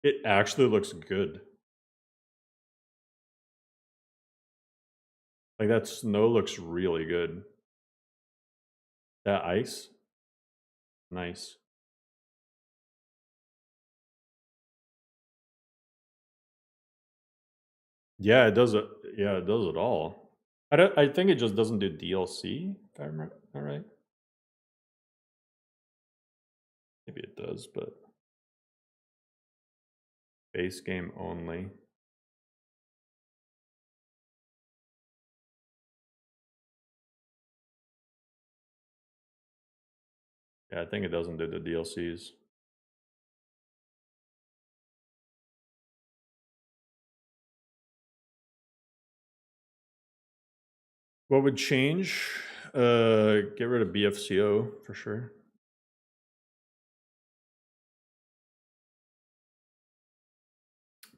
It actually looks good. Like, that snow looks really good. That ice, nice. Yeah, it does it. Yeah, it does it all. I think it just doesn't do DLC, if I remember that right. Maybe it does, but base game only. Yeah, I think it doesn't do the DLCs. What would change? Get rid of BFCO for sure.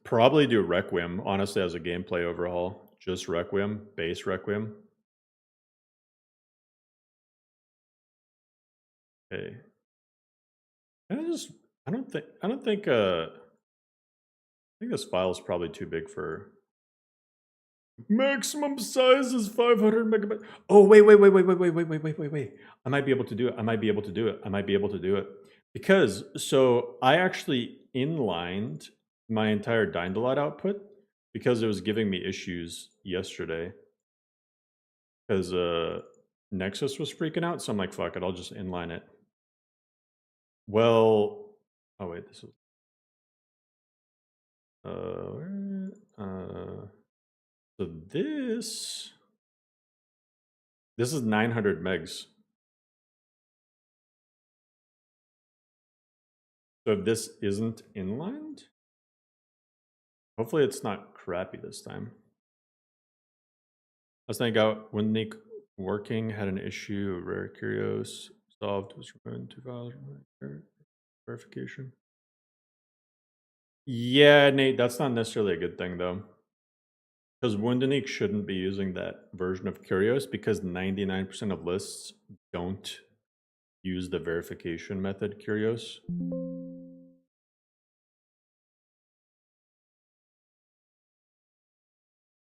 Probably do Requiem, honestly, as a gameplay overhaul. Just Requiem, base Requiem. Okay. I don't think I think this file is probably too big for... Maximum size is 500 megabytes. Oh, wait. I might be able to do it. Because, so I actually inlined my entire Dyndelot output because it was giving me issues yesterday. Because Nexus was freaking out, so I'm like, fuck it, I'll just inline it. Well, oh wait, this is... so this is 900 megs. So if this isn't inlined, hopefully it's not crappy this time. Last night I got Windnik working, had an issue, rare curios, solved, was removed 2000 verification. Yeah, Nate, that's not necessarily a good thing though. Because Wundenik shouldn't be using that version of Curios because 99% of lists don't use the verification method Curios.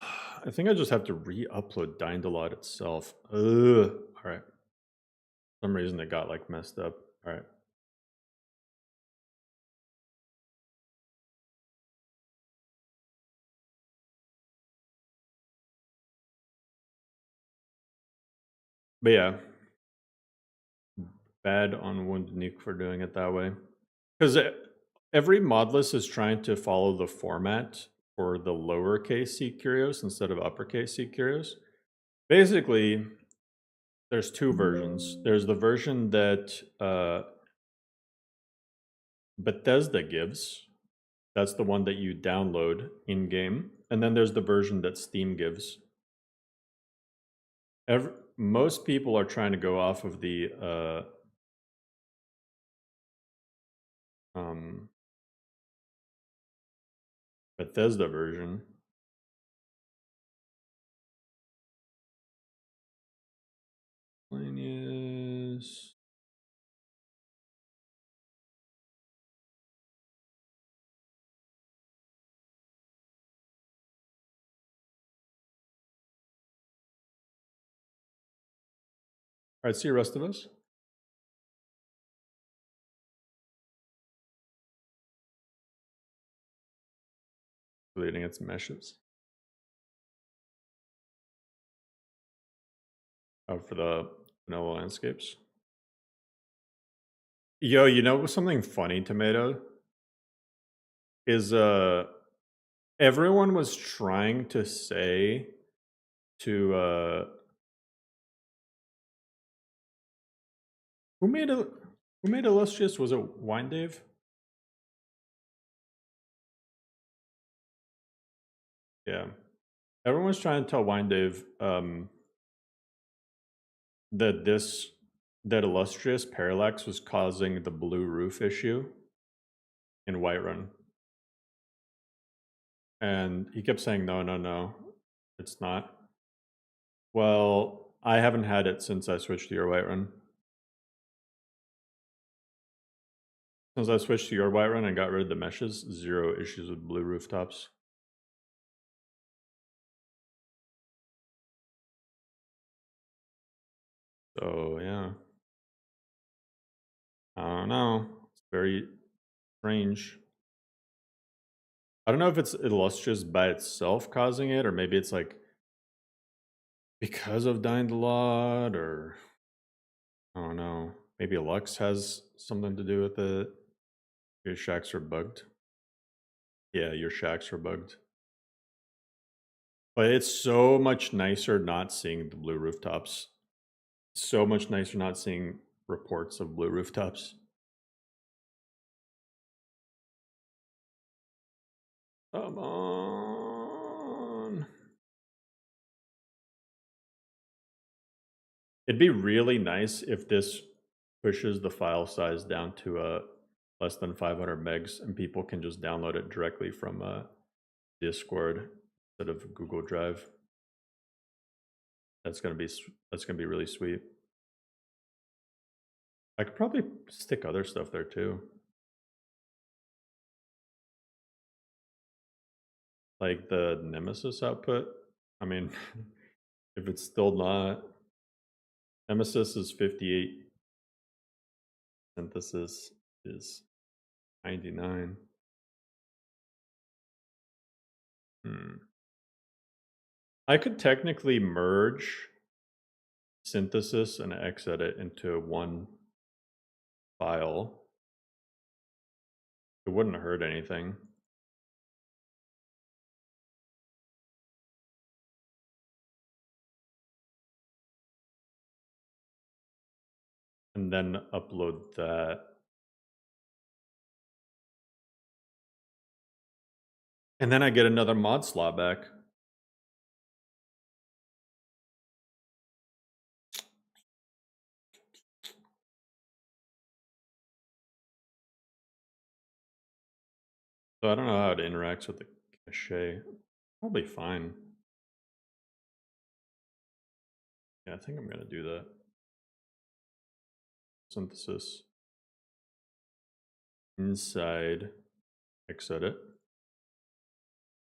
I think I just have to re-upload Dyndelot itself. Ugh. All right. For some reason it got like messed up. All right. But yeah, bad on Wundenik for doing it that way. Because every Modlist is trying to follow the format for the lowercase c Curios instead of uppercase c Curios. Basically, there's two versions. There's the version that Bethesda gives. That's the one that you download in-game. And then there's the version that Steam gives. Most people are trying to go off of the Bethesda version. Miscellaneous. All right, see the rest of us. Deleting its meshes. Oh, for the vanilla landscapes. Yo, you know something funny, Tomato? Is everyone was trying to say to who made Illustrious? Was it Wine Dave? Yeah. Everyone's trying to tell Wine Dave that illustrious parallax was causing the blue roof issue in Whiterun. And he kept saying, no, it's not. Well, I haven't had it since I switched to your Whiterun. Since I switched to your Whiterun and got rid of the meshes, 0 issues with blue rooftops. So, yeah. I don't know. It's very strange. I don't know if it's illustrious by itself causing it, or maybe it's like because of Dying the Lot, or I don't know. Maybe Lux has something to do with it. Your shacks are bugged. Yeah, your shacks are bugged. But it's so much nicer not seeing the blue rooftops. So much nicer not seeing reports of blue rooftops. Come on. It'd be really nice if this pushes the file size down to less than 500 megs and people can just download it directly from Discord instead of Google Drive. That's gonna be really sweet. I could probably stick other stuff there too. Like the Nemesis output. I mean, if it's still not, Nemesis is 58. Synthesis is 99. I could technically merge Synthesis and Xedit into one file. It wouldn't hurt anything. And then upload that. And then I get another mod slot back. So I don't know how it interacts with the cache. Probably fine. Yeah, I think I'm gonna do that. Synthesis. Inside Xedit.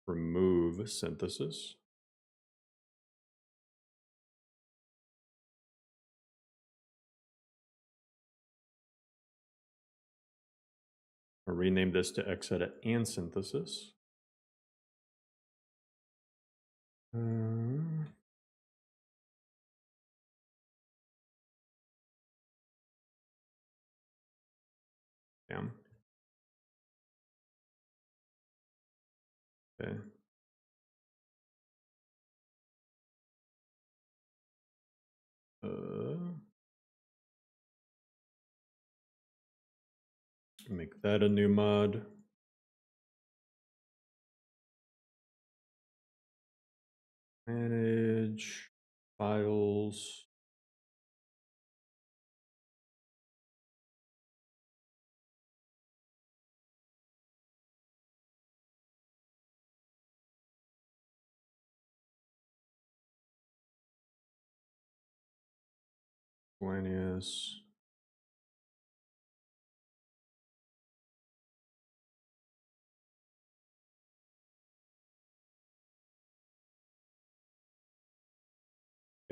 Remove synthesis. I'll rename this to Xedit and synthesis. Damn. Okay. Make that a new mod. Manage files. Miscellaneous.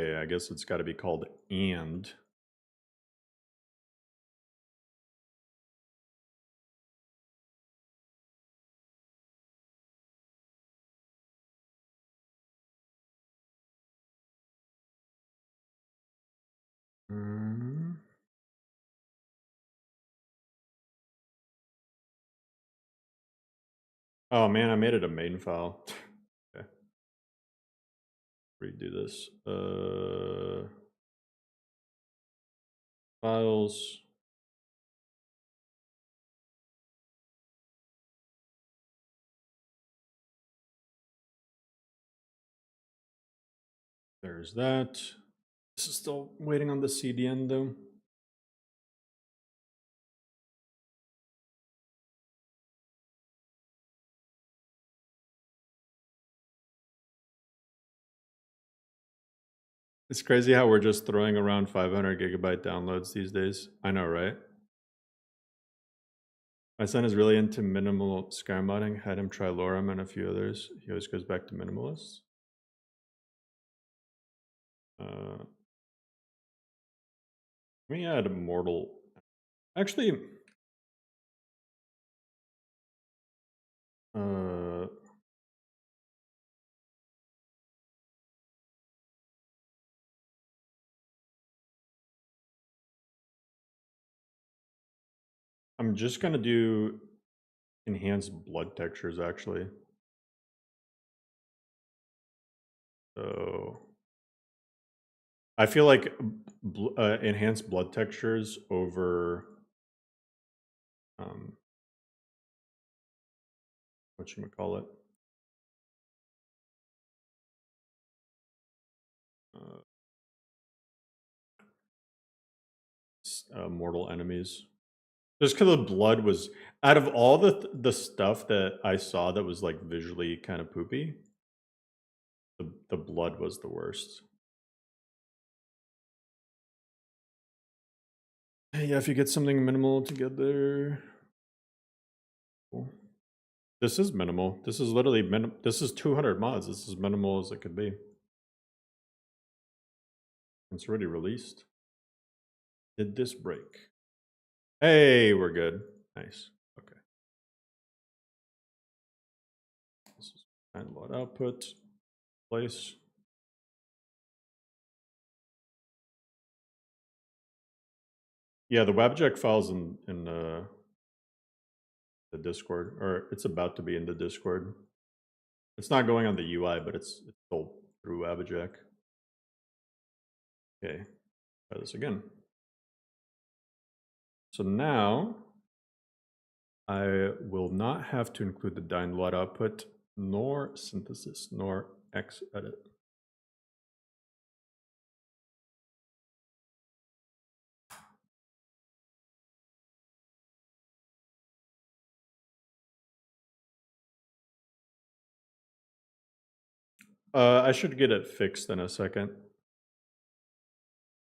Okay, I guess it's got to be called and. Oh man, I made it a main file. Okay. Redo this. Files. There's that. This is still waiting on the CDN though. It's crazy how we're just throwing around 500 gigabyte downloads these days. I know, right? My son is really into minimal Skyrim modding. Had him try Lorem and a few others. He always goes back to minimalists. Let me add Immortal. Actually, I'm just gonna do enhanced blood textures actually. So I feel like enhanced blood textures over whatchamacallit? Mortal enemies. Just because the blood was out of all the stuff that I saw that was like visually kind of poopy, the blood was the worst. Yeah, if you get something minimal together. Cool. This is minimal. This is literally this is 200 mods. This is minimal as it could be. It's already released. Did this break? Hey, we're good. Nice. Okay. This is kind load output. Place. Yeah, the WebJect file's in the Discord, or it's about to be in the Discord. It's not going on the UI, but it's still through WebJect. Okay, try this again. So now I will not have to include the download output, nor synthesis, nor Xedit. I should get it fixed in a second. That's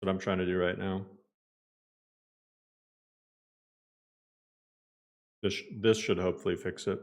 what I'm trying to do right now. This should hopefully fix it.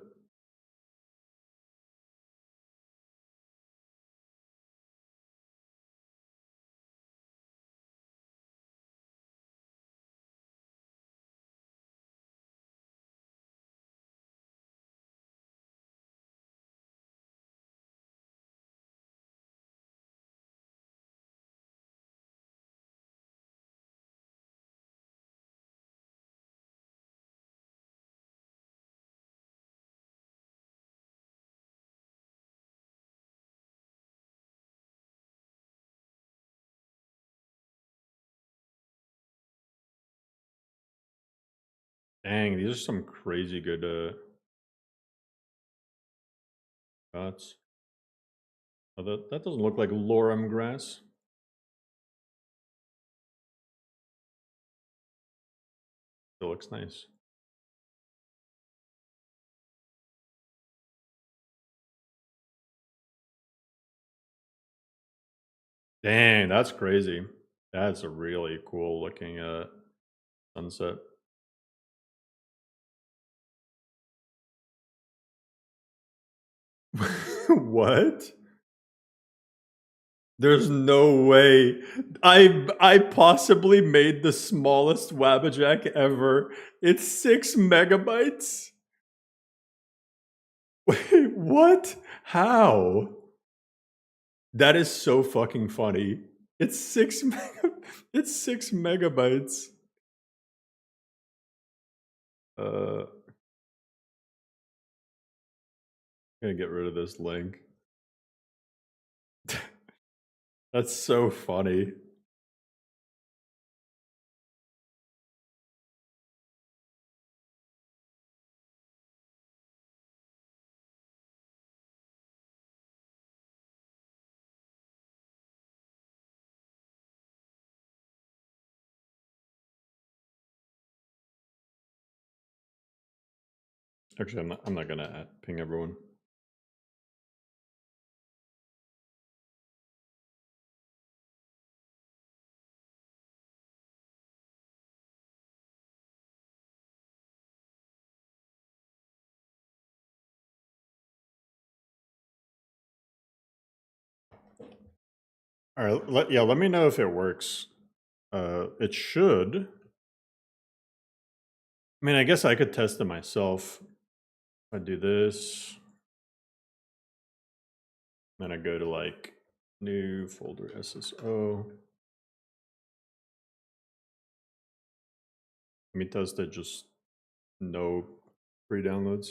Dang, these are some crazy good shots. Oh, that doesn't look like lorem grass. It looks nice. Dang, that's crazy. That's a really cool looking sunset. What? There's no way. I possibly made the smallest Wabbajack ever. It's 6 megabytes. Wait, what? How? That is so fucking funny. It's 6 megabytes. I'm gonna get rid of this link. That's so funny. Actually, I'm not gonna ping everyone. All right, let me know if it works. It should. I mean, I guess I could test it myself. I do this, then I go to like new folder SSO. Let me test it, just no pre-downloads.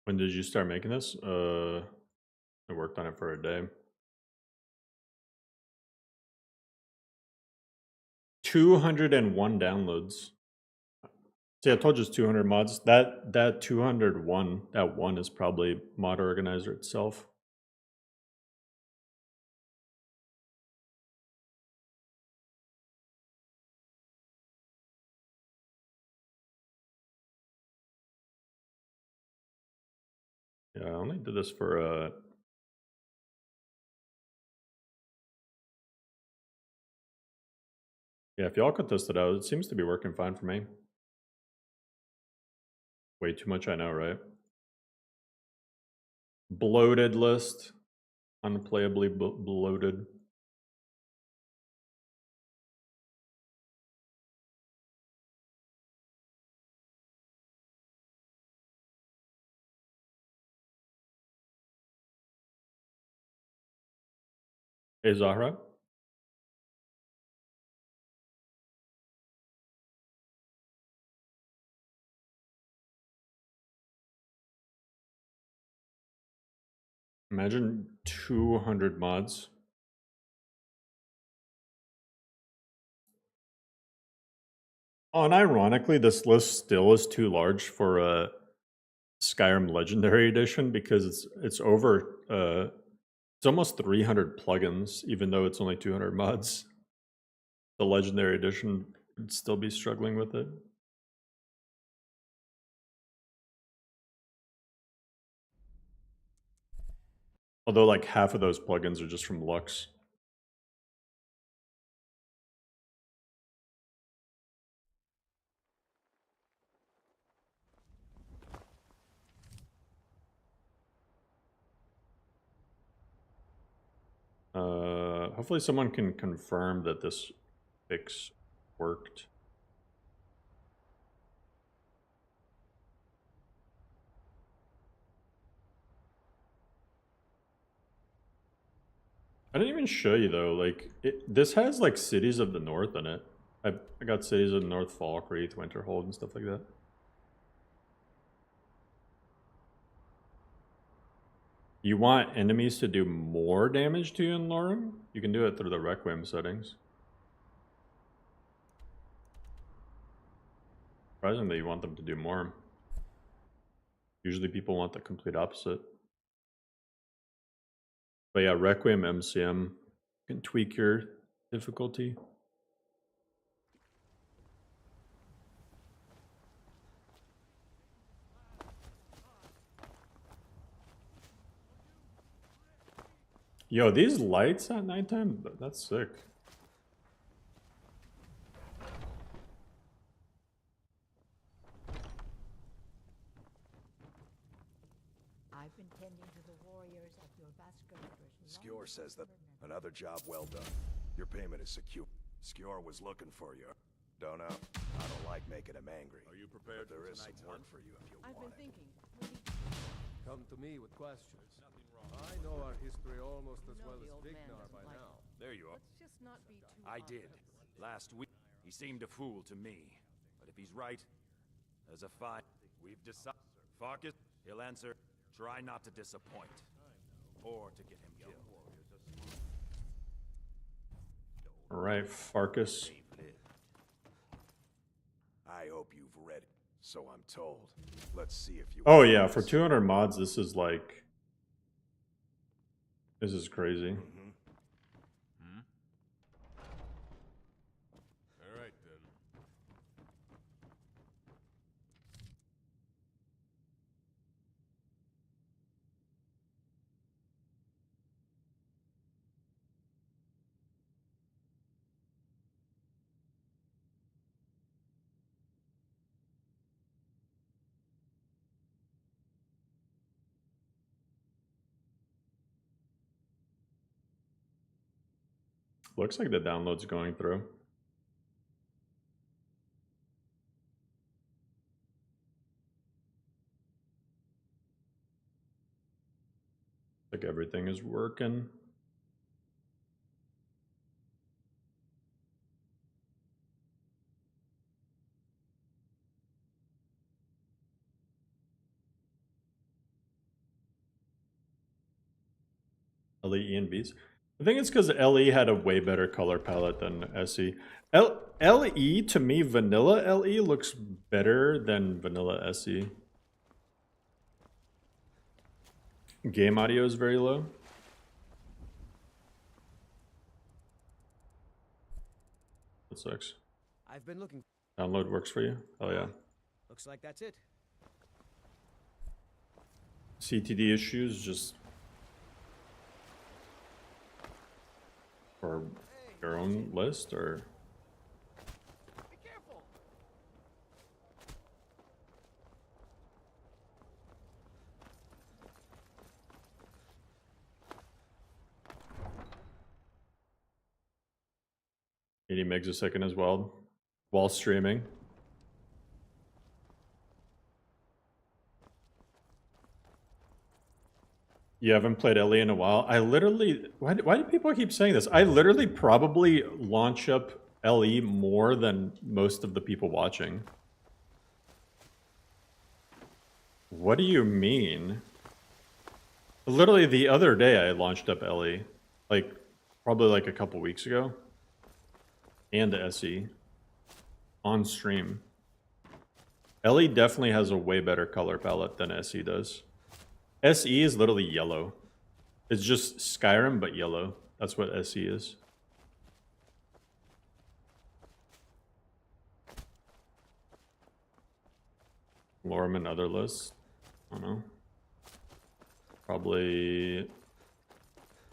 When did you start making this? I worked on it for a day. 201 downloads. See, I told you it's 200 mods. That 201, that one is probably mod organizer itself. Yeah, I only did this for yeah, if y'all could test it out, it seems to be working fine for me. Way too much, I know, right? Bloated list. Unplayably bloated. Hey, Zahra. Imagine 200 mods. Oh, and ironically, this list still is too large for a Skyrim Legendary Edition because it's over. It's almost 300 plugins, even though it's only 200 mods. The Legendary Edition would still be struggling with it. Although, like, half of those plugins are just from Lux. Hopefully someone can confirm that this fix worked. I didn't even show you though, like, this has like Cities of the North in it. I got Cities of the North, Falkreath, Winterhold, and stuff like that. You want enemies to do more damage to you in Lorem? You can do it through the Requiem settings. Surprisingly, you want them to do more. Usually people want the complete opposite. But yeah, Requiem MCM, you can tweak your difficulty. Yo, these lights at nighttime, that's sick. I've been tending to the warriors of your Skjor says that another job well done. Your payment is secure. Skjor was looking for you. Don't know. I don't like making him angry. Are you prepared There is some work for you if you I've want been it. thinking. Come to me with questions. Nothing wrong. I know our history almost as No, well the as old man Vignar doesn't by like now. There you are. Let's just not be too I did. obvious. Last week. He seemed a fool to me. But if he's right, there's a fight. We've decided. Farkas, he'll answer. Try not to disappoint. Or to get him killed. All right, Farkas. I hope you've read it. So I'm told. Let's see if you. Oh yeah, for 200 mods, this is like, this is crazy. All right then. Looks like the download's going through. Like everything is working. LE and Bs. I think it's because LE had a way better color palette than SE. LE, to me, vanilla LE looks better than vanilla SE. Game audio is very low. That sucks. I've been looking. Download works for you? Oh yeah. Looks like that's it. CTD issues just for your own list, or? Be careful. Eighty megs a second as well, while streaming. You haven't played LE in a while. I literally, why do people keep saying this? I literally probably launch up LE more than most of the people watching. What do you mean? Literally the other day I launched up LE, like probably like a couple weeks ago, and SE on stream. LE definitely has a way better color palette than SE does. SE is literally yellow. It's just Skyrim, but yellow. That's what SE is. Lorem and other lists. I don't know. Probably.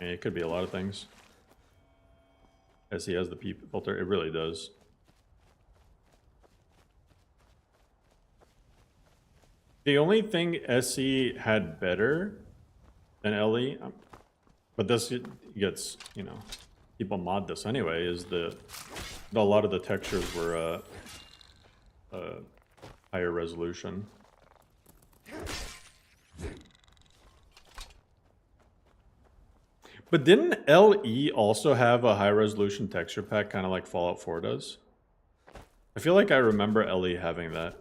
It could be a lot of things. SE has the P filter. It really does. The only thing SE had better than LE, but this gets, you know, people mod this anyway, is a lot of the textures were higher resolution. But didn't LE also have a high resolution texture pack, kind of like Fallout 4 does? I feel like I remember LE having that.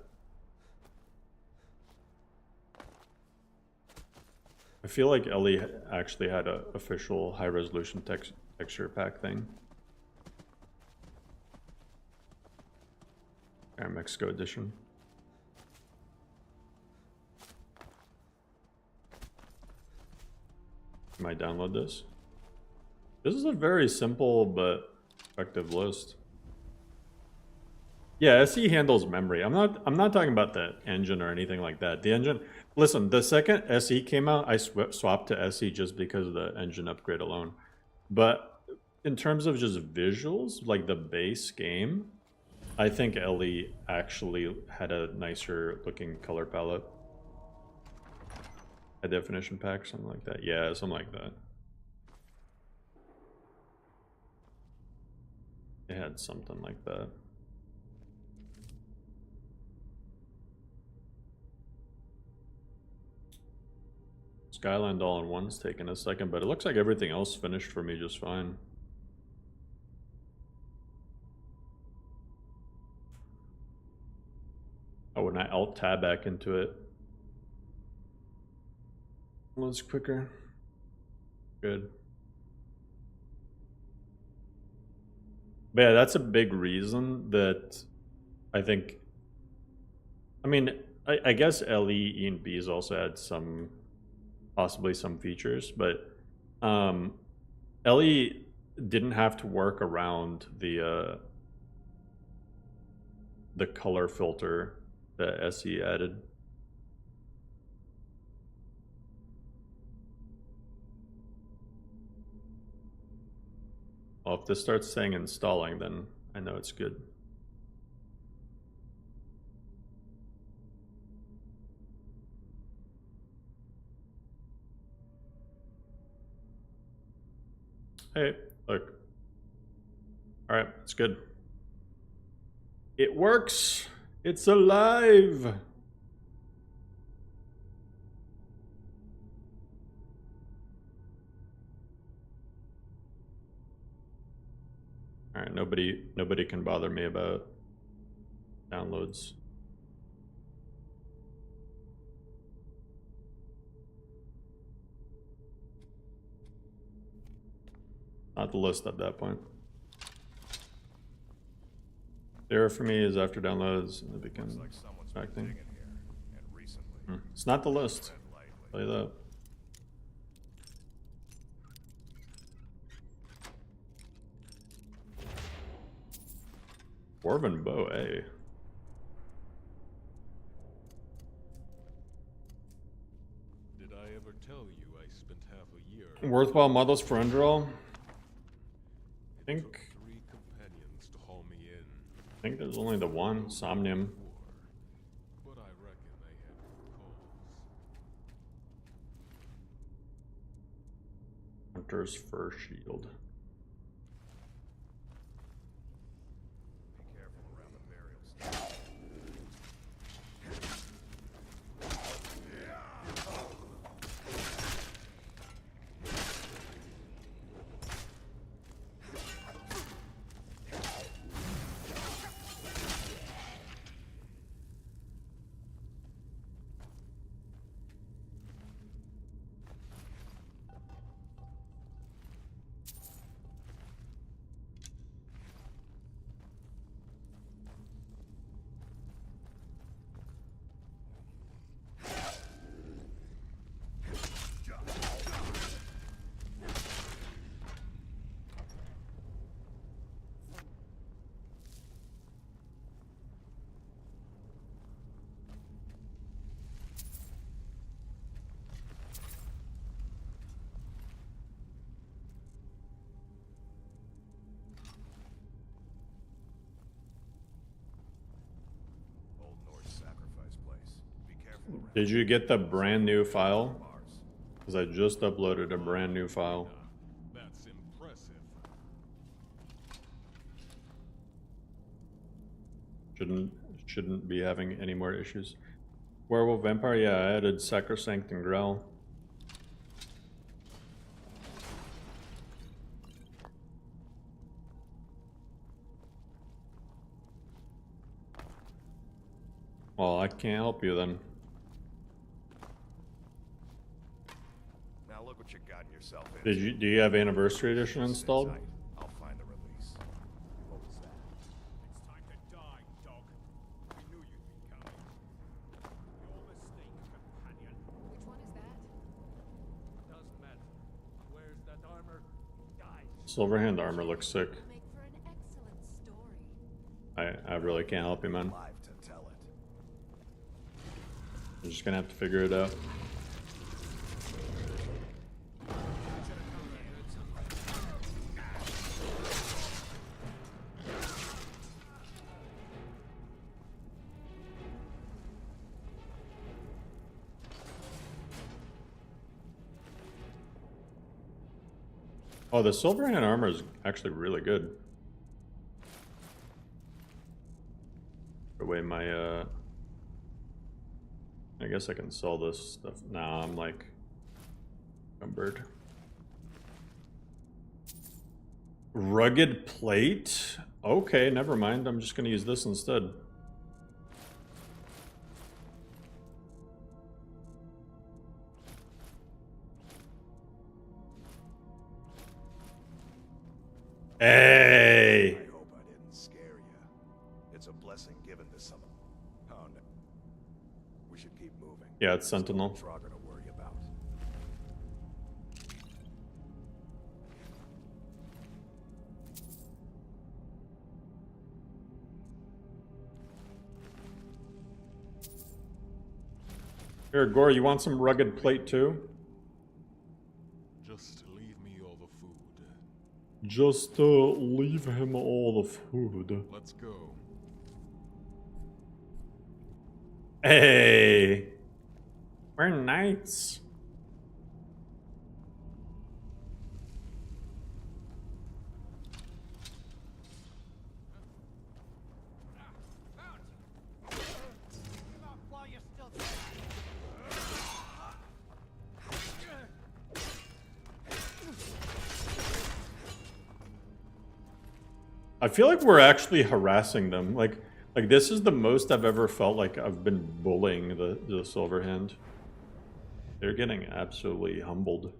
I feel like LE actually had an official high-resolution texture pack thing. Mexico edition. Might download this. This is a very simple but effective list. Yeah, SE handles memory. I'm not talking about the engine or anything like that. The engine. Listen, the second SE came out, I swapped to SE just because of the engine upgrade alone. But in terms of just visuals, like the base game, I think LE actually had a nicer looking color palette. A definition pack, something like that. Yeah, something like that. It had something like that. Skyland all-in-one's taking a second, but it looks like everything else finished for me just fine. Oh, when I alt-tab back into it, it was quicker. Good. But yeah, that's a big reason that I think I mean, I guess LE, E, and B's also had possibly some features, but LE didn't have to work around the color filter that SE added. Well, if this starts saying installing, then I know it's good. Hey, look. All right, it's good. It works. It's alive. All right, nobody can bother me about downloads. Not the list at that point. Error for me is after downloads and it becomes acting. It's not the list. I'll tell you that. Dwarven bow, eh? Did I ever tell you I spent half a year? Worthwhile models for Underall? I think 3 companions to haul me in. I think there's only the one, Somnium. But I reckon they had cause. Hunter's Fur Shield. Be careful around the burial site. Did you get the brand new file? Because I just uploaded a brand new file. That's impressive. Shouldn't be having any more issues. Werewolf Vampire, yeah, I added Sacrosanct and Growl. Well, I can't help you then. Now look what you've gotten yourself into. Do you have Anniversary Edition installed? I'll find the release. What was that? It's time to die, dog. We knew you'd be coming. Your mistake, companion. Which one is that? Doesn't matter. Where's that armor? Guys. Silverhand armor looks sick. Make for an excellent story. I really can't help you, man. Live to tell it. You're just gonna have to figure it out. Oh, the Silverhand armor is actually really good. Put away my, I guess I can sell this stuff. Nah, I'm like encumbered. Rugged plate? Okay, never mind. I'm just gonna use this instead. Hey! I hope I didn't scare you. It's a blessing given to someone. Oh no. Yeah, it's Sentinel. Draugr to worry about. Here, Gore, you want some rugged plate too? Just leave me all the food. Just leave him all the food. Let's go. Hey! We're knights. I feel like we're actually harassing them. Like this is the most I've ever felt like I've been bullying the Silverhand. They're getting absolutely humbled.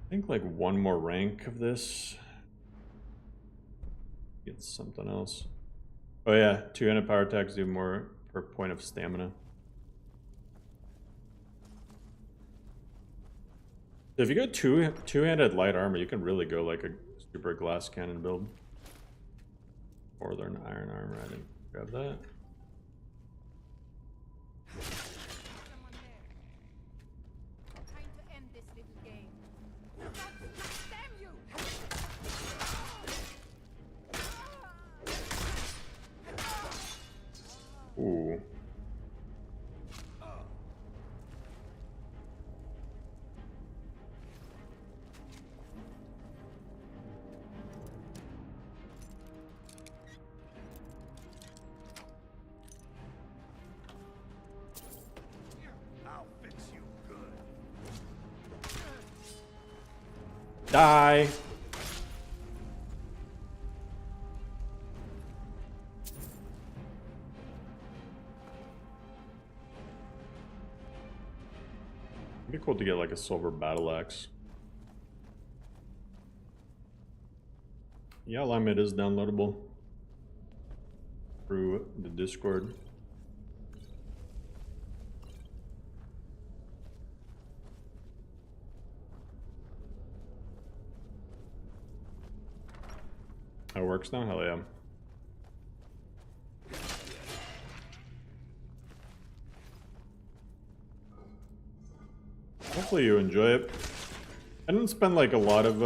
I think like one more rank of this. Get something else. Oh yeah, 200 power attacks do more per point of stamina. If you go two-handed light armor, you can really go like a super glass cannon build. Northern iron armor, I didn't grab that. Ooh. Die. It'd be cool to get like a silver battle axe. Yeah, Limit is downloadable through the Discord. How it works now? Hell yeah. Hopefully you enjoy it. I didn't spend like a lot of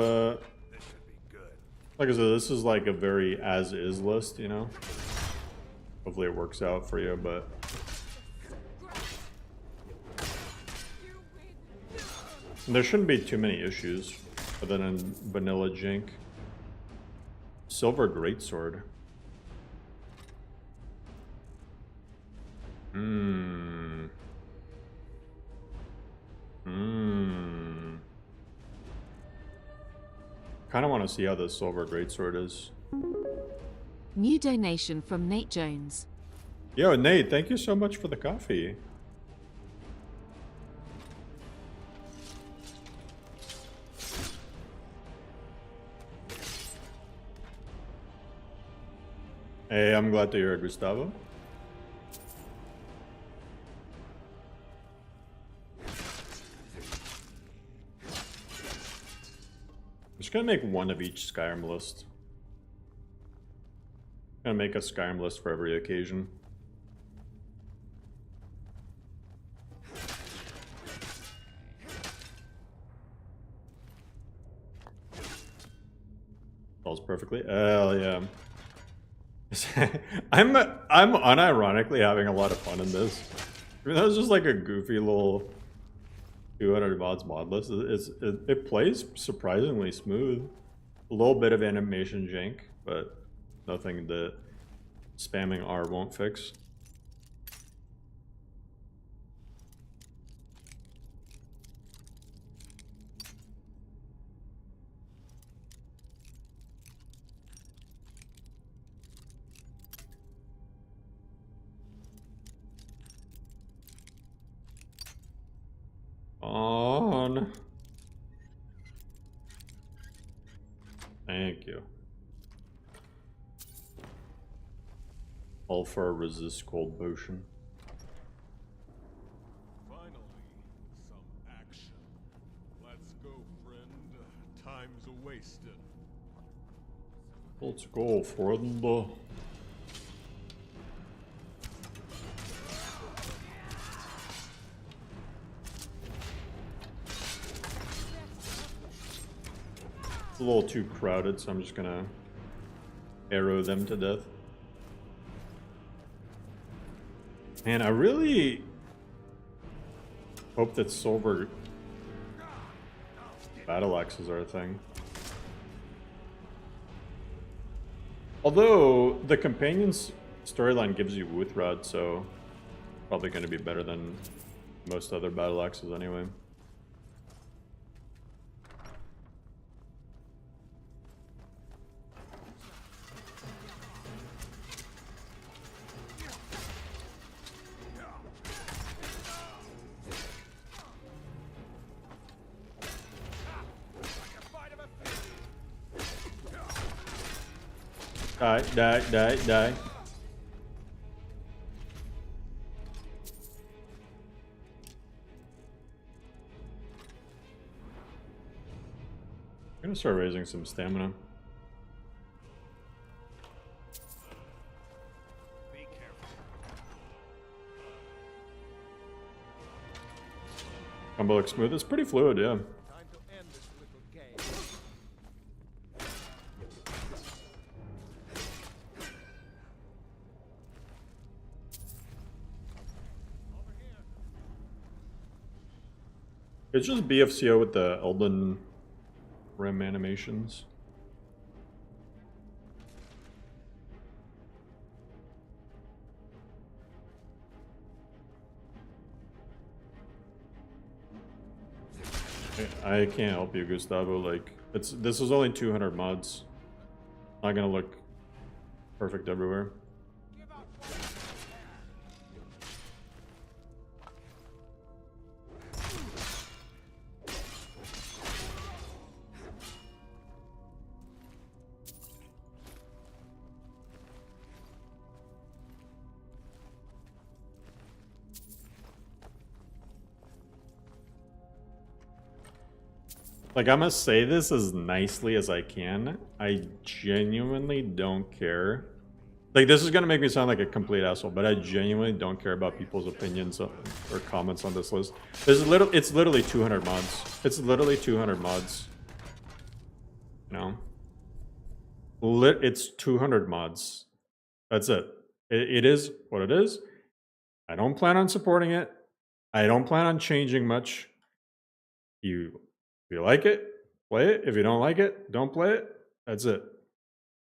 like I said, this is like a very as-is list, you know? Hopefully it works out for you, but there shouldn't be too many issues other than vanilla Jink. Silver Greatsword. Kind of want to see how this Silver Greatsword is. New donation from Nate Jones. Yo, Nate, thank you so much for the coffee. Hey, I'm glad to hear it, Gustavo. I'm just gonna make one of each Skyrim list. I'm gonna make a Skyrim list for every occasion. Falls perfectly. Hell yeah. I'm unironically having a lot of fun in this. I mean, that was just like a goofy little 200 mods mod list. It plays surprisingly smooth. A little bit of animation jank, but nothing that spamming R won't fix. On. Thank you. All for resist cold potion. Finally, some action. Let's go, friend. Time's a-wasted. Let's go, friend. It's a little too crowded, so I'm just gonna arrow them to death. Man, I really hope that silver battle axes are a thing. Although the companion's storyline gives you Wuthrod, so probably going to be better than most other battle axes anyway. Die, die, die, die. I'm gonna start raising some stamina. Combo looks smooth. It's pretty fluid, yeah. It's just BFCO with the Elden Rim animations. I can't help you, Gustavo. Like, this is only 200 mods. Not gonna look perfect everywhere. Like, I'm gonna say this as nicely as I can. I genuinely don't care. Like, this is gonna make me sound like a complete asshole, but I genuinely don't care about people's opinions or comments on this list. It's literally 200 mods. It's literally 200 mods. You know? It's 200 mods. That's it. It is what it is. I don't plan on supporting it. I don't plan on changing much. If you like it, play it. If you don't like it, don't play it. That's it.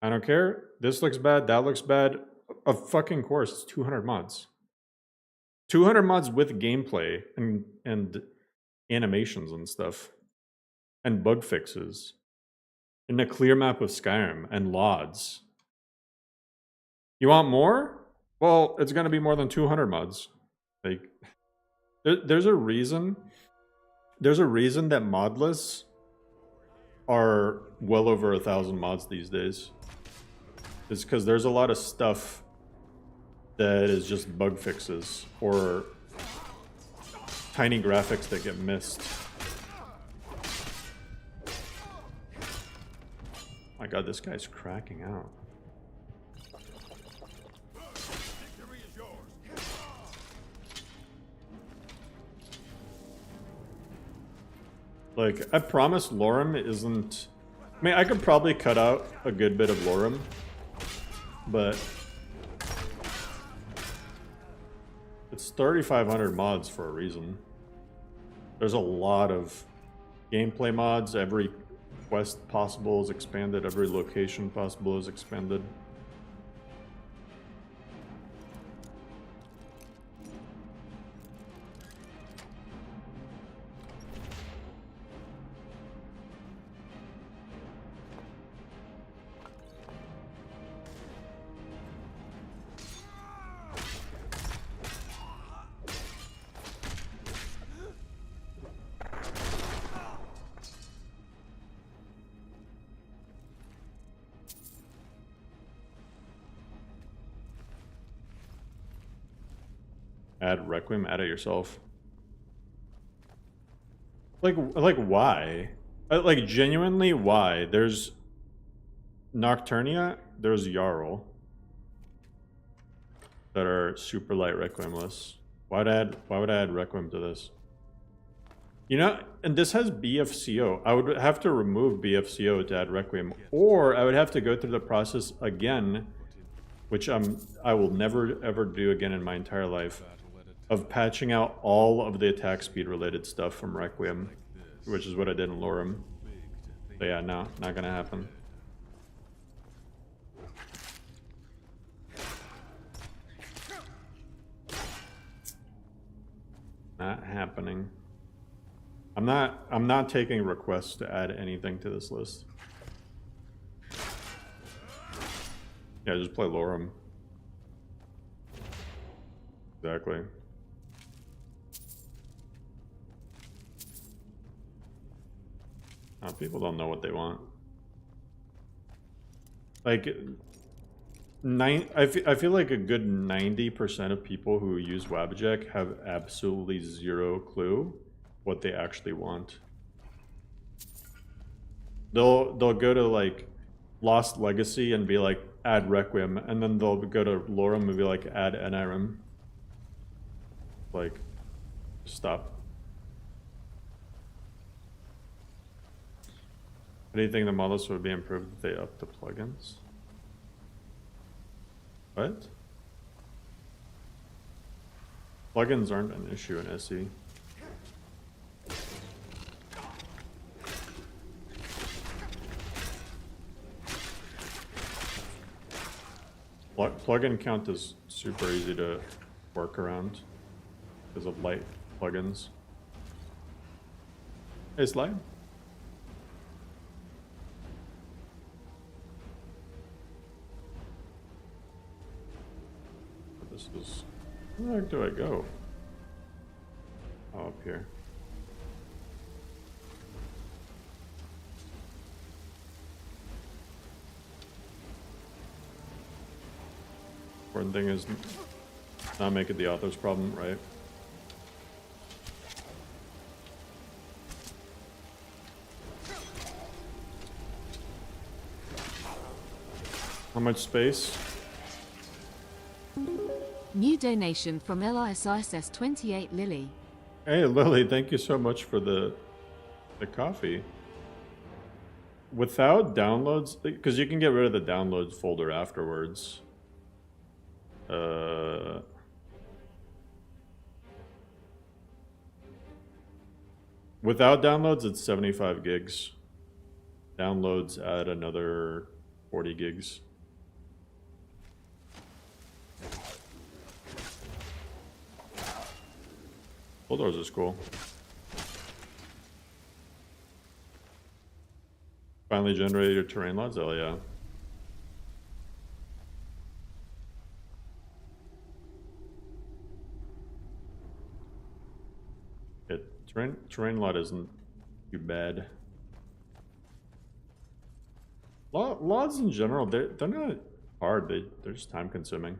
I don't care. This looks bad. That looks bad. Of fucking course, it's 200 mods. 200 mods with gameplay and animations and stuff. And bug fixes. And a clear map of Skyrim and LODs. You want more? Well, it's going to be more than 200 mods. Like, there's a reason... There's a reason that modlists are well over 1,000 mods these days. It's because there's a lot of stuff that is just bug fixes or tiny graphics that get missed. My god, this guy's cracking out. Like, I promise Lorem isn't... I mean, I could probably cut out a good bit of Lorem, but... It's 3,500 mods for a reason. There's a lot of gameplay mods. Every quest possible is expanded. Every location possible is expanded. Add Requiem, add it yourself. Like why? Like genuinely why? There's Nocturnia, there's Jarl that are super light Requiemless. Why would I add Requiem to this? You know, and this has BFCO. I would have to remove BFCO to add Requiem, or I would have to go through the process again, which I will never ever do again in my entire life, of patching out all of the attack speed related stuff from Requiem, which is what I did in Lorem. So yeah, no, not gonna happen. Not happening. I'm not taking requests to add anything to this list. Yeah, just play Lorem. Exactly. People don't know what they want. Like, I feel like a good 90% of people who use Wabbajack have absolutely zero clue what they actually want. They'll go to like Lost Legacy and be like, add Requiem, and then they'll go to Lorem and be like, add Enyrim. Like, stop. Do you think the Modlist would be improved if they up the plugins? What? Plugins aren't an issue in SE. Plugin count is super easy to work around because of light plugins. Hey, Slide. This is... Where the heck do I go? Oh, up here. Important thing is not make it the author's problem, right? How much space? New donation from LISISS28 Lily. Hey Lily, thank you so much for the coffee. Without downloads, because you can get rid of the downloads folder afterwards. Without downloads, it's 75 gigs. Downloads add another 40 gigs. Bulldozers is cool. Finally generated your terrain logs? Oh yeah. Terrain lot isn't too bad. Lots in general, they're not hard. They're just time consuming,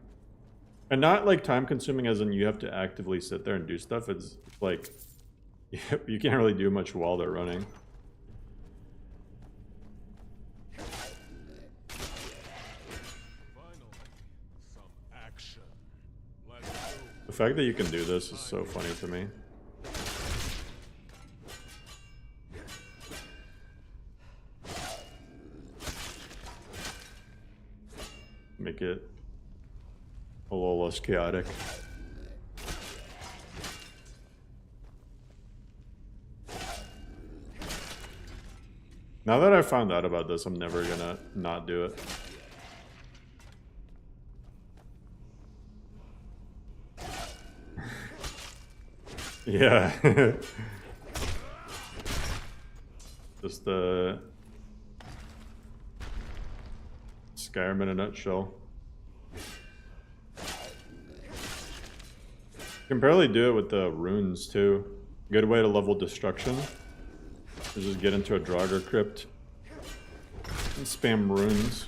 and not like time consuming as in you have to actively sit there and do stuff. It's like you can't really do much while they're running. The fact that you can do this is so funny to me. Make it a little less chaotic. Now that I found out about this, I'm never gonna not do it. Yeah. Just Skyrim in a nutshell. You can barely do it with the runes too. Good way to level destruction is just get into a Draugr crypt and spam runes.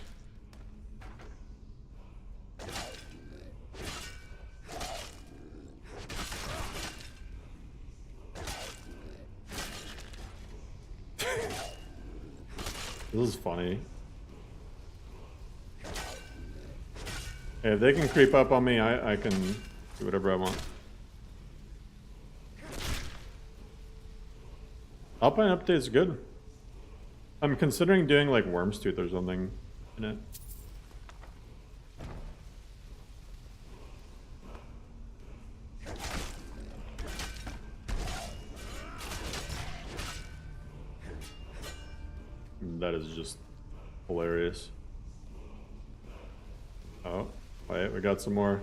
This is funny. Hey, if they can creep up on me, I can do whatever I want. Alpine update's good. I'm considering doing like Worm's Tooth or something in it. That is just hilarious. Oh, wait, we got some more.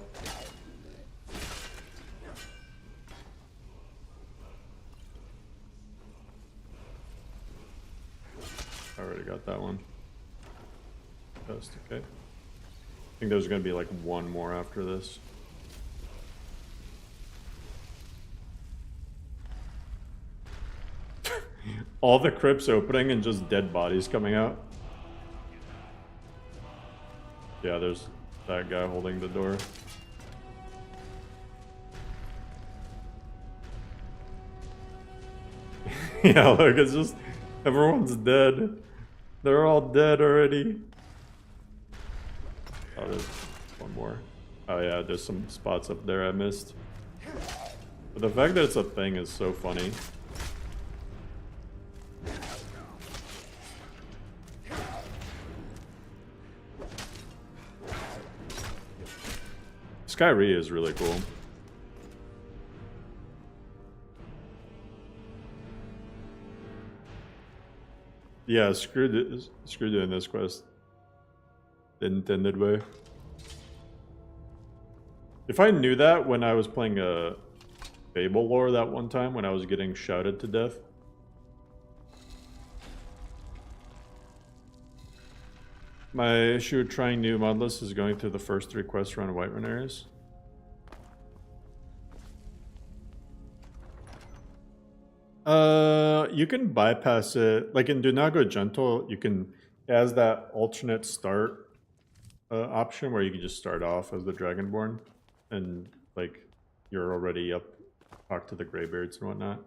I already got that one. Just okay. I think there's gonna be like one more after this. All the crypts opening and just dead bodies coming out. Yeah, there's that guy holding the door. Yeah, look, it's just everyone's dead. They're all dead already. Oh, there's one more. Oh yeah, there's some spots up there I missed. But the fact that it's a thing is so funny. Skyrim is really cool. Yeah, screw doing this quest the intended way. If I knew that when I was playing a Fable lore that one time when I was getting shouted to death. My issue with trying new Modlist is going through the first 3 quests around Whiterun areas. You can bypass it. Like in Do Not Go Gentle, you can, it has that alternate start option where you can just start off as the Dragonborn and like you're already up, talk to the Greybeards and whatnot.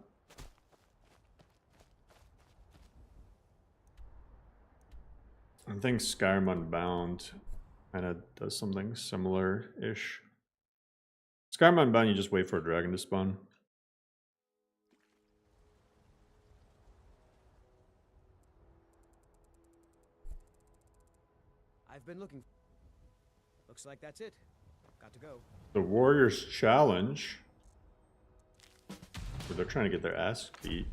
I think Skyrim Unbound kind of does something similar-ish. Skyrim Unbound, you just wait for a dragon to spawn. I've been looking. Looks like that's it. Got to go. The Warriors Challenge. Where they're trying to get their ass beat.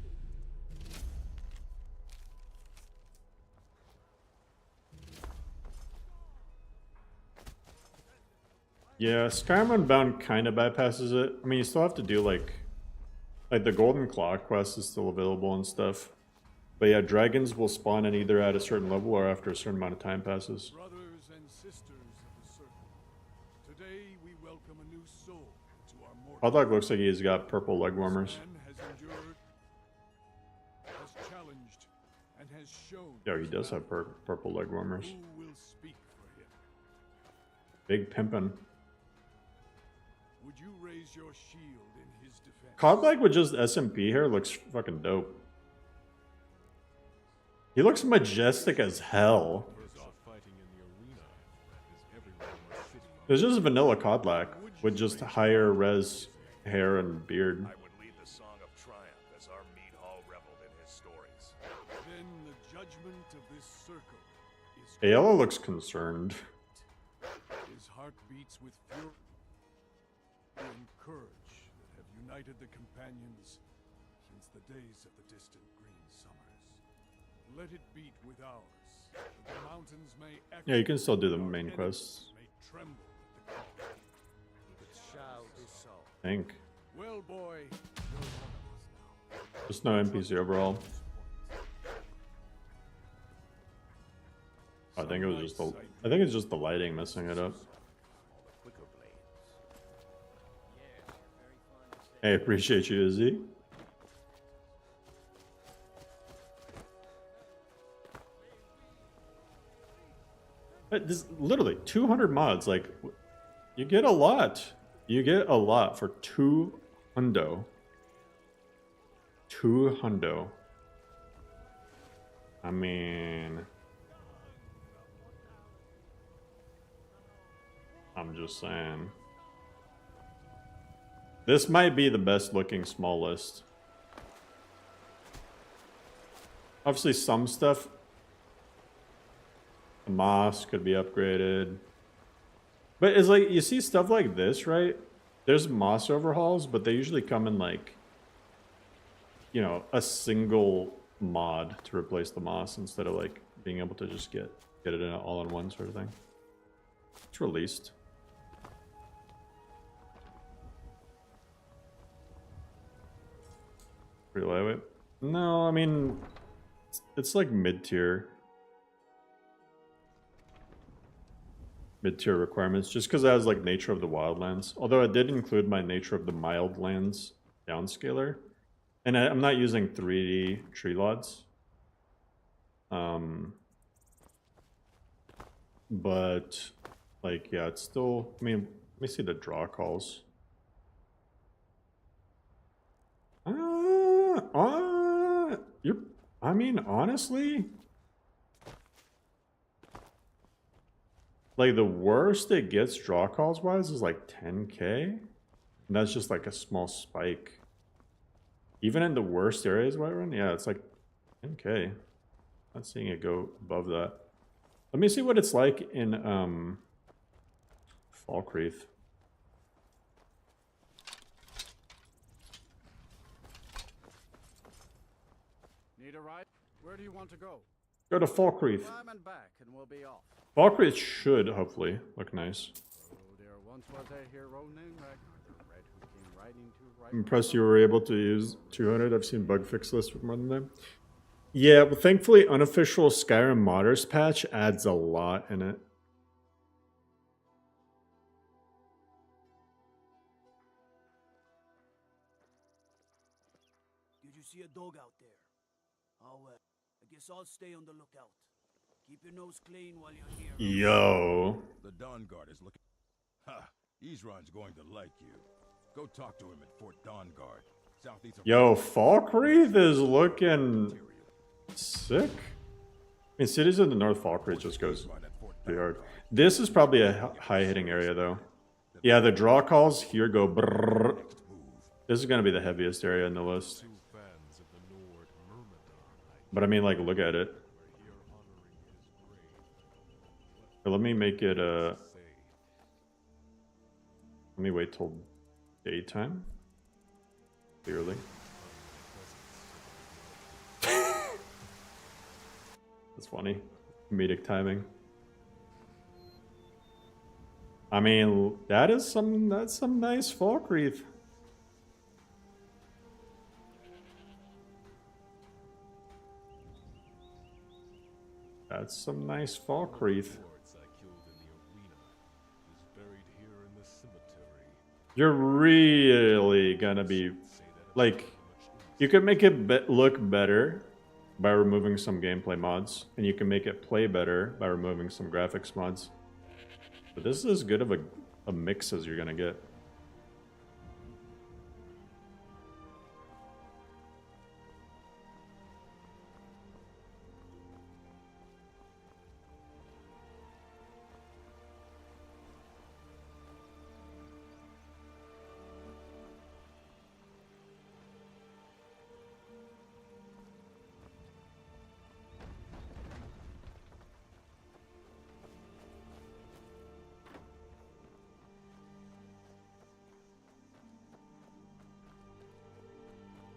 Yeah, Skyrim Unbound kind of bypasses it. I mean, you still have to do like the Golden Claw quest is still available and stuff. But yeah, dragons will spawn in either at a certain level or after a certain amount of time passes. Brothers and sisters of the circle, today we welcome a new soul to our mortal. Hotdog looks like he's got purple leg warmers. Has challenged and has shown. Yeah, he does have purple leg warmers. Who will speak for him? Big pimpin'. Would you raise your shield in his defense? Codlag with just SMP hair looks fucking dope. He looks majestic as hell. There's just vanilla Codlac with just higher res hair and beard. I would lead the Song of Triumph as our mead hall reveled in his stories. Then the judgment of this circle is. Ayala looks concerned. His heart beats with fury and courage that have united the companions since the days of the distant green summers. Let it beat with ours, that the mountains may echo. Yeah, you can still do the main quests. May tremble at the call. It shall be so. I think. Well, boy, you're one of us now. Just no NPC overall. I think it was just the. I think it's just the lighting messing it up. Hey, appreciate you, Izzy. This literally 200 mods. Like, you get a lot. You get a lot for 2 hundo. 2 hundo. I mean, I'm just saying. This might be the best looking small list. Obviously some stuff, the moss could be upgraded. But it's like, you see stuff like this, right? There's moss overhauls, but they usually come in like, you know, a single mod to replace the moss instead of like being able to just get it in all in one sort of thing. It's released. Pretty lightweight. No, I mean, it's like mid-tier. Mid-tier requirements, just because it has like Nature of the Wildlands. Although I did include my Nature of the Mildlands downscaler. And I'm not using 3D tree lots. But, like, yeah, it's still... I mean, let me see the draw calls. I mean, honestly... Like, the worst it gets draw calls wise is like 10k. And that's just like a small spike. Even in the worst areas Whiterun, yeah, it's like 10k. Not seeing it go above that. Let me see what it's like in Falkreath. Need a ride? Where do you want to go? Go to Falkreath. Climb and back and we'll be off. Falkreath should hopefully look nice. Oh, there once was a hero named Ragnar the Red who came riding to right. I'm impressed you were able to use 200. I've seen bug fix lists with more than that. Yeah, but thankfully unofficial Skyrim modders patch adds a lot in it. Did you see a dog out there? Oh well, I guess I'll stay on the lookout. Keep your nose clean while you're here. Yo. The Dawn Guard is looking. Ha! Isran's going to like you. Go talk to him at Fort Dawn Guard, southeast of. Yo, Falkreath is looking sick. I mean, cities in the North Falkreath just goes pretty hard. This is probably a high hitting area though. Yeah, the draw calls here go brrrr. This is gonna be the heaviest area in the list. But I mean, like, look at it. Let me make it let me wait till daytime. Clearly. That's funny. Comedic timing. I mean, that's some nice Falkreath. That's some nice Falkreath. You're really gonna be like, you can make it look better by removing some gameplay mods, and you can make it play better by removing some graphics mods. But this is as good of a mix as you're gonna get.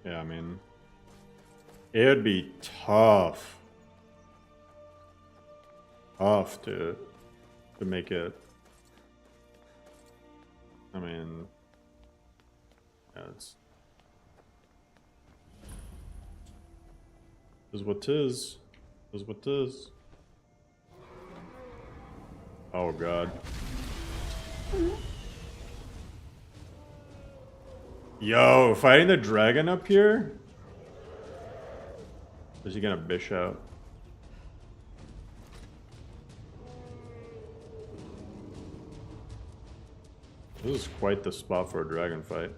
Yeah, I mean, it would be tough to make it. I mean, yeah, it's is what 'tis. Is what 'tis. Oh God. Yo, fighting the dragon up here? Is he gonna bish out? This is quite the spot for a dragon fight.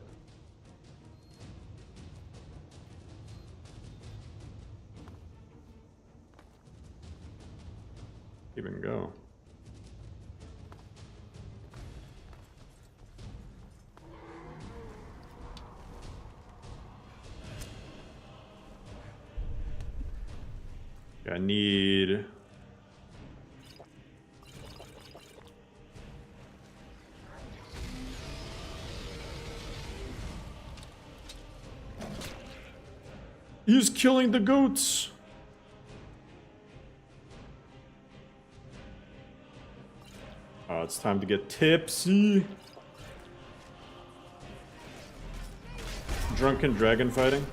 Even go. I need... He's killing the goats! Oh, it's time to get tipsy. Drunken dragon fighting.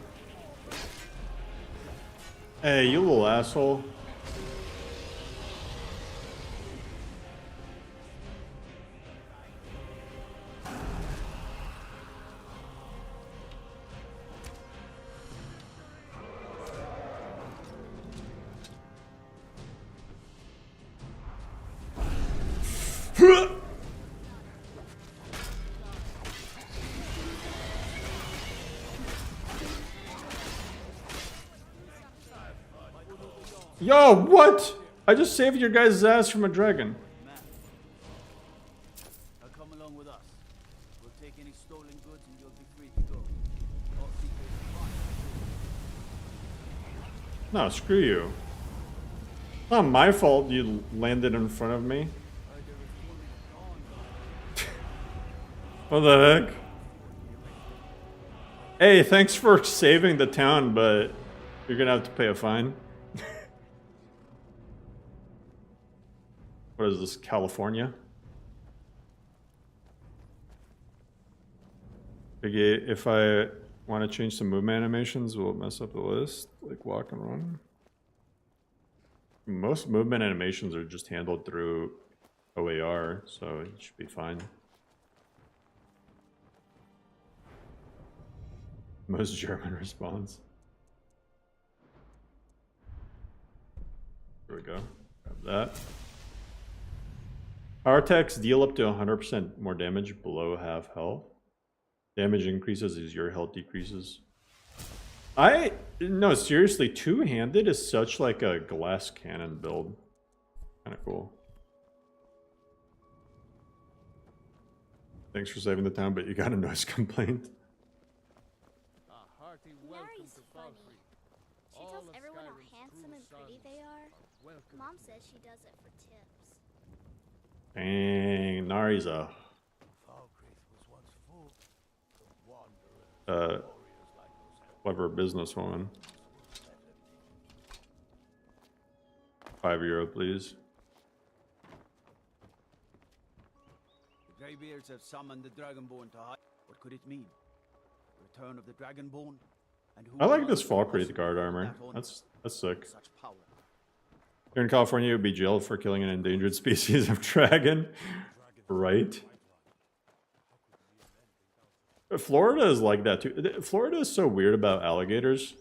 Hey, you little asshole. Yo, what? I just saved your guys' ass from a dragon. Now come along with us. We'll take any stolen goods and you'll be free to go. All secrets are fine. No, screw you. It's not my fault you landed in front of me. What the heck? Hey, thanks for saving the town, but you're gonna have to pay a fine. What is this, California? Okay, if I want to change some movement animations, will it mess up the list? Like walk and run? Most movement animations are just handled through OAR, so it should be fine. Most German response. There we go. Grab that. Power attacks deal up to 100% more damage below half health. Damage increases as your health decreases. No, seriously, two-handed is such like a glass cannon build. Kind of cool. Thanks for saving the town, but you got a noise complaint. Nari's funny. She tells everyone how handsome and pretty they are. Mom says she does it for tips. Dang, Nari's a clever businesswoman. €5, please. The Greybeards have summoned the Dragonborn to hide. What could it mean? Return of the Dragonborn? And who I like this Falkreath guard armor. That's sick. Here in California, you would be jailed for killing an endangered species of dragon. Right? Florida is like that too. Florida is so weird about alligators.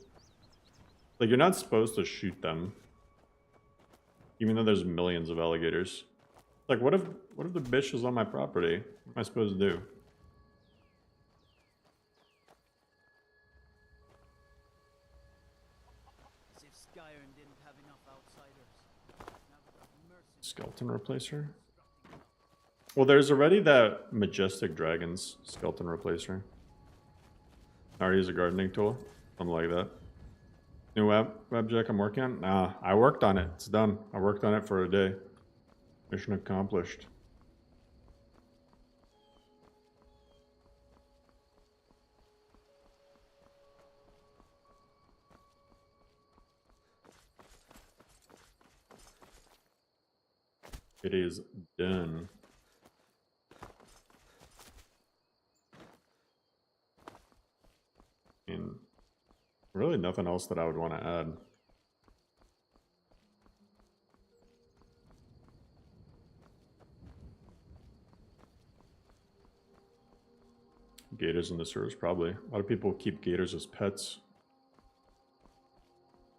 Like, you're not supposed to shoot them. Even though there's millions of alligators. Like, what if the bitch is on my property? What am I supposed to do? As if Skyrim didn't have enough outsiders. Skeleton replacer? Well, there's already that Majestic Dragons skeleton replacer. Already use a gardening tool. Something like that. New webjack I'm working on? Nah, I worked on it. It's done. I worked on it for a day. Mission accomplished. It is done. And really nothing else that I would want to add. Gators in the sewers, probably. A lot of people keep gators as pets.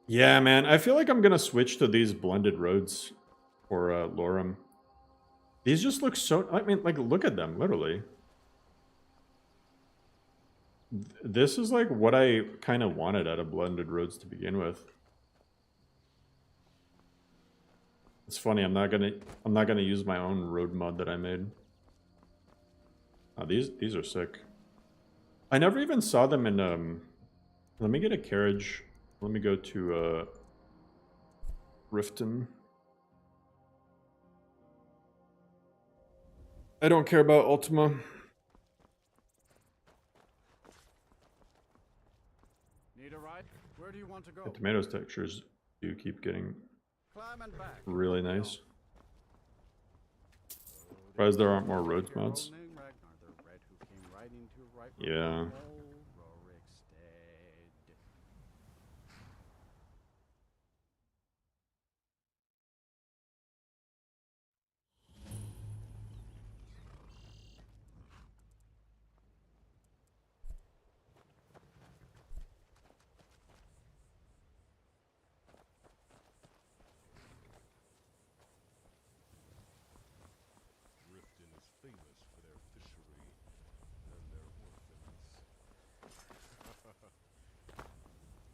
Yeah, man. I feel like I'm going to switch to these blended roads for Lorem. These just look so... I mean, like, look at them, literally. This is like what I kind of wanted out of blended roads to begin with. It's funny, I'm not gonna use my own road mod that I made. Oh, these are sick. I never even saw them in let me get a carriage. Let me go to Riften. I don't care about Ultima. Need a ride? Where do you want to go? The tomatoes textures do keep getting Climb and back. really nice. Surprised there aren't more roads mods. Yeah.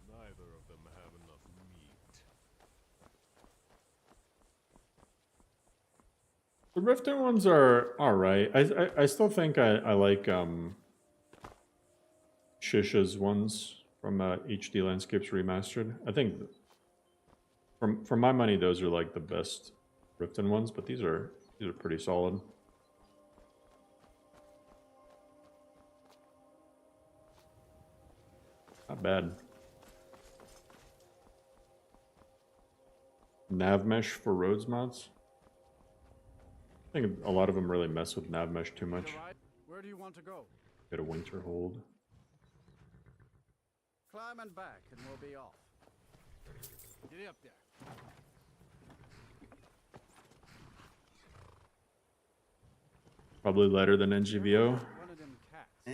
Neither of them have enough meat. The Riften ones are alright. I still think I like Shisha's ones from HD Landscapes Remastered. I think for my money those are like the best Riften ones, but these are pretty solid. Not bad. Nav mesh for roads mods. I think a lot of them really mess with nav mesh too much. Where do you want to go? Get a winter hold. Climb and back, and we'll be off. Get up there. Probably lighter than NGVO. One of them cats.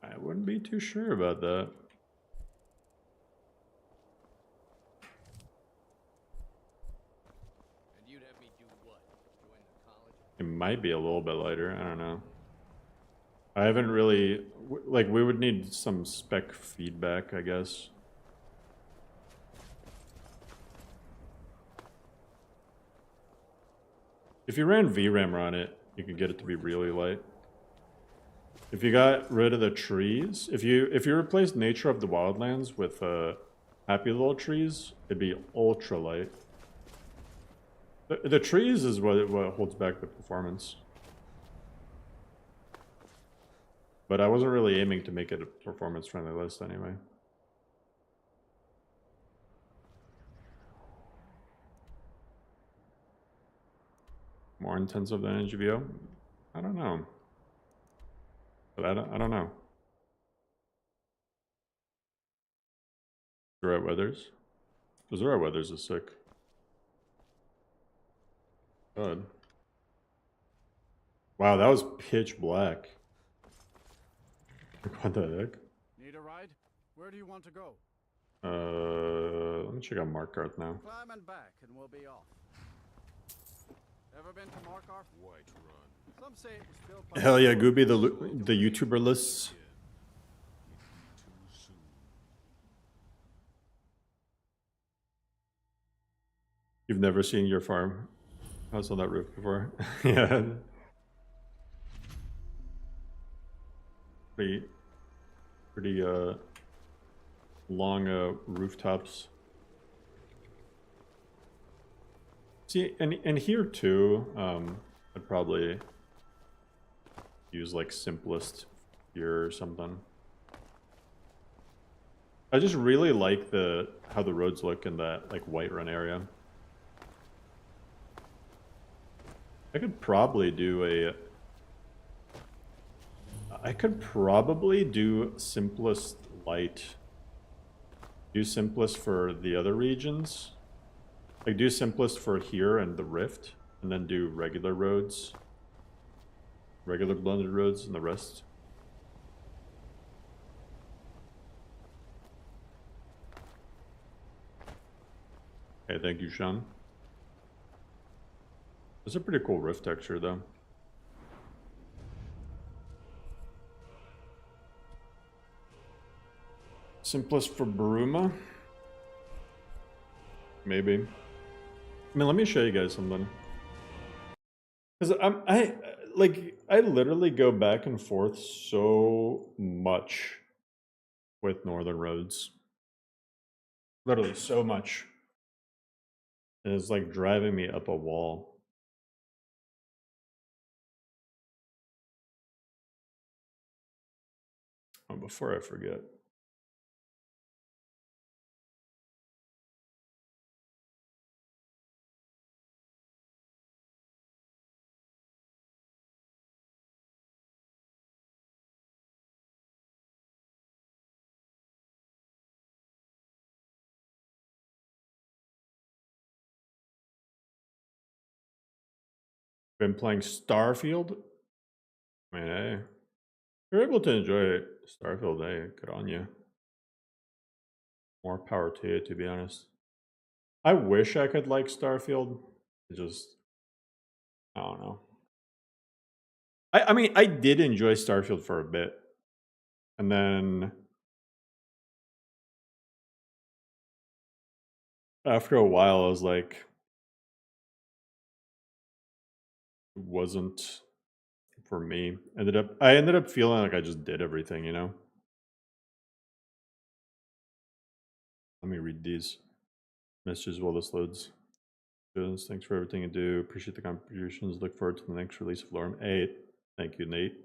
I wouldn't be too sure about that. And you'd have me do what? Join the college? It might be a little bit lighter. I don't know. I haven't really... Like, we would need some spec feedback, I guess. If you ran VRAM on it, you could get it to be really light. If you got rid of the trees, if you replaced Nature of the Wildlands with Happy Little Trees, it'd be ultra light. The trees is what holds back the performance. But I wasn't really aiming to make it a performance-friendly list anyway. More intensive than NGVO? I don't know. But I don't know. The right weathers? Because the right weathers is sick. God. Wow, that was pitch black. What the heck? Need a ride? Where do you want to go? Let me check out Markarth now. Climb and back, and we'll be off. Ever been to Markarth? White Run. Some say it was built by... Hell yeah, Gooby, the YouTuber lists. You've never seen your farm house on that roof before? Yeah. Pretty long rooftops. See, and here too, I'd probably use like simplest here or something. I just really like how the roads look in that like Whiterun area. I could probably do simplest light. Do simplest for the other regions. Like do simplest for here and the Rift, and then do regular roads. Regular blended roads and the rest. Okay, thank you, Sean. It's a pretty cool Rift texture, though. Simplest for Bruma? Maybe. I mean, let me show you guys something. Because I literally go back and forth so much with Northern Roads. Literally so much. It's like driving me up a wall. Oh, before I forget. Been playing Starfield. I mean, hey, if you're able to enjoy Starfield, hey, good on you. More power to you, to be honest. I wish I could like Starfield. It just, I don't know. I mean, I did enjoy Starfield for a bit. And then after a while, I was like, it wasn't for me. I ended up feeling like I just did everything, you know? Let me read these messages while this loads. Thanks for everything you do. Appreciate the contributions. Look forward to the next release of Lorem 8. Thank you, Nate.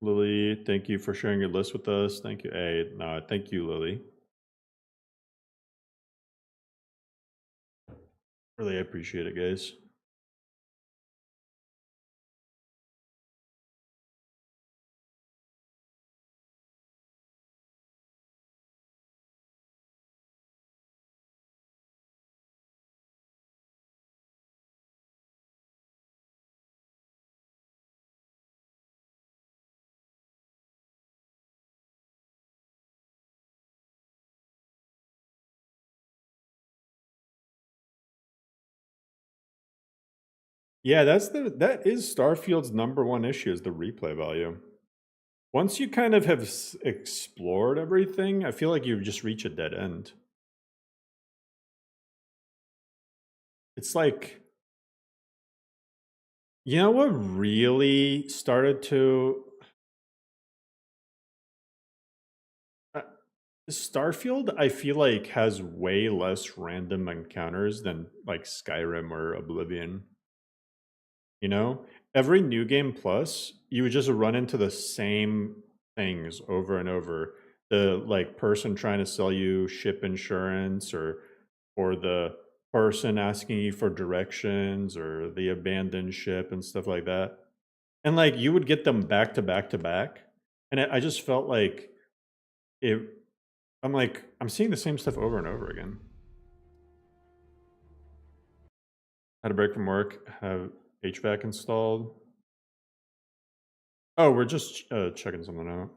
Lily, thank you for sharing your list with us. Thank you. Hey, no, thank you, Lily. Really appreciate it, guys. Yeah, that is Starfield's #1 issue is the replay value. Once you kind of have explored everything, I feel like you just reach a dead end. It's like, you know what really started to Starfield, I feel like, has way less random encounters than like Skyrim or Oblivion. You know, every new game plus, you would just run into the same things over and over. The like person trying to sell you ship insurance, or the person asking you for directions, or the abandoned ship and stuff like that. And like you would get them back to back to back, and I just felt like it. I'm like, I'm seeing the same stuff over and over again. Had a break from work, have HVAC installed. Oh, we're just checking something out.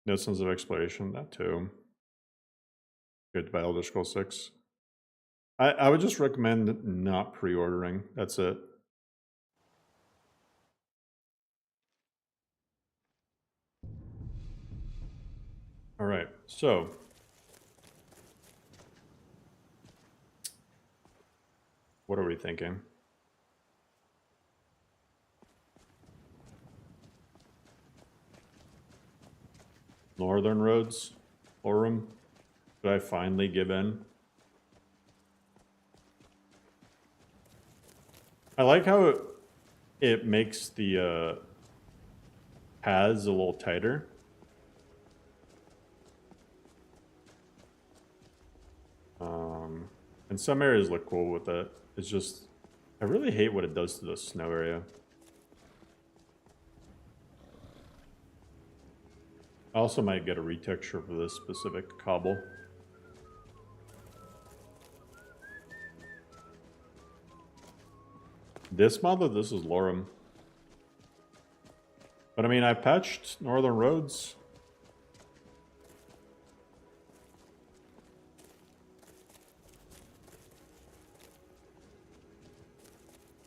No sense of exploration, that too. Good to buy Elder Scrolls 6. I would just recommend not pre-ordering. That's it. All right, so what are we thinking? Northern Roads, Orem. Should I finally give in? I like how it makes the paths a little tighter. And some areas look cool with it. It's just, I really hate what it does to the snow area. I also might get a retexture for this specific cobble. This mod or this is Lorem? But I mean, I patched Northern Roads.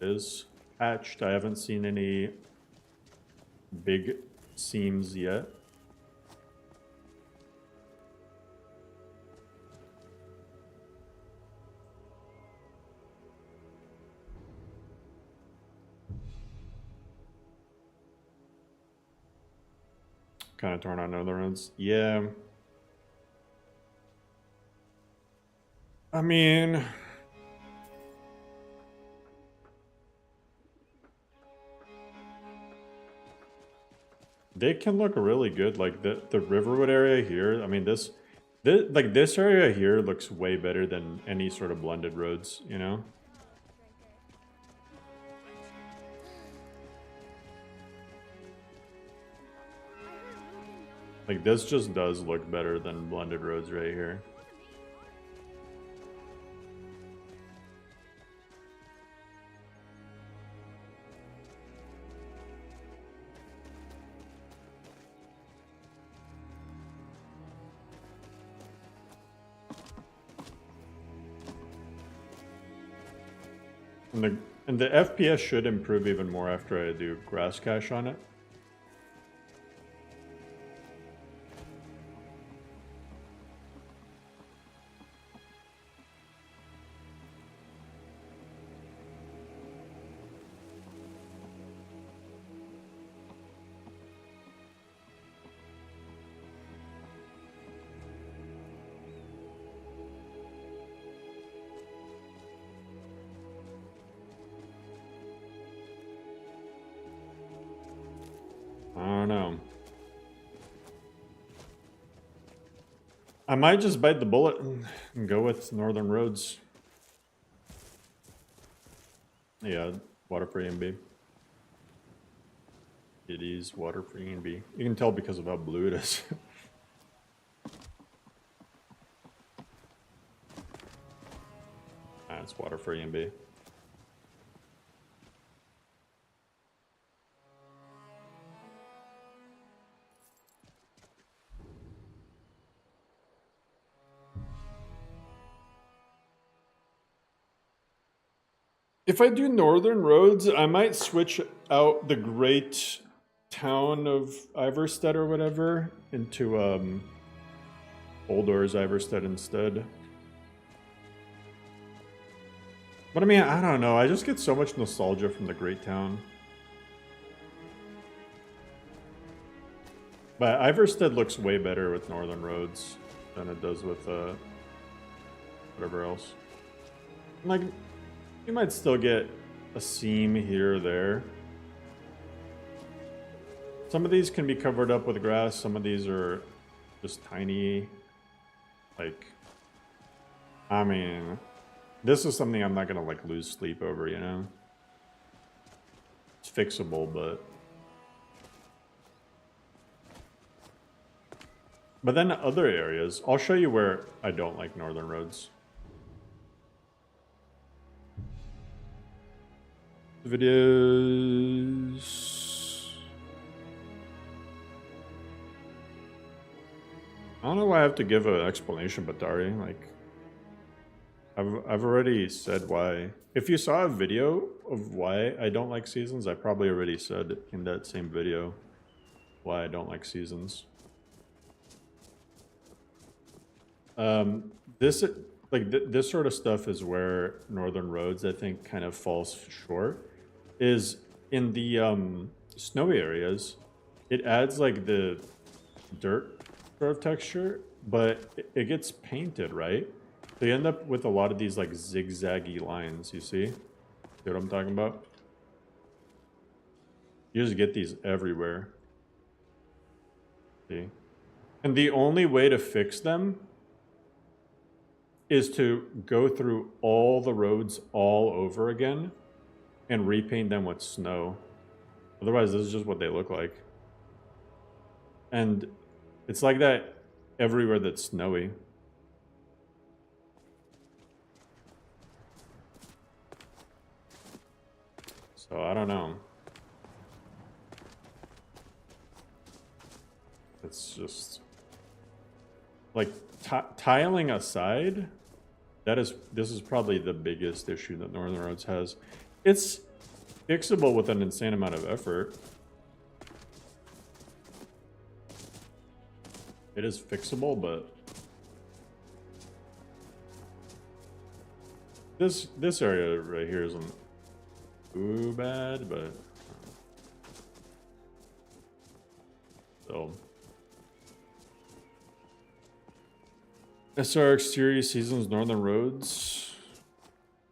Is patched. I haven't seen any big seams yet. Kind of torn on other roads. Yeah. I mean, they can look really good. Like the Riverwood area here. I mean, this area here looks way better than any sort of blended roads, you know? Like this just does look better than blended roads right here. And the FPS should improve even more after I do grass cache on it. I don't know. I might just bite the bullet and go with Northern Roads. Yeah, water-free NB. It is water-free NB. You can tell because of how blue it is. It's water-free NB. If I do Northern Roads, I might switch out the great town of Iverstead or whatever into Oldor's Iverstead instead. But I mean, I don't know. I just get so much nostalgia from the great town. But Iverstead looks way better with Northern Roads than it does with whatever else. Like, you might still get a seam here or there. Some of these can be covered up with grass. Some of these are just tiny. Like, I mean, this is something I'm not gonna like lose sleep over, you know? It's fixable, but then other areas, I'll show you where I don't like Northern Roads. Videos. I don't know why I have to give an explanation, Batari. Like, I've already said why. If you saw a video of why I don't like seasons, I probably already said in that same video why I don't like seasons. This sort of stuff is where Northern Roads, I think, kind of falls short. Is in the snowy areas, it adds like the dirt sort of texture, but it gets painted, right? So you end up with a lot of these like zigzaggy lines, you see? See what I'm talking about? You just get these everywhere. See? And the only way to fix them is to go through all the roads all over again and repaint them with snow. Otherwise, this is just what they look like. And it's like that everywhere that's snowy. So I don't know. It's just like tiling aside, this is probably the biggest issue that Northern Roads has. It's fixable with an insane amount of effort. It is fixable, but this area right here isn't too bad, but so SRX series seasons Northern Roads.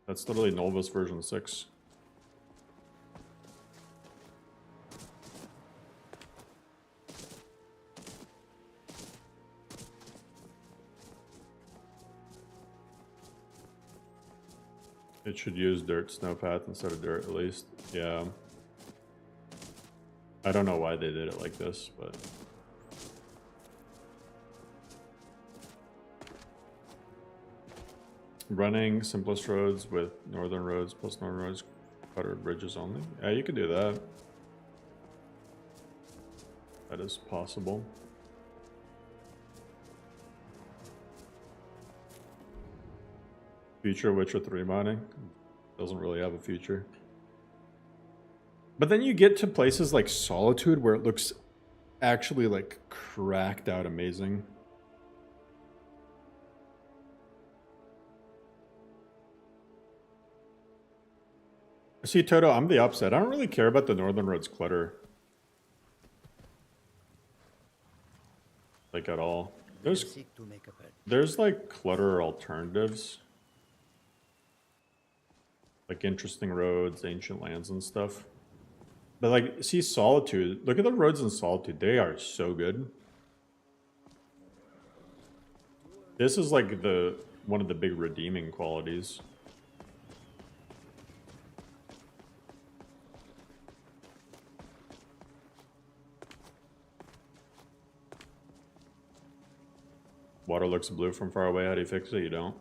That's literally Novus version 6. It should use dirt snowpath instead of dirt, at least. Yeah. I don't know why they did it like this, but running simplest roads with northern roads plus northern roads cluttered bridges only. Yeah, you could do that. That is possible. Future Witcher 3 modding doesn't really have a future. But then you get to places like Solitude where it looks actually like cracked out amazing. See, Toto, I'm the opposite. I don't really care about the Northern Roads clutter. Like at all. There's like clutter alternatives. Like interesting roads, ancient lands and stuff. But like, see Solitude. Look at the roads in Solitude. They are so good. This is like one of the big redeeming qualities. Water looks blue from far away. How do you fix it? You don't.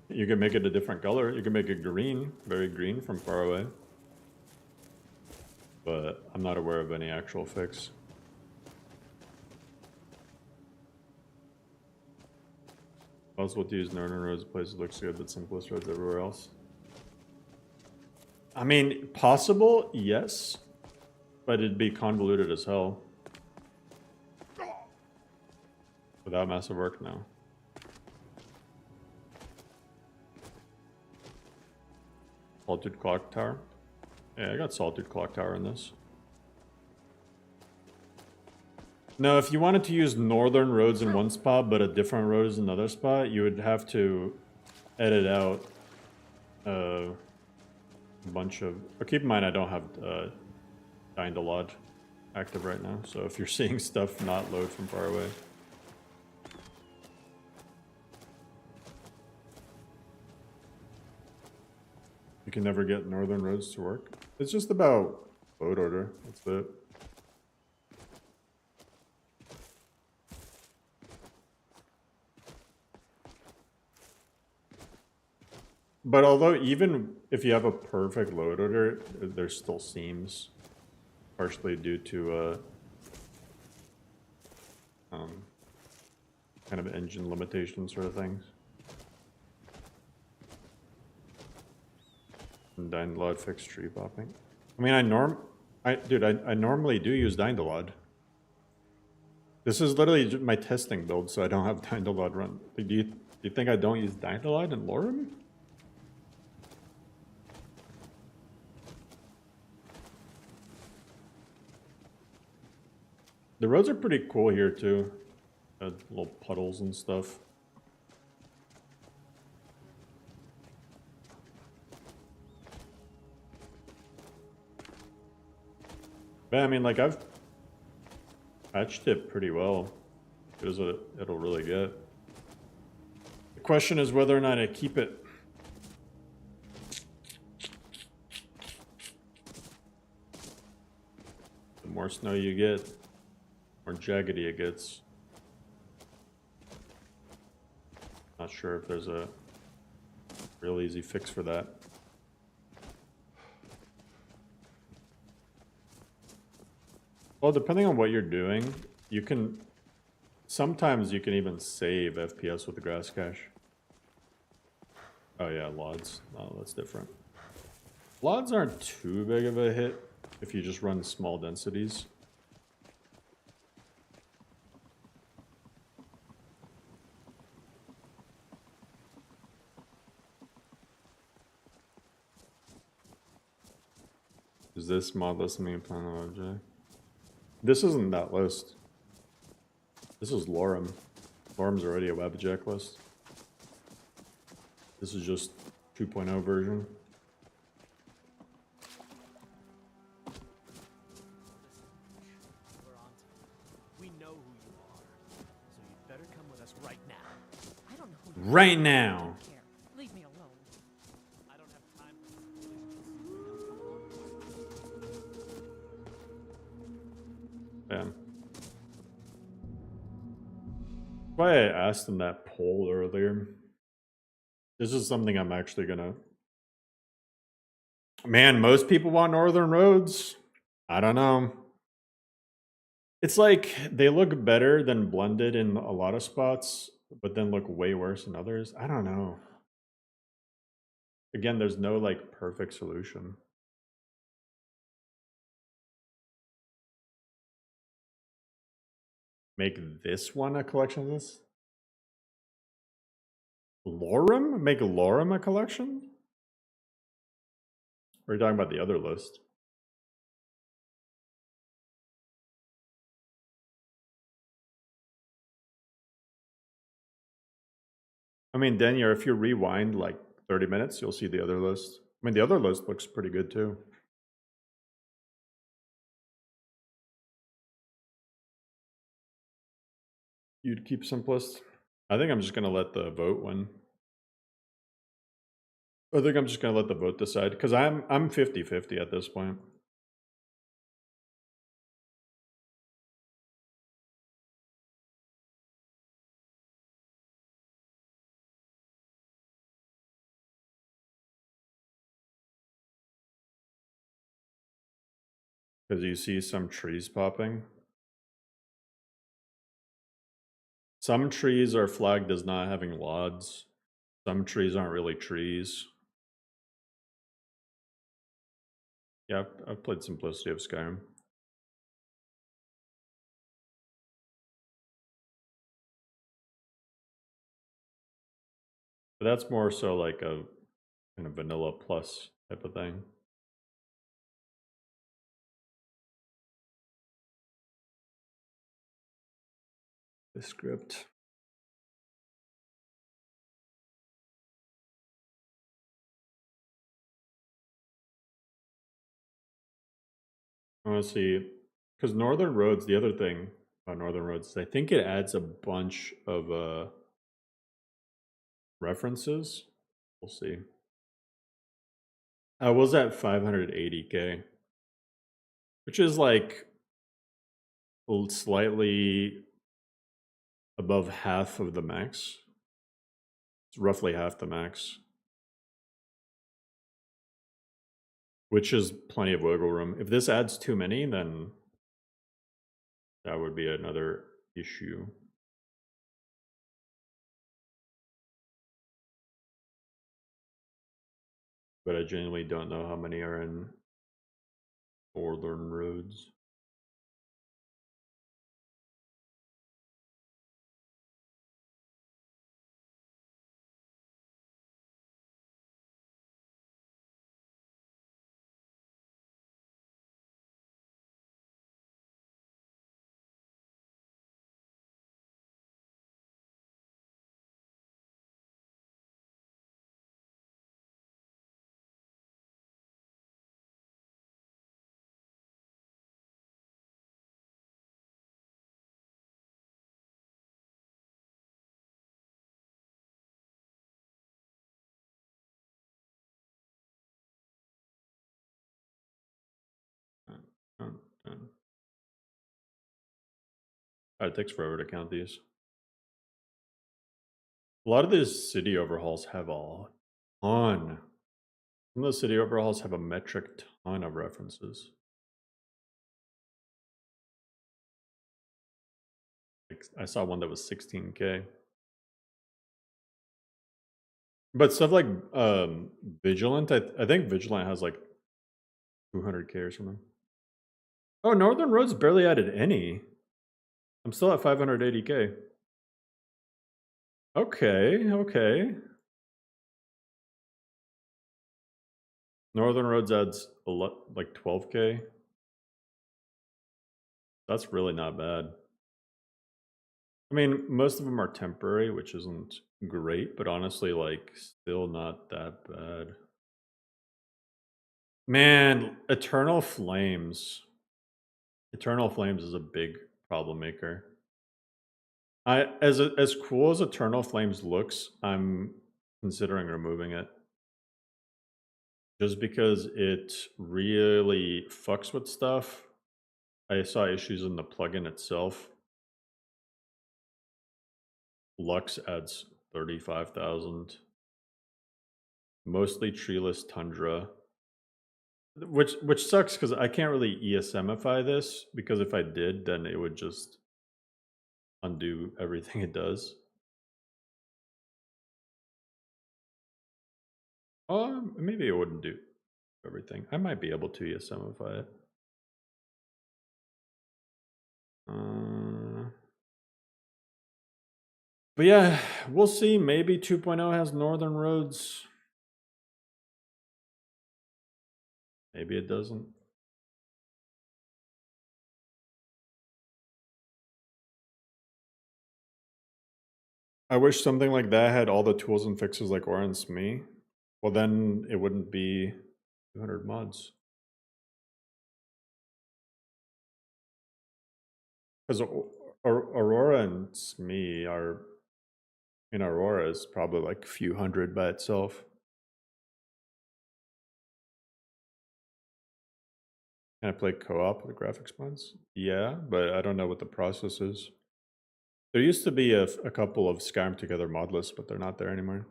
You can make it a different color. You can make it green, very green from far away. But I'm not aware of any actual fix. Also, what to use Northern Roads places looks good, but simplest roads everywhere else. I mean, possible, yes, but it'd be convoluted as hell. Without massive work, no. Salted Clock Tower. Yeah, I got Salted Clock Tower in this. No, if you wanted to use northern roads in one spot, but a different road is another spot, you would have to edit out a bunch of... But keep in mind, I don't have Dying active right now, so if you're seeing stuff not load from far away. You can never get northern roads to work. It's just about load order. That's it. But although even if you have a perfect load order, there's still seams, partially due to kind of engine limitations sort of things. And Dying fixed tree popping. I mean, I normally do use Dying. This is literally my testing build, so I don't have Dying run. Do you think I don't use Dying in Lorem? The roads are pretty cool here too. Little puddles and stuff. But I mean, like, I've patched it pretty well. Here's what it'll really get. The question is whether or not I keep it. The more snow you get, more jaggedy it gets. Not sure if there's a real easy fix for that. Well, depending on what you're doing, you can... Sometimes you can even save FPS with the grass cache. Oh yeah, LODs. Oh, that's different. Bloods aren't too big of a hit if you just run small densities. Is this Modlist main plan object? This isn't that list. This is Lorem. Lorem's already a WebJect list. This is just 2.0 version. We know who you are, so you better come with us right now. I don't know who Right now. Leave me alone. I don't have time. Yeah. That's why I asked in that poll earlier. This is something I'm actually gonna... Man, most people want northern roads. I don't know. It's like they look better than blended in a lot of spots, but then look way worse in others. I don't know. Again, there's no like perfect solution. Make this one a collection of this? Lorem? Make Lorem a collection? Or are you talking about the other list? I mean, Daniel, if you rewind like 30 minutes, you'll see the other list. I mean, the other list looks pretty good too. You'd keep simplest? I think I'm just going to let the vote win. I think I'm just going to let the vote decide because I'm 50-50 at this point. Because you see some trees popping. Some trees are flagged as not having LODs. Some trees aren't really trees. Yeah, I've played Simplicity of Skyrim. But that's more so like a kind of vanilla plus type of thing. The script. I want to see, because Northern Roads, the other thing about Northern Roads, I think it adds a bunch of references. We'll see. I was at 580k, which is like slightly above half of the max. It's roughly half the max, which is plenty of wiggle room. If this adds too many, then that would be another issue. But I genuinely don't know how many are in Northern Roads. It takes forever to count these. A lot of these city overhauls have a ton. Some of the city overhauls have a metric ton of references. I saw one that was 16k. But stuff like Vigilant, I think Vigilant has like 200k or something. Oh, Northern Roads barely added any. I'm still at 580k. Okay, okay. Northern Roads adds a lot, like 12k. That's really not bad. I mean, most of them are temporary, which isn't great, but honestly, like, still not that bad. Man, Eternal Flames. Eternal Flames is a big problem maker. As cool as Eternal Flames looks, I'm considering removing it. Just because it really fucks with stuff. I saw issues in the plugin itself. Lux adds 35,000. Mostly treeless tundra. Which sucks because I can't really ESMify this, because if I did, then it would just undo everything it does. Maybe it wouldn't do everything. I might be able to ESMify it. But yeah, we'll see. Maybe 2.0 has Northern Roads. Maybe it doesn't. I wish something like that had all the tools and fixes like Aura and Smee. Well, then it wouldn't be 200 mods. Because Aurora and Smee are... in Aurora is probably like a few hundred by itself. Can I play co-op with graphics mods? Yeah, but I don't know what the process is. There used to be a couple of Skyrim Together Modlists, but they're not there anymore.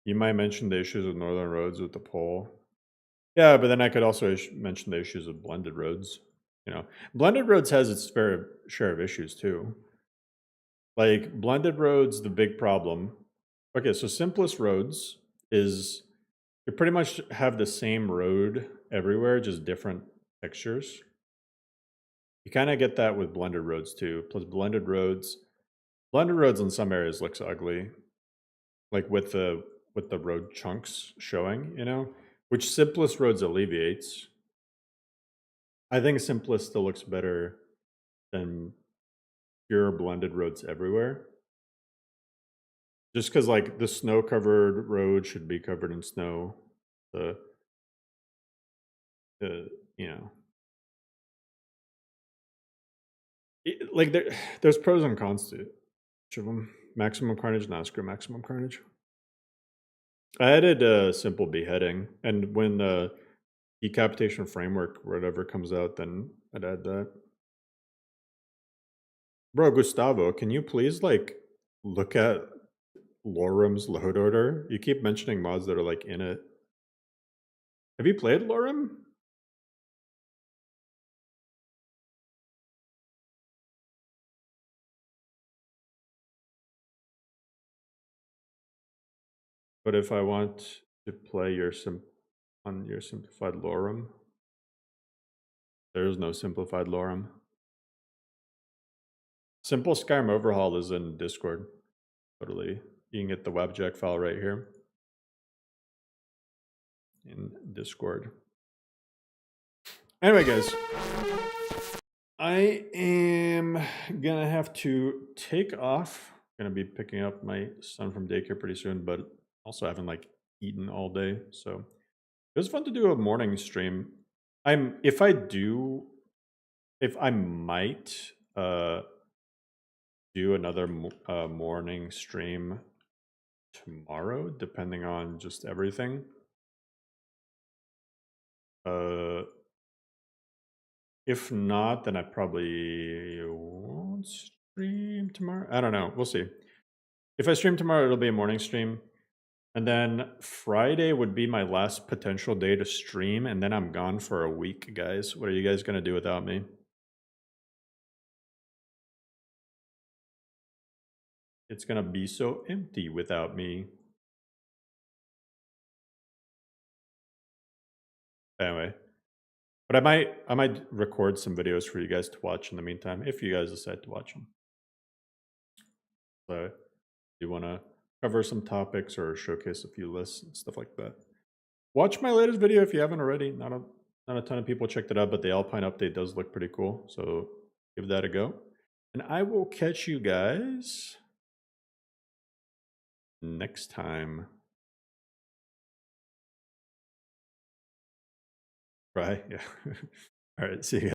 You might mention the issues with Northern Roads with the poll. Yeah, but then I could also mention the issues of Blended Roads. You know, Blended Roads has its fair share of issues too. Like, Blended Roads, the big problem... Okay, so simplest roads is... you pretty much have the same road everywhere, just different textures. You kind of get that with Blended Roads too. Plus Blended Roads in some areas looks ugly, like with the road chunks showing, you know, which Simplest Roads alleviates. I think Simplest still looks better than pure Blended Roads everywhere. Just because, like, the snow-covered road should be covered in snow. You know, like there's pros and cons to each of them. Maximum Carnage, not screw Maximum Carnage. I added simple beheading, and when decapitation framework or whatever comes out, then I'd add that. Bro, Gustavo, can you please like look at Lorem's load order? You keep mentioning mods that are like in it. Have you played Lorem? But if I want to play on your simplified Lorem, there is no simplified Lorem. Simple Skyrim Overhaul is in Discord. Totally. You can get the WebJack file right here in Discord. Anyway, guys, I am gonna have to take off. Gonna be picking up my son from daycare pretty soon, but also haven't like eaten all day, so it was fun to do a morning stream. I might do another morning stream tomorrow, depending on just everything. If not, then I probably won't stream tomorrow. I don't know. We'll see. If I stream tomorrow, it'll be a morning stream. And then Friday would be my last potential day to stream, and then I'm gone for a week, guys. What are you guys going to do without me? It's going to be so empty without me. Anyway, but I might record some videos for you guys to watch in the meantime, if you guys decide to watch them. So, you want to cover some topics or showcase a few lists and stuff like that. Watch my latest video if you haven't already. Not a ton of people checked it out, but the Alpine update does look pretty cool. So give that a go. And I will catch you guys next time. Right? Yeah. All right. See you guys.